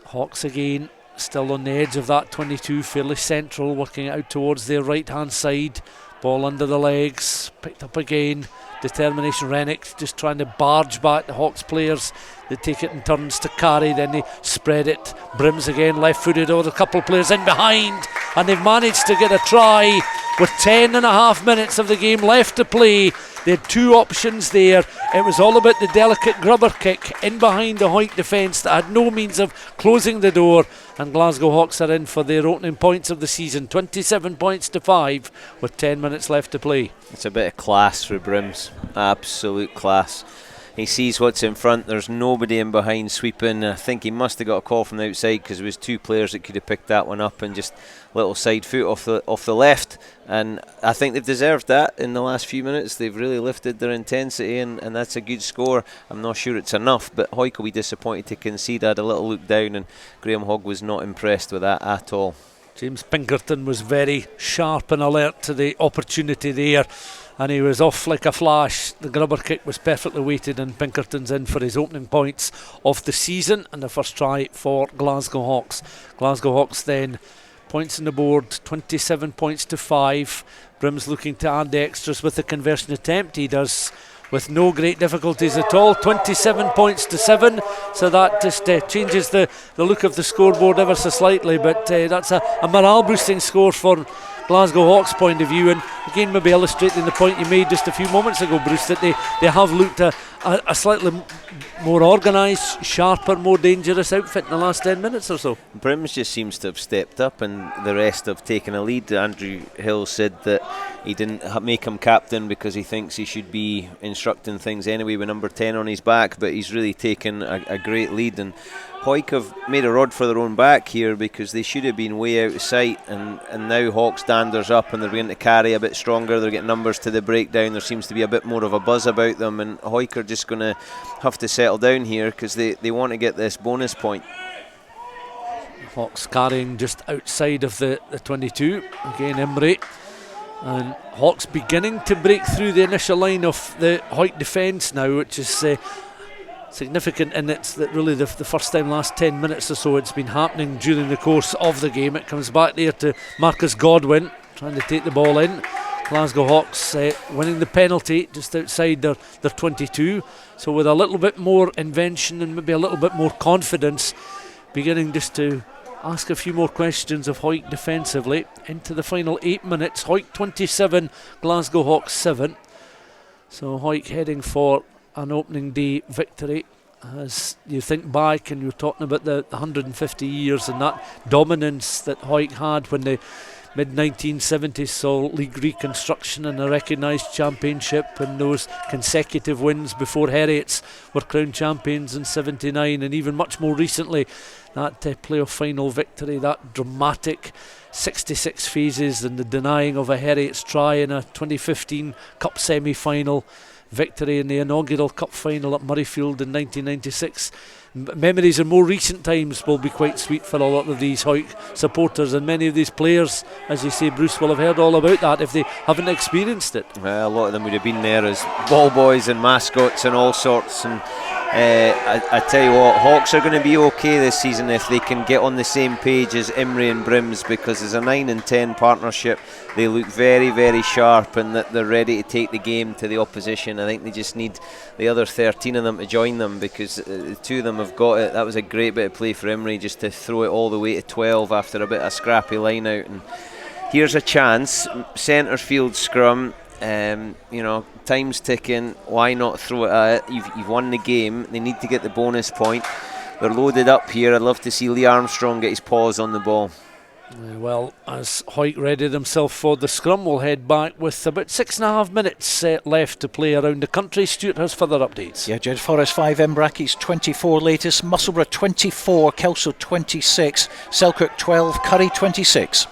Hawks again still on the edge of that 22, fairly central, working out towards their right hand side. Ball under the legs, picked up again. Determination. Rennick just trying to barge back the Hawks players. They take it in turns to carry, then they spread it. Brims again, left footed over a couple of players in behind, and they've managed to get a try with 10.5 minutes of the game left to play. They had two options there. It was all about the delicate grubber kick in behind the Hawick defence that had no means of closing the door, and Glasgow Hawks are in for their opening points of the season, 27 points to 5 with 10 minutes left to play. It's a bit of class for Brims, absolute class. He sees what's in front, there's nobody in behind sweeping. I think he must have got a call from the outside because there was two players that could have picked that one up, and just little side foot off the left, and I think they've deserved that in the last few minutes. They've really lifted their intensity, and that's a good score. I'm not sure it's enough, but Hawick will be disappointed to concede. I had a little look down, and Graham Hogg was not impressed with that at all. James Pinkerton was very sharp and alert to the opportunity there, and he was off like a flash. The grubber kick was perfectly weighted, and Pinkerton's in for his opening points of the season and the first try for Glasgow Hawks. Glasgow Hawks then points on the board, 27 points to 5. Brims looking to add the extras with the conversion attempt. He does with no great difficulties at all, 27 points to 7, so that just changes the look of the scoreboard ever so slightly, but that's a morale boosting score for Glasgow Hawks' point of view, and again maybe illustrating the point you made just a few moments ago, Bruce, that they have looked a slightly more organised, sharper, more dangerous outfit in the last 10 minutes or so. Brims just seems to have stepped up, and the rest have taken a lead. Andrew Hill said that he didn't make him captain because he thinks he should be instructing things anyway with number 10 on his back, but he's really taken a great lead, and Hawick have made a rod for their own back here because they should have been way out of sight, and now Hawks danders up and they're beginning to carry a bit stronger. They're getting numbers to the breakdown. There seems to be a bit more of a buzz about them, and Hawick are just going to have to settle down here because they want to get this bonus point. Hawks carrying just outside of the 22. Again Emery, and Hawks beginning to break through the initial line of the Hawick defence now, which is significant, and it's that really the first time last 10 minutes or so it's been happening during the course of the game. It comes back there to Marcus Godwin trying to take the ball in. Glasgow Hawks winning the penalty just outside their 22, so with a little bit more invention and maybe a little bit more confidence, beginning just to ask a few more questions of Hawick defensively. Into the final 8 minutes, Hawick 27, Glasgow Hawks 7, so Hawick heading for an opening day victory. As you think back and you're talking about the 150 years and that dominance that Hawick had when the mid-1970s saw league reconstruction and a recognised championship, and those consecutive wins before Heriots were crowned champions in 79, and even much more recently that playoff final victory, that dramatic 66 phases and the denying of a Heriots try in a 2015 Cup semi-final victory in the inaugural Cup final at Murrayfield in 1996. Memories in more recent times will be quite sweet for a lot of these Hawick supporters, and many of these players, as you say, Bruce, will have heard all about that if they haven't experienced it. Well, a lot of them would have been there as ball boys and mascots and all sorts, and I tell you what, Hawks are going to be okay this season if they can get on the same page as Emery and Brims, because as a 9 and 10 partnership they look very, very sharp, and that they're ready to take the game to the opposition. I think they just need the other 13 of them to join them, because the two of them have got it. That was a great bit of play for Emery, just to throw it all the way to 12 after a bit of scrappy line out. And here's a chance, centre field scrum. Time's ticking. Why not throw it at it? You've won the game. They need to get the bonus point. They're loaded up here. I'd love to see Lee Armstrong get his paws on the ball. Well, as Hawick ready themselves for the scrum, we'll head back with about 6.5 minutes left to play around the country. Stuart has further updates. Yeah, Jed Forest 5, Embrackis 24 latest, Musselburgh 24, Kelso 26, Selkirk 12, Curry 26.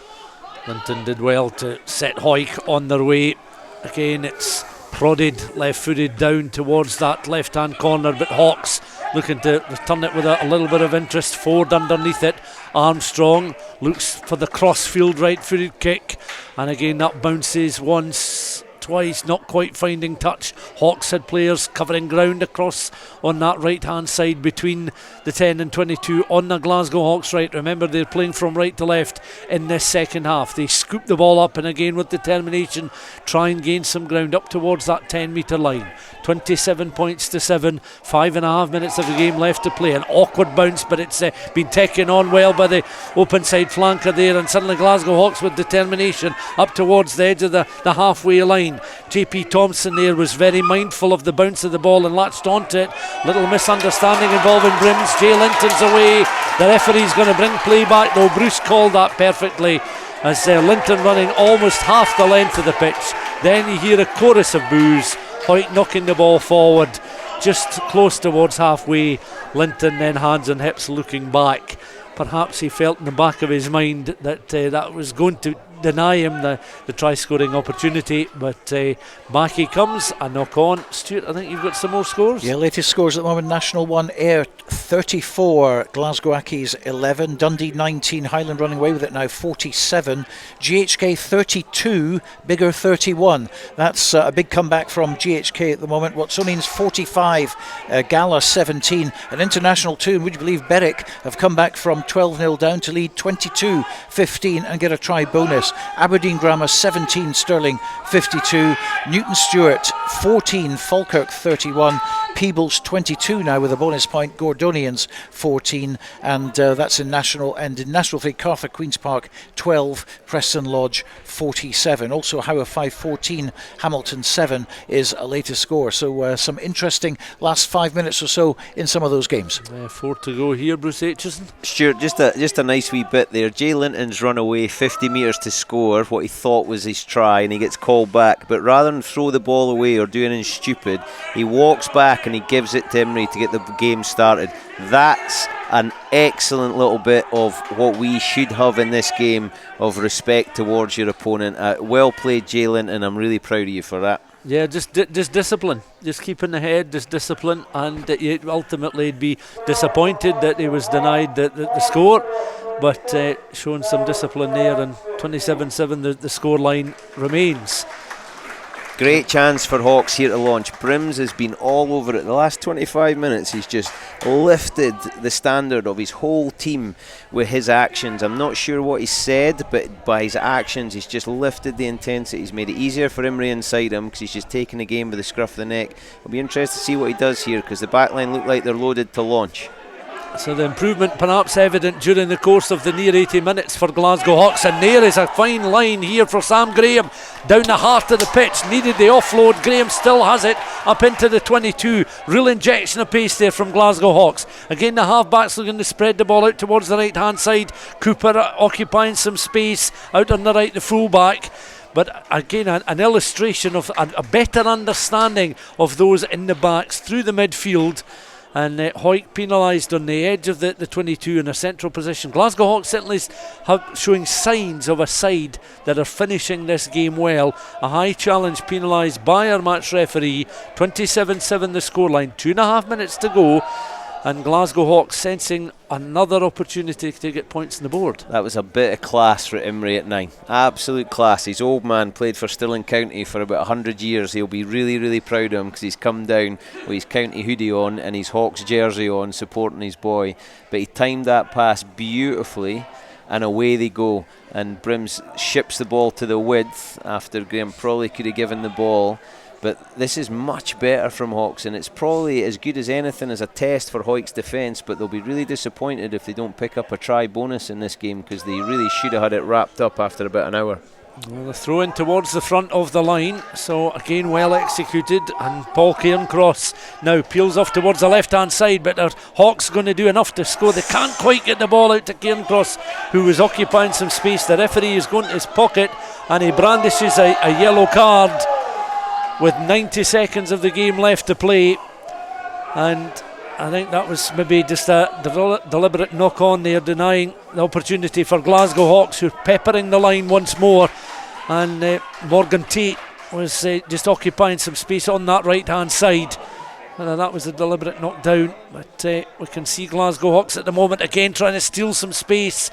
Linton did well to set Hawick on their way. Again, it's prodded, left-footed down towards that left-hand corner, but Hawks looking to return it with a little bit of interest. Ford underneath it. Armstrong looks for the cross-field right-footed kick, and again that bounces once, twice, not quite finding touch. Hawks had players covering ground across on that right-hand side between the 10 and 22 on the Glasgow Hawks right. Remember, they're playing from right to left in this second half. They scoop the ball up and again with determination try and gain some ground up towards that 10-metre line. 27 points to 7, 5.5 minutes of the game left to play. An awkward bounce, but it's been taken on well by the open side flanker there, and suddenly Glasgow Hawks with determination up towards the edge of the halfway line. JP Thompson there was very mindful of the bounce of the ball and latched onto it. Little misunderstanding involving Brims. Jay Linton's away. The referee's going to bring play back, though. Bruce called that perfectly as Linton running almost half the length of the pitch. Then you hear a chorus of boos. Hawick knocking the ball forward just close towards halfway. Linton then hands and hips looking back. Perhaps he felt in the back of his mind that that was going to deny him the try scoring opportunity, but back he comes, a knock on. Stuart, I think you've got some more scores. Yeah, latest scores at the moment. National 1, Ayr 34, Glasgow Accies 11, Dundee 19, Highland running away with it now 47, GHK 32, Biggar 31. That's a big comeback from GHK at the moment. Watsonians 45, Gala 17, and International 2, and would you believe Berwick have come back from 12-0 down to lead 22-15 and get a try bonus. Aberdeen Grammar 17, Stirling 52, Newton Stewart 14, Falkirk 31, Peebles 22 now with a bonus point, Gordonians 14, and that's in National. And in National 3, Cartha Queen's Park 12, Preston Lodge 47. Also Howe 5-14, Hamilton 7 is a latest score. So some interesting last 5 minutes or so in some of those games. 4 to go here, Bruce Aitchison. Stuart, just a nice wee bit there. Jay Linton's run away 50 metres to score what he thought was his try, and he gets called back, but rather than throw the ball away or do anything stupid, he walks back and he gives it to Emery to get the game started. That's an excellent little bit of what we should have in this game, of respect towards your opponent. Well played, Jay Linton. I'm really proud of you for that. Yeah, just discipline, just keeping the head, just discipline, and ultimately he'd be disappointed that he was denied the score, but showing some discipline there, and 27-7 the scoreline remains. Great chance for Hawks here to launch. Brims has been all over it. The last 25 minutes he's just lifted the standard of his whole team with his actions. I'm not sure what he said, but by his actions he's just lifted the intensity. He's made it easier for Emery inside him because he's just taken the game with the scruff of the neck. It'll be interesting to see what he does here, because the backline look like they're loaded to launch. So the improvement perhaps evident during the course of the near 80 minutes for Glasgow Hawks, and there is a fine line here for Sam Graham down the heart of the pitch. Needed the offload. Graham still has it up into the 22. Real injection of pace there from Glasgow Hawks. Again, the half-backs looking to spread the ball out towards the right-hand side. Cooper occupying some space out on the right, the full-back. But again, an illustration of a better understanding of those in the backs through the midfield. And Hawick penalised on the edge of the 22 in a central position. Glasgow Hawks certainly showing signs of a side that are finishing this game well. A high challenge penalised by our match referee. 27-7 the scoreline, 2.5 minutes to go, and Glasgow Hawks sensing another opportunity to get points on the board. That was a bit of class for Emery at 9. Absolute class. His old man played for Stirling County for about 100 years. He'll be really, really proud of him because he's come down with his county hoodie on and his Hawks jersey on, supporting his boy. But he timed that pass beautifully, and away they go. And Brims ships the ball to the width after Graham probably could have given the ball. But this is much better from Hawks, and it's probably as good as anything as a test for Hawick's defence, but they'll be really disappointed if they don't pick up a try bonus in this game, because they really should have had it wrapped up after about an hour. Well, the throw in towards the front of the line, so again well executed, and Paul Cairncross now peels off towards the left hand side, but are Hawks going to do enough to score? They can't quite get the ball out to Cairncross, who was occupying some space. The referee is going to his pocket and he brandishes a yellow card with 90 seconds of the game left to play, and I think that was maybe just a deliberate knock on there, denying the opportunity for Glasgow Hawks, who are peppering the line once more. And Morgan Tate was just occupying some space on that right hand side. That was a deliberate knockdown, but we can see Glasgow Hawks at the moment again trying to steal some space.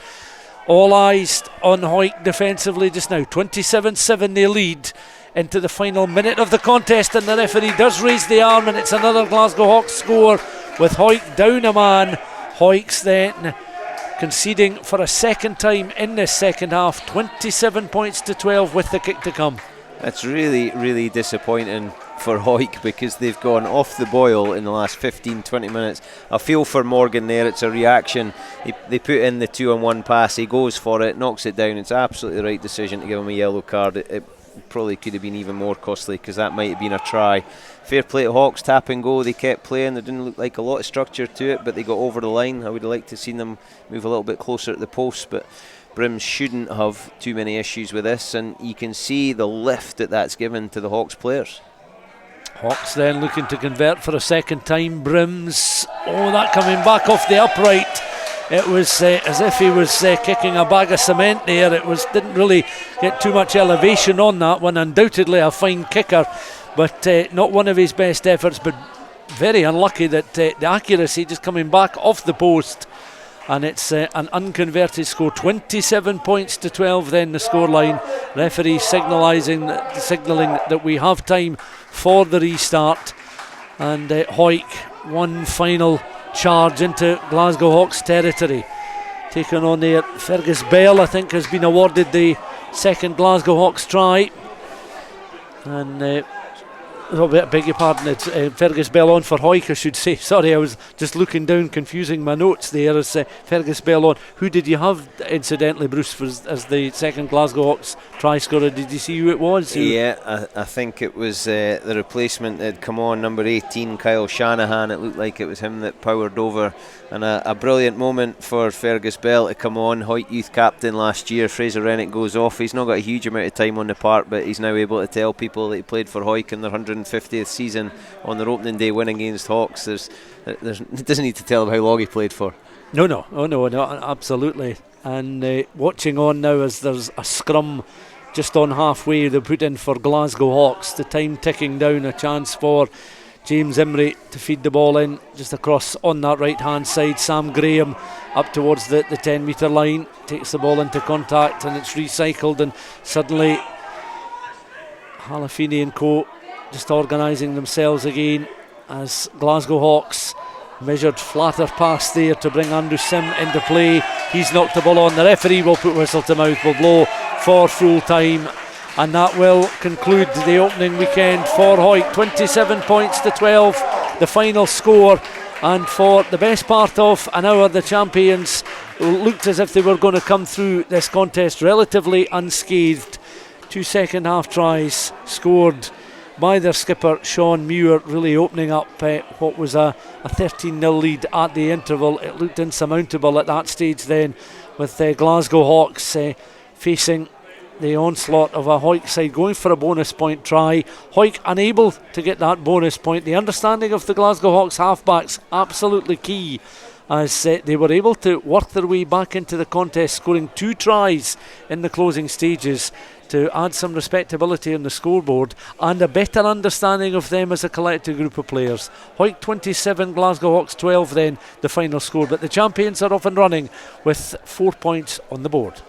All eyes on Hawick defensively just now. 27-7 they lead into the final minute of the contest, and the referee does raise the arm, and it's another Glasgow Hawks score with Hawick down a man. Hawks then conceding for a second time in this second half, 27 points to 12 with the kick to come. That's really, really disappointing for Hawick, because they've gone off the boil in the last 15-20 minutes. I feel for Morgan there. It's a reaction. They put in the 2-on-1 pass, he goes for it, knocks it down. It's absolutely the right decision to give him a yellow card. It probably could have been even more costly, because that might have been a try. Fair play to Hawks, tap and go. They kept playing. There didn't look like a lot of structure to it, but they got over the line. I would have liked to have seen them move a little bit closer to the post, but Brims shouldn't have too many issues with this, and you can see the lift that's given to the Hawks players. Hawks then looking to convert for a second time. Brims, that coming back off the upright. It was as if he was kicking a bag of cement there. Didn't really get too much elevation on that one. Undoubtedly a fine kicker, but not one of his best efforts, but very unlucky that the accuracy just coming back off the post. And it's an unconverted score, 27 points to 12 then the scoreline. Referee signalling that we have time for the restart, and Hawick one final charge into Glasgow Hawks territory. Taken on there, Fergus Bell I think has been awarded the second Glasgow Hawks try, and beg your pardon, it's Fergus Bell on for Hawick, I should say. Sorry, I was just looking down, confusing my notes there. As Fergus Bell on. Who did you have, incidentally, Bruce, as the second Glasgow Hawks try scorer? Did you see who it was? Yeah, I think it was the replacement that had come on, number 18, Kyle Shanahan. It looked like it was him that powered over, and a brilliant moment for Fergus Bell to come on. Hawick youth captain last year. Fraser Rennick goes off. He's not got a huge amount of time on the park, but he's now able to tell people that he played for Hawick in their 150th season on their opening day win against Hawks. It doesn't need to tell him how long he played for. No, absolutely. And watching on now as there's a scrum just on halfway they put in for Glasgow Hawks. The time ticking down, a chance for James Emery to feed the ball in just across on that right hand side. Sam Graham up towards the 10 metre line, takes the ball into contact, and it's recycled, and suddenly Halafini and co just organising themselves again as Glasgow Hawks measured flatter pass there to bring Andrew Sim into play. He's knocked the ball on. The referee will put whistle to mouth, will blow for full time, and that will conclude the opening weekend for Hawick. 27 points to 12 the final score, and for the best part of an hour the champions looked as if they were going to come through this contest relatively unscathed. 2 second half tries scored by their skipper Sean Muir, really opening up what was a 13-0 lead at the interval. It looked insurmountable at that stage then, with Glasgow Hawks facing the onslaught of a Hawick side going for a bonus point try. Hawick unable to get that bonus point. The understanding of the Glasgow Hawks halfbacks absolutely key, as they were able to work their way back into the contest, scoring 2 tries in the closing stages to add some respectability on the scoreboard, and a better understanding of them as a collective group of players. Hawick 27, Glasgow Hawks 12 then the final score, but the champions are off and running with 4 points on the board.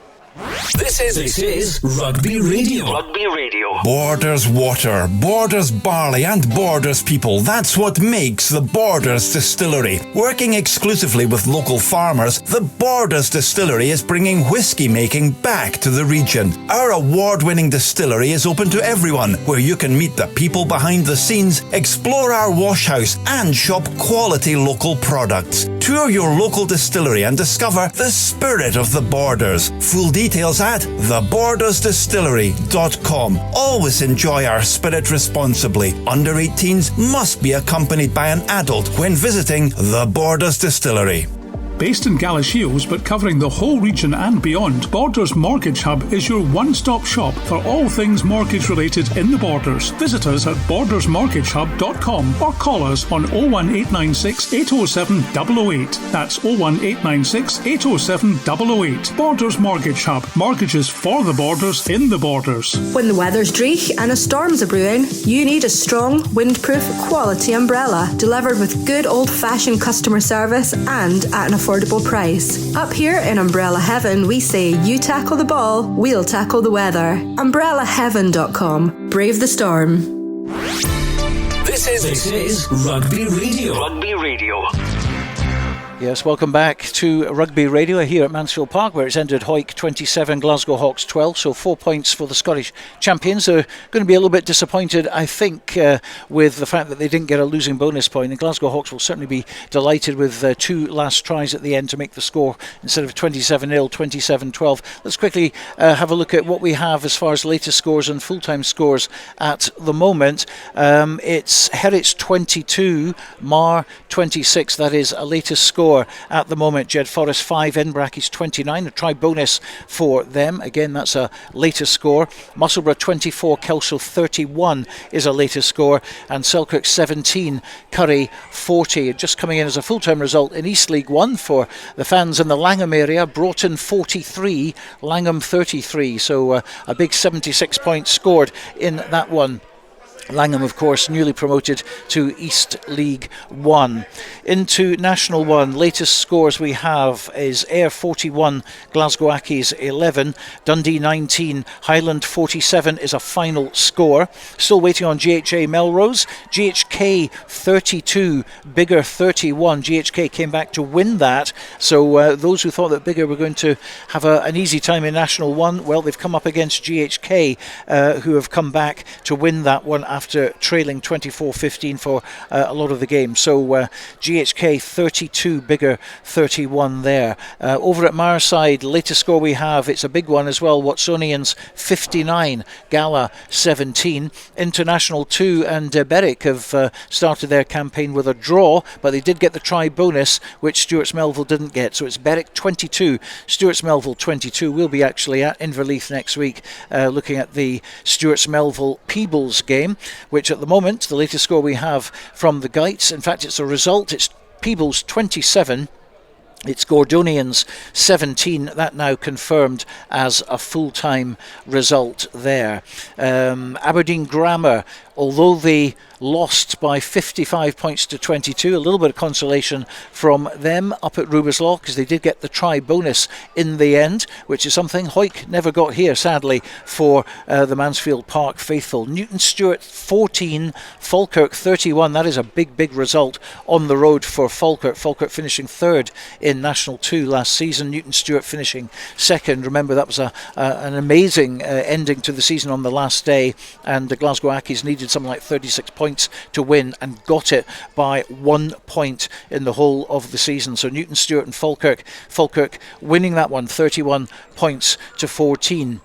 This is Rugby Radio. Rugby Radio. Borders water, Borders barley and Borders people. That's what makes the Borders Distillery. Working exclusively with local farmers, the Borders Distillery is bringing whiskey making back to the region. Our award-winning distillery is open to everyone, where you can meet the people behind the scenes, explore our wash house and shop quality local products. Tour your local distillery and discover the spirit of the Borders. Full details at thebordersdistillery.com. Always enjoy our spirit responsibly. Under 18s must be accompanied by an adult when visiting the Borders Distillery. Based in Galashiels but covering the whole region and beyond, Borders Mortgage Hub is your one-stop shop for all things mortgage related in the Borders. Visit us at bordersmortgagehub.com or call us on 01896 807 008. That's 01896 807 008. Borders Mortgage Hub. Mortgages for the Borders in the Borders. When the weather's dreich and a storm's a brewing, you need a strong, windproof, quality umbrella delivered with good old-fashioned customer service and at an affordable price. Up here in Umbrella Heaven, we say you tackle the ball, we'll tackle the weather. UmbrellaHeaven.com. Brave the storm. This is Rugby Radio. Rugby Radio. Yes, welcome back to Rugby Radio here at Mansfield Park, where it's ended Hawick 27, Glasgow Hawks 12, so 4 points for the Scottish champions. They're going to be a little bit disappointed, I think, with the fact that they didn't get a losing bonus point. And Glasgow Hawks will certainly be delighted with 2 last tries at the end to make the score instead of 27-0, 27-12. Let's quickly have a look at what we have as far as latest scores and full-time scores at the moment. It's Herits 22, Mar 26. That is a latest score at the moment. Jed Forest 5, Edinburgh is 29, a try bonus for them. Again, that's a latest score. Musselburgh 24, Kelso 31 is a latest score, and Selkirk 17, Curry 40. Just coming in as a full-time result in East League 1 for the fans in the Langham area. Broughton 43, Langham 33, so a big 76 points scored in that one. Langham, of course, newly promoted to East League 1. Into National 1, latest scores we have is Ayr 41, Glasgow Accies 11, Dundee 19, Highland 47 is a final score. Still waiting on GHA Melrose. GHK 32, Biggar 31. GHK came back to win that, so those who thought that Biggar were going to have an easy time in National 1, well, they've come up against GHK, who have come back to win that one after trailing 24-15 for a lot of the game. So GHK 32, Biggar 31 there. Over at Marside, latest score we have, it's a big one as well. Watsonians 59, Gala 17. International 2 and Berwick have started their campaign with a draw, but they did get the try bonus, which Stuart Melville didn't get. So it's Berwick 22, Stuart Melville 22. We'll be actually at Inverleith next week looking at the Stuart Melville Peebles game, which at the moment, the latest score we have from the Guides, in fact it's a result, it's Peebles 27, it's Gordonians 17, that now confirmed as a full-time result there. Aberdeen Grammar, although they lost by 55 points to 22, a little bit of consolation from them up at Ruberslaw, because they did get the try bonus in the end, which is something Hawick never got here, sadly, for the Mansfield Park faithful. Newton Stewart 14, Falkirk 31. That is a big result on the road for Falkirk. Falkirk finishing third in National 2 last season, Newton Stewart finishing second. Remember, that was an amazing ending to the season on the last day, and the Glasgow Accies needed something like 36 points to win and got it by 1 point in the whole of the season. So Newton Stewart and Falkirk winning that one 31 points to 14.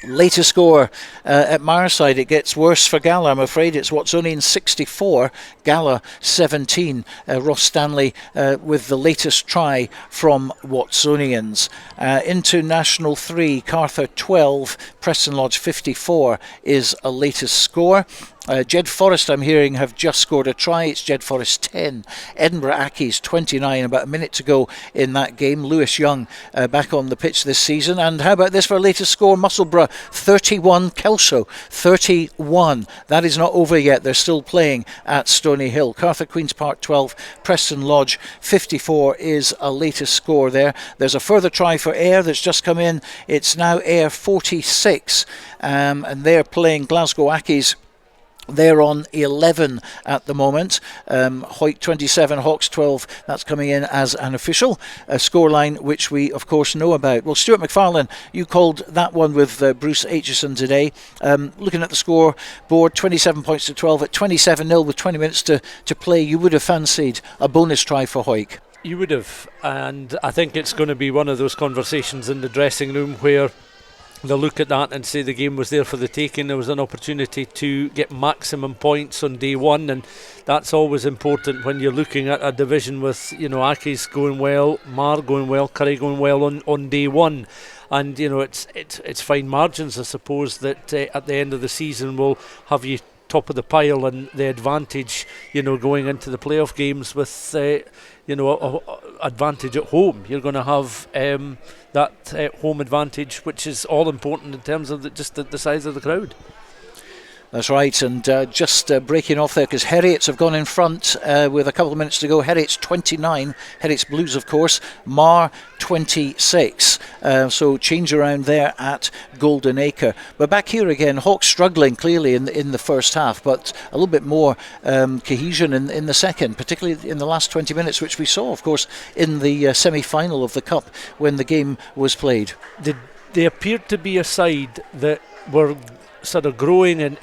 Latest score at Marside, it gets worse for Gala, I'm afraid. It's Watsonian 64, Gala 17. Ross Stanley with the latest try from Watsonians. Into National 3, Cartha 12, Preston Lodge 54 is a latest score. Jed Forest, I'm hearing, have just scored a try. It's Jed Forest 10, Edinburgh Accies 29. About a minute to go in that game. Lewis Young back on the pitch this season. And how about this for a latest score? Musselburgh 31, Kelso 31. That is not over yet. They're still playing at Stony Hill. Cartha Queen's Park 12, Preston Lodge 54 is a latest score there. There's a further try for Ayr that's just come in. It's now Ayr 46, and they're playing Glasgow Accies. They're on 11 at the moment. Hawick 27, Hawks 12. That's coming in as an official scoreline, which we, of course, know about. Well, Stuart McFarlane, you called that one with Bruce Aitchison today. Looking at the scoreboard, 27 points to 12 at 27-0 with 20 minutes to play. You would have fancied a bonus try for Hawick. You would have, and I think it's going to be one of those conversations in the dressing room where they'll look at that and say the game was there for the taking. There was an opportunity to get maximum points on day one, and that's always important when you're looking at a division with, Aki's going well, Mar going well, Curry going well on day one. And it's fine margins, I suppose, that at the end of the season will have you top of the pile, and the advantage, going into the playoff games with advantage at home. You're going to have that home advantage, which is all important in terms of the size of the crowd. That's right, and just breaking off there because Heriots have gone in front with a couple of minutes to go. Heriots 29, Heriots Blues of course, Mar 26, so change around there at Golden Acre. But back here again, Hawks struggling clearly in the first half, but a little bit more cohesion in the second, particularly in the last 20 minutes, which we saw of course in the semi-final of the Cup when the game was played. They appeared to be a side that were sort of growing in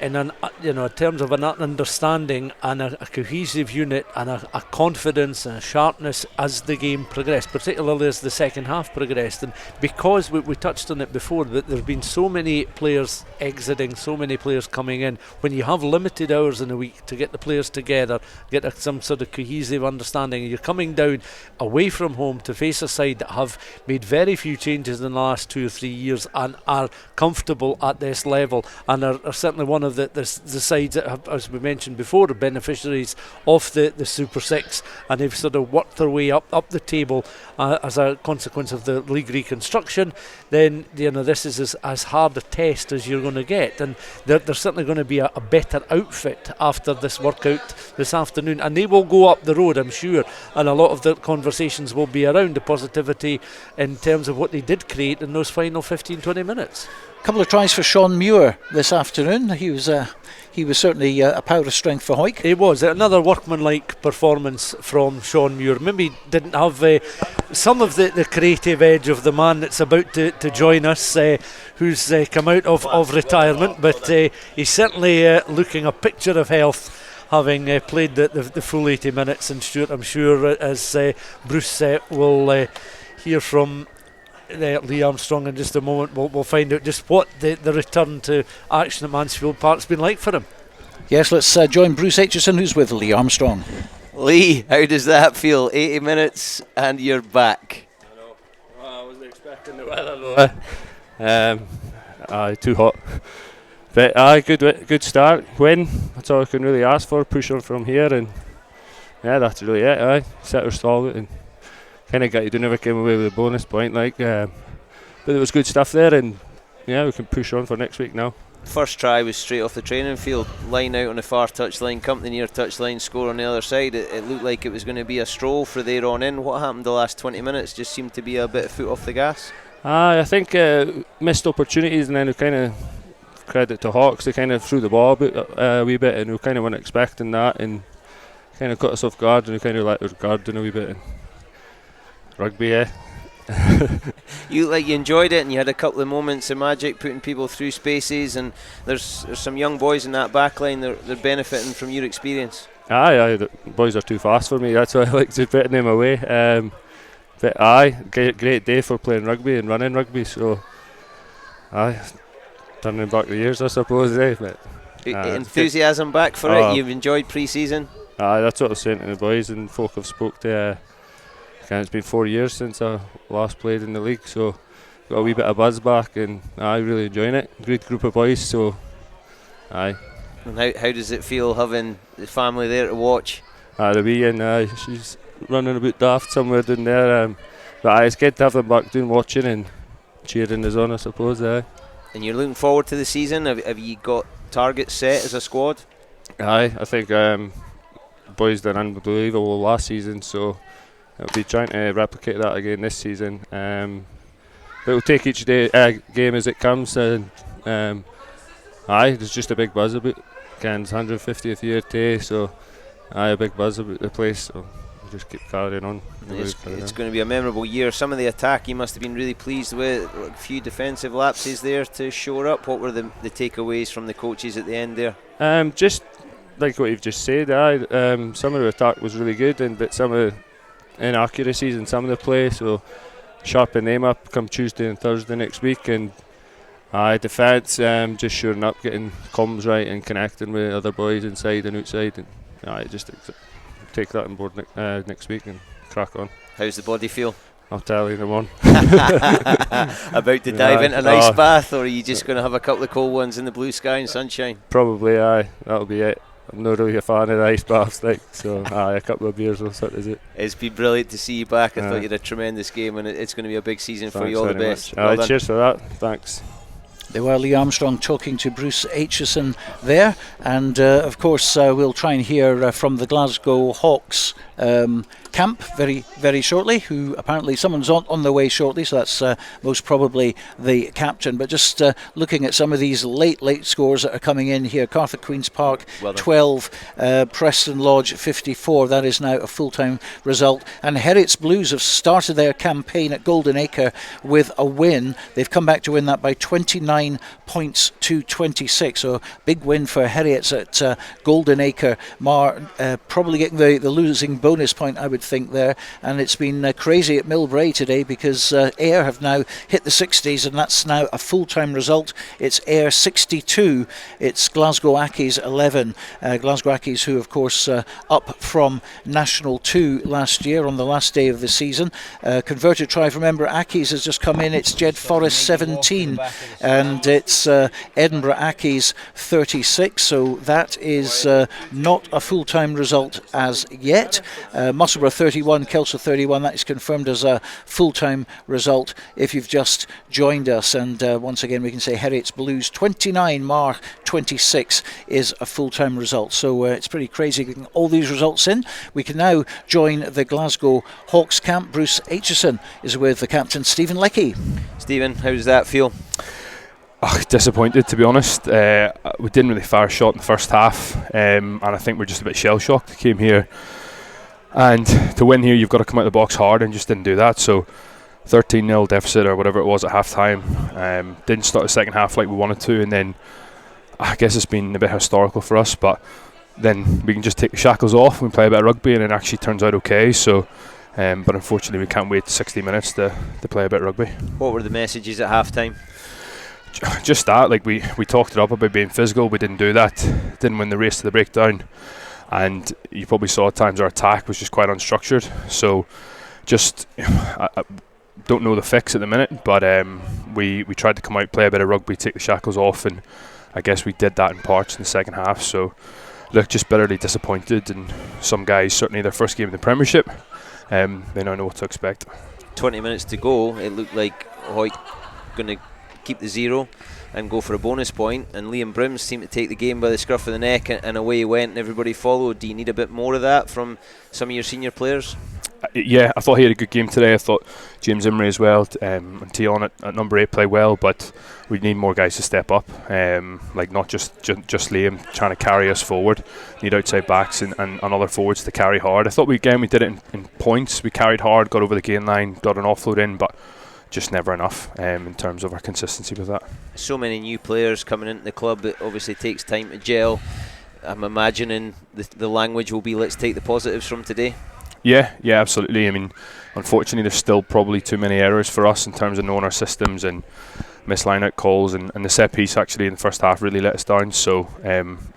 terms of an understanding and a cohesive unit and a confidence and a sharpness as the game progressed, particularly as the second half progressed. And because we touched on it before, that there have been so many players exiting, so many players coming in, when you have limited hours in a week to get the players together, get some sort of cohesive understanding, you're coming down away from home to face a side that have made very few changes in the last 2 or 3 years and are comfortable at this level, and are certainly one of the sides that have, as we mentioned before, are beneficiaries of the Super Six, and they've sort of worked their way up the table as a consequence of the league reconstruction. Then this is as hard a test as you're going to get, and there's certainly going to be a better outfit after this workout this afternoon, and they will go up the road, I'm sure, and a lot of the conversations will be around the positivity in terms of what they did create in those final 15-20 minutes. Couple of tries for Sean Muir this afternoon. He was certainly a power of strength for Hawick. He was another workmanlike performance from Sean Muir. Maybe didn't have some of the creative edge of the man that's about to join us, who's come out of retirement, but he's certainly looking a picture of health, having played the full 80 minutes. And Stuart, I'm sure, as Bruce will hear from Lee Armstrong in just a moment, we'll find out just what the return to action at Mansfield Park's been like for him. Yes, let's join Bruce Aitchison, who's with Lee Armstrong. Lee, how does that feel? 80 minutes and you're back. I know. Well, I wasn't expecting the weather though. Too hot. But good start. Win. That's all I can really ask for. Push on from here, and yeah, that's really it. Set our stall and kind of got you. Never came away with a bonus point, but there was good stuff there, and yeah, we can push on for next week now. First try was straight off the training field, line out on the far touchline, come to the near touchline, score on the other side. It looked like it was going to be a stroll for there on in. What happened the last 20 minutes? Just seemed to be a bit of foot off the gas. I think missed opportunities, and then we kind of, credit to Hawks, they kind of threw the ball a wee bit, and we kind of weren't expecting that, and kind of caught us off guard, and we kind of let our guard down a wee bit. And rugby, You enjoyed it, and you had a couple of moments of magic, putting people through spaces, and there's some young boys in that back line. They're benefiting from your experience. Aye, the boys are too fast for me. That's why I like to put them away. But great day for playing rugby and running rugby. So turning back the years, I suppose. But enthusiasm back for it. You've enjoyed pre-season. That's what I was saying to the boys and folk I've spoke to. It's been 4 years since I last played in the league, so got a wee bit of buzz back, and really enjoying it. Great group of boys, so aye. And how does it feel having the family there to watch? The wee, and she's running a bit daft somewhere down there, but it's good to have them back doing watching and cheering us on, I suppose. And you're looking forward to the season? Have you got targets set as a squad? I think boys done unbelievable last season, so I'll be trying to replicate that again this season. But we'll take each game as it comes, and there's just a big buzz about Ken's 150th year today, so a big buzz about the place, so we'll just keep carrying on. It's going to be a memorable year. Some of the attack you must have been really pleased with, a few defensive lapses there to shore up. What were the takeaways from the coaches at the end there? Just like what you've just said, some of the attack was really good, but some of inaccuracies in some of the play, so sharpen them up come Tuesday and Thursday next week. And defence, just shoring up, getting comms right and connecting with other boys inside and outside, and just take that on board next week and crack on. How's the body feel? I'll tell you in the morning. About to dive into an ice bath, or are you just going to have a couple of cold ones in the blue sky and sunshine? Probably, that'll be it. I'm not really a fan of the ice baths, so a couple of beers will sort is it. It's been brilliant to see you back. I thought you had a tremendous game, and it's going to be a big season for you. All the best. Well cheers for that. Thanks. They were Lee Armstrong talking to Bruce Aitchison there, and of course we'll try and hear from the Glasgow Hawks camp very, very shortly, who apparently someone's on the way shortly, so that's most probably the captain. But just looking at some of these late scores that are coming in here: Cartha Queen's Park 12, Preston Lodge 54. That is now a full-time result. And Heriots Blues have started their campaign at Golden Acre with a win. They've come back to win that by 29 points to 26, so big win for Heriots at Golden Acre. Probably getting the losing bonus point, I would think, there. And it's been crazy at Millbrae today, because Ayr have now hit the 60s, and that's now a full-time result. It's Ayr 62, it's Glasgow Accies 11. Glasgow Accies, who of course up from National 2 last year on the last day of the season. Converted try from Edinburgh Accies has just come in. It's Jed Forrest 17, and it's Edinburgh Accies 36, so that is not a full-time result as yet. Musselburgh 31, Kelso 31, that is confirmed as a full-time result if you've just joined us. And once again we can say Heriots Blues 29, Mar 26 is a full-time result. So it's pretty crazy getting all these results in. We can now join the Glasgow Hawks camp. Bruce Aitchison is with the captain, Stephen Leckie. Stephen, how does that feel? Disappointed, to be honest. We didn't really fire a shot in the first half, and I think we're just a bit shell-shocked. Came here, and to win here you've got to come out of the box hard, and just didn't do that. So 13-0 deficit or whatever it was at half-time. Didn't start the second half like we wanted to, and then I guess it's been a bit historical for us, but then we can just take the shackles off and play a bit of rugby, and it actually turns out okay. So but unfortunately we can't wait 60 minutes to play a bit of rugby. What were the messages at half-time? Just that, like we talked it up about being physical. We didn't do that, didn't win the race to the breakdown, and you probably saw at times our attack was just quite unstructured. So just I don't know the fix at the minute, but we tried to come out, play a bit of rugby, take the shackles off, and I guess we did that in parts in the second half. So look, just bitterly disappointed, and some guys, certainly their first game in the Premiership, they now know what to expect. 20 minutes to go, it looked like Hawick going to keep the zero and go for a bonus point, and Liam Brims seemed to take the game by the scruff of the neck, and away he went and everybody followed. Do you need a bit more of that from some of your senior players? Yeah, I thought he had a good game today. I thought James Imrie as well, and Tion at number 8 play well, but we need more guys to step up, like not just Liam trying to carry us forward. Need outside backs and other forwards to carry hard. I thought we did it in points. We carried hard, got over the gain line, got an offload in, but just never enough in terms of our consistency with that. So many new players coming into the club, it obviously takes time to gel. I'm imagining the language will be, let's take the positives from today. Yeah, absolutely. I mean, unfortunately there's still probably too many errors for us in terms of knowing our systems and missed line out calls, and the set piece actually in the first half really let us down. So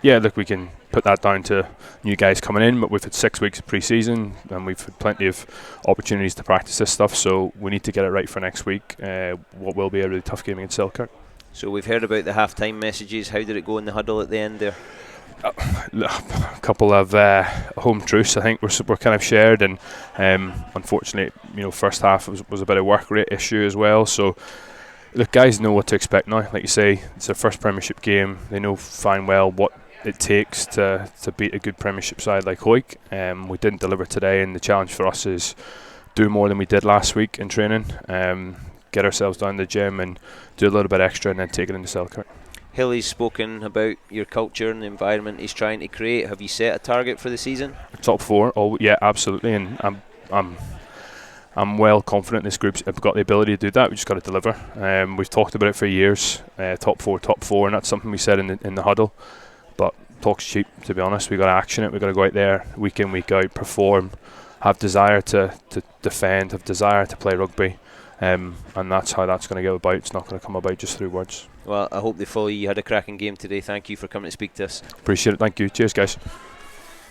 look, we can put that down to new guys coming in, but we've had 6 weeks of pre-season and we've had plenty of opportunities to practice this stuff, so we need to get it right for next week, what will be a really tough game against Selkirk. So we've heard about the half-time messages. How did it go in the huddle at the end there? A couple of home truths I think were kind of shared, and unfortunately first half was a bit of work rate issue as well. So look, guys know what to expect now. Like you say, it's their first Premiership game. They know fine well what it takes to beat a good Premiership side like Hawick. We didn't deliver today, and the challenge for us is do more than we did last week in training, get ourselves down to the gym and do a little bit extra, and then take it into Selkirk. Hilly's spoken about your culture and the environment he's trying to create. Have you set a target for the season? Top 4, yeah, absolutely, and I'm well confident this group's got the ability to do that. We just got to deliver. We've talked about it for years, top four, and that's something we said in the huddle. But talk's cheap, to be honest. We've got to action it. We've got to go out there week in, week out, perform, have desire to defend, have desire to play rugby, and that's how that's going to go about. It's not going to come about just through words. Well, I hope they follow you. You had a cracking game today. Thank you for coming to speak to us. Appreciate it. Thank you. Cheers, guys.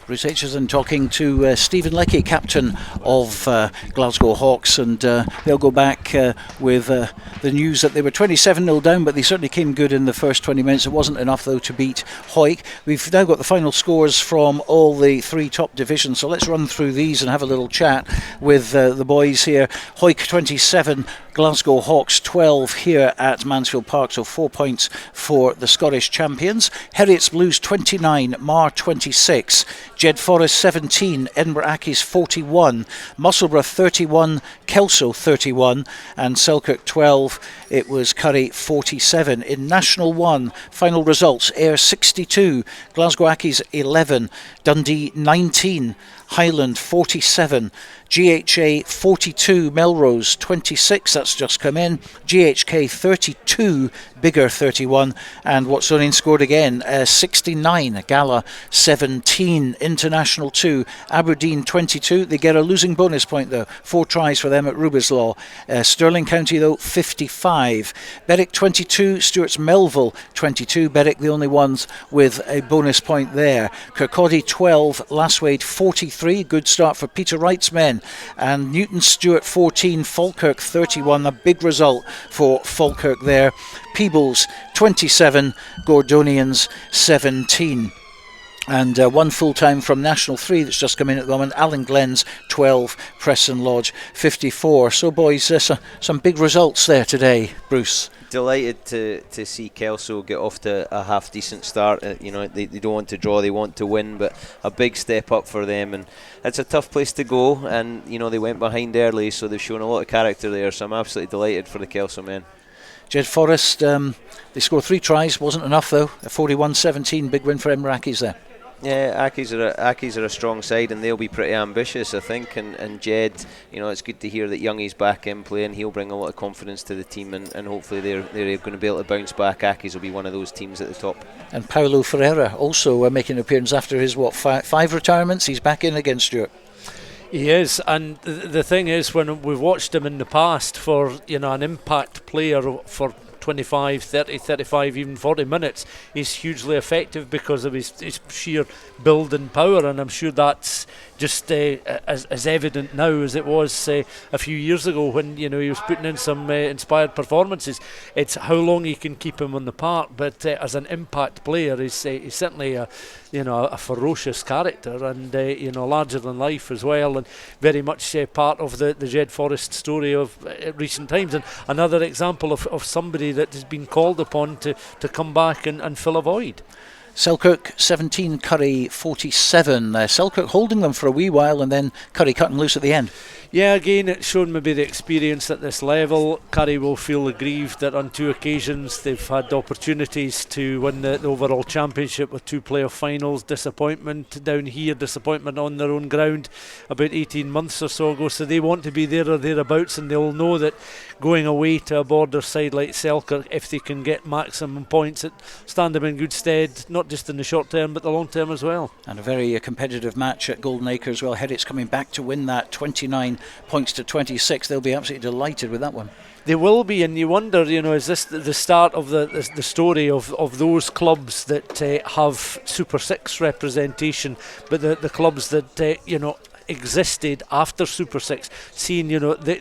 Bruce Aitchison talking to Stephen Leckie, captain of Glasgow Hawks, and they'll go back with the news that they were 27-0 down, but they certainly came good in the first 20 minutes. It wasn't enough, though, to beat Hawick. We've now got the final scores from all the three top divisions, so let's run through these and have a little chat with the boys here. Hawick 27, Glasgow Hawks 12 here at Mansfield Park, so 4 points for the Scottish champions. Heriot's Blues 29, Mar 26, Jed Forest 17, Edinburgh Accies 41, Musselburgh 31, Kelso 31, and Selkirk 12. It was Curry 47. In National 1, final results: Ayr 62, Glasgow Accies 11, Dundee 19, Highland 47, GHA 42, Melrose 26, that's just come in, GHK 32, Bigger 31, and Watsonian scored again, 69, Gala 17, International 2, Aberdeen 22, they get a losing bonus point though, 4 tries for them at Rubislaw. Stirling County though 55, Berwick 22, Stewart's Melville 22, Berwick the only ones with a bonus point there. Kirkcaldy 12, Lasswade 43, good start for Peter Wright's men, and Newton Stewart 14, Falkirk 31, a big result for Falkirk there. Peebles 27, Gordonians 17. And one full-time from National 3 that's just come in at the moment, Alan Glenn's 12, Preston Lodge 54. So boys, some big results there today, Bruce. Delighted to see Kelso get off to a half decent start. They don't want to draw, they want to win, but a big step up for them, and it's a tough place to go, and they went behind early, so they've shown a lot of character there, so I'm absolutely delighted for the Kelso men. Jed Forest, they scored 3 tries, wasn't enough though. A 41-17, big win for Emiraki's there. Yeah, Accies are a strong side, and they'll be pretty ambitious, I think. And Jed, it's good to hear that Youngie's back in play, and he'll bring a lot of confidence to the team, and hopefully they're going to be able to bounce back. Accies will be one of those teams at the top. And Paulo Ferreira also making an appearance after his 5 retirements. He's back in again, Stuart. He is, and the thing is, when we've watched him in the past for an impact player for 25, 30, 35, even 40 minutes, he's hugely effective because of his sheer build and power, and I'm sure that's just as evident now as it was a few years ago when he was putting in some inspired performances. It's how long he can keep him on the park, but as an impact player, he's certainly a ferocious character, and larger than life as well, and very much part of the Jed Forest story of recent times, and another example of somebody that has been called upon to come back and fill a void. Selkirk 17, Curry 47. Selkirk holding them for a wee while, and then Curry cutting loose at the end. Yeah, again, it's shown maybe the experience at this level. Curry will feel aggrieved that on 2 occasions they've had opportunities to win the overall championship with 2 playoff finals. Disappointment down here, disappointment on their own ground about 18 months or so ago. So they want to be there or thereabouts, and they'll know that going away to a border side like Selkirk, if they can get maximum points, it stand them in good stead, not just in the short term but the long term as well. And a very competitive match at Golden Acre as well. Heriot's coming back to win that, 29 points to 26. They'll be absolutely delighted with that one. They will be, and you wonder, is this the start of the story of those clubs that have Super 6 representation, but the clubs that existed after Super 6, seeing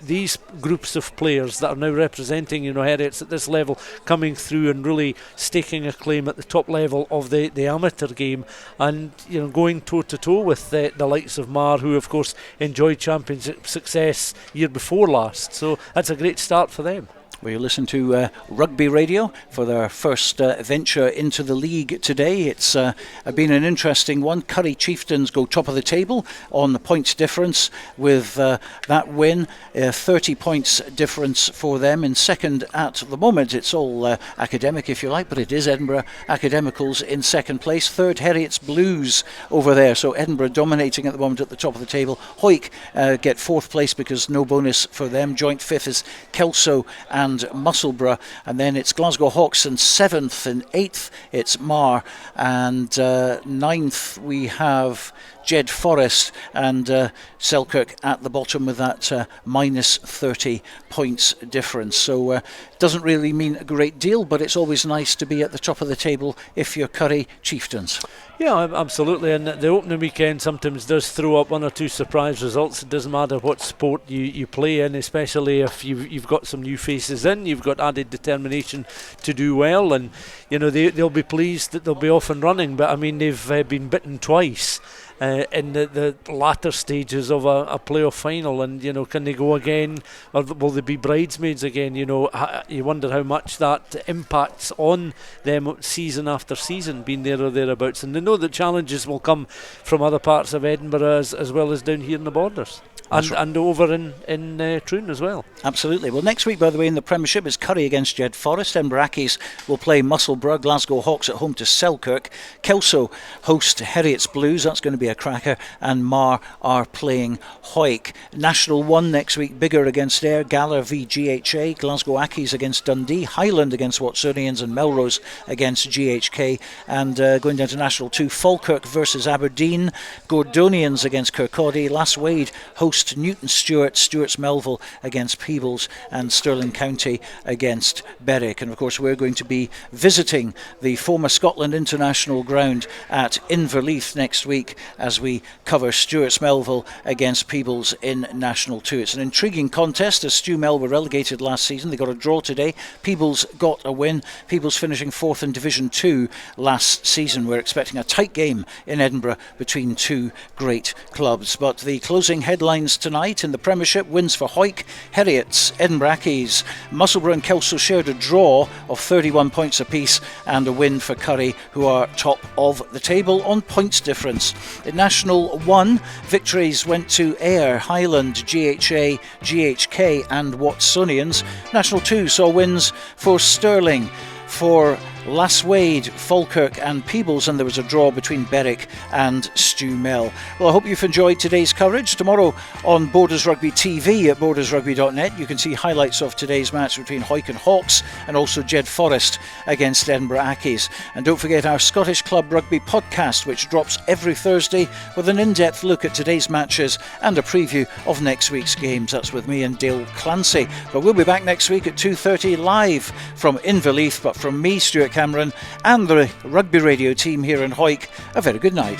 these groups of players that are now representing Heriots at this level coming through and really staking a claim at the top level of the amateur game, and going toe to toe with the likes of Mar, who of course enjoyed championship success year before last. So that's a great start for them. We listen to Rugby Radio for their first venture into the league today. It's been an interesting one. Curry Chieftains go top of the table on the points difference with that win. 30 points difference for them. In second at the moment, it's all academic if you like, but it is Edinburgh Academicals in second place. Third, Heriot's Blues over there. So Edinburgh dominating at the moment at the top of the table. Hawick get fourth place because no bonus for them. Joint fifth is Kelso and and Musselburgh, and then it's Glasgow Hawks in 7th. In 8th it's Mar, and 9th we have Jed Forest, and Selkirk at the bottom with that minus 30 points difference. So doesn't really mean a great deal, but it's always nice to be at the top of the table if you're Curry Chieftains. Yeah, absolutely, and the opening weekend sometimes does throw up one or two surprise results. It doesn't matter what sport you play in, especially if you've got some new faces in, you've got added determination to do well, and you know they'll be pleased that they'll be off and running. But I mean, they've been bitten twice in the latter stages of a playoff final, and you know, can they go again, or will they be bridesmaids again? You know, you wonder how much that impacts on them season after season, being there or thereabouts. And they know that challenges will come from other parts of Edinburgh as well as down here in the Borders. And over in Troon as well. Absolutely. Well, next week, by the way, in the Premiership is Curry against Jed Forest. Edinburgh Accies will play Musselburgh. Glasgow Hawks at home to Selkirk. Kelso host Heriot's Blues. That's going to be a cracker. And Mar are playing Hawick. National 1 next week. Biggar against Ayr. Gala v GHA. Glasgow Accies against Dundee. Highland against Watsonians. And Melrose against GHK. And going down to National 2, Falkirk versus Aberdeen. Gordonians against Kirkcaldy. Lass Wade host Newton Stewart, Stewart's Melville against Peebles, and Stirling County against Berwick. And of course we're going to be visiting the former Scotland International ground at Inverleith next week as we cover Stewart's Melville against Peebles in National 2. It's an intriguing contest as Stew Mel were relegated last season. They got a draw today. Peebles got a win. Peebles finishing 4th in Division 2 last season. We're expecting a tight game in Edinburgh between two great clubs. But the closing headlines tonight in the Premiership: wins for Hawick, Heriots, Edinburgh Accies, Musselburgh and Kelso shared a draw of 31 points apiece, and a win for Curry, who are top of the table on points difference. In National 1, victories went to Ayr, Highland, GHA, GHK and Watsonians. National 2 saw wins for Stirling, for Lass Wade, Falkirk and Peebles, and there was a draw between Berwick and Stew Mel. Well, I hope you've enjoyed today's coverage. Tomorrow on Borders Rugby TV at bordersrugby.net you can see highlights of today's match between Hawick and Hawks, and also Jed Forest against Edinburgh Accies. And don't forget our Scottish Club Rugby podcast, which drops every Thursday with an in-depth look at today's matches and a preview of next week's games. That's with me and Dale Clancy. But we'll be back next week at 2:30 live from Inverleith. But from me, Stuart Cameron, and the Rugby Radio team here in Hawick, a very good night.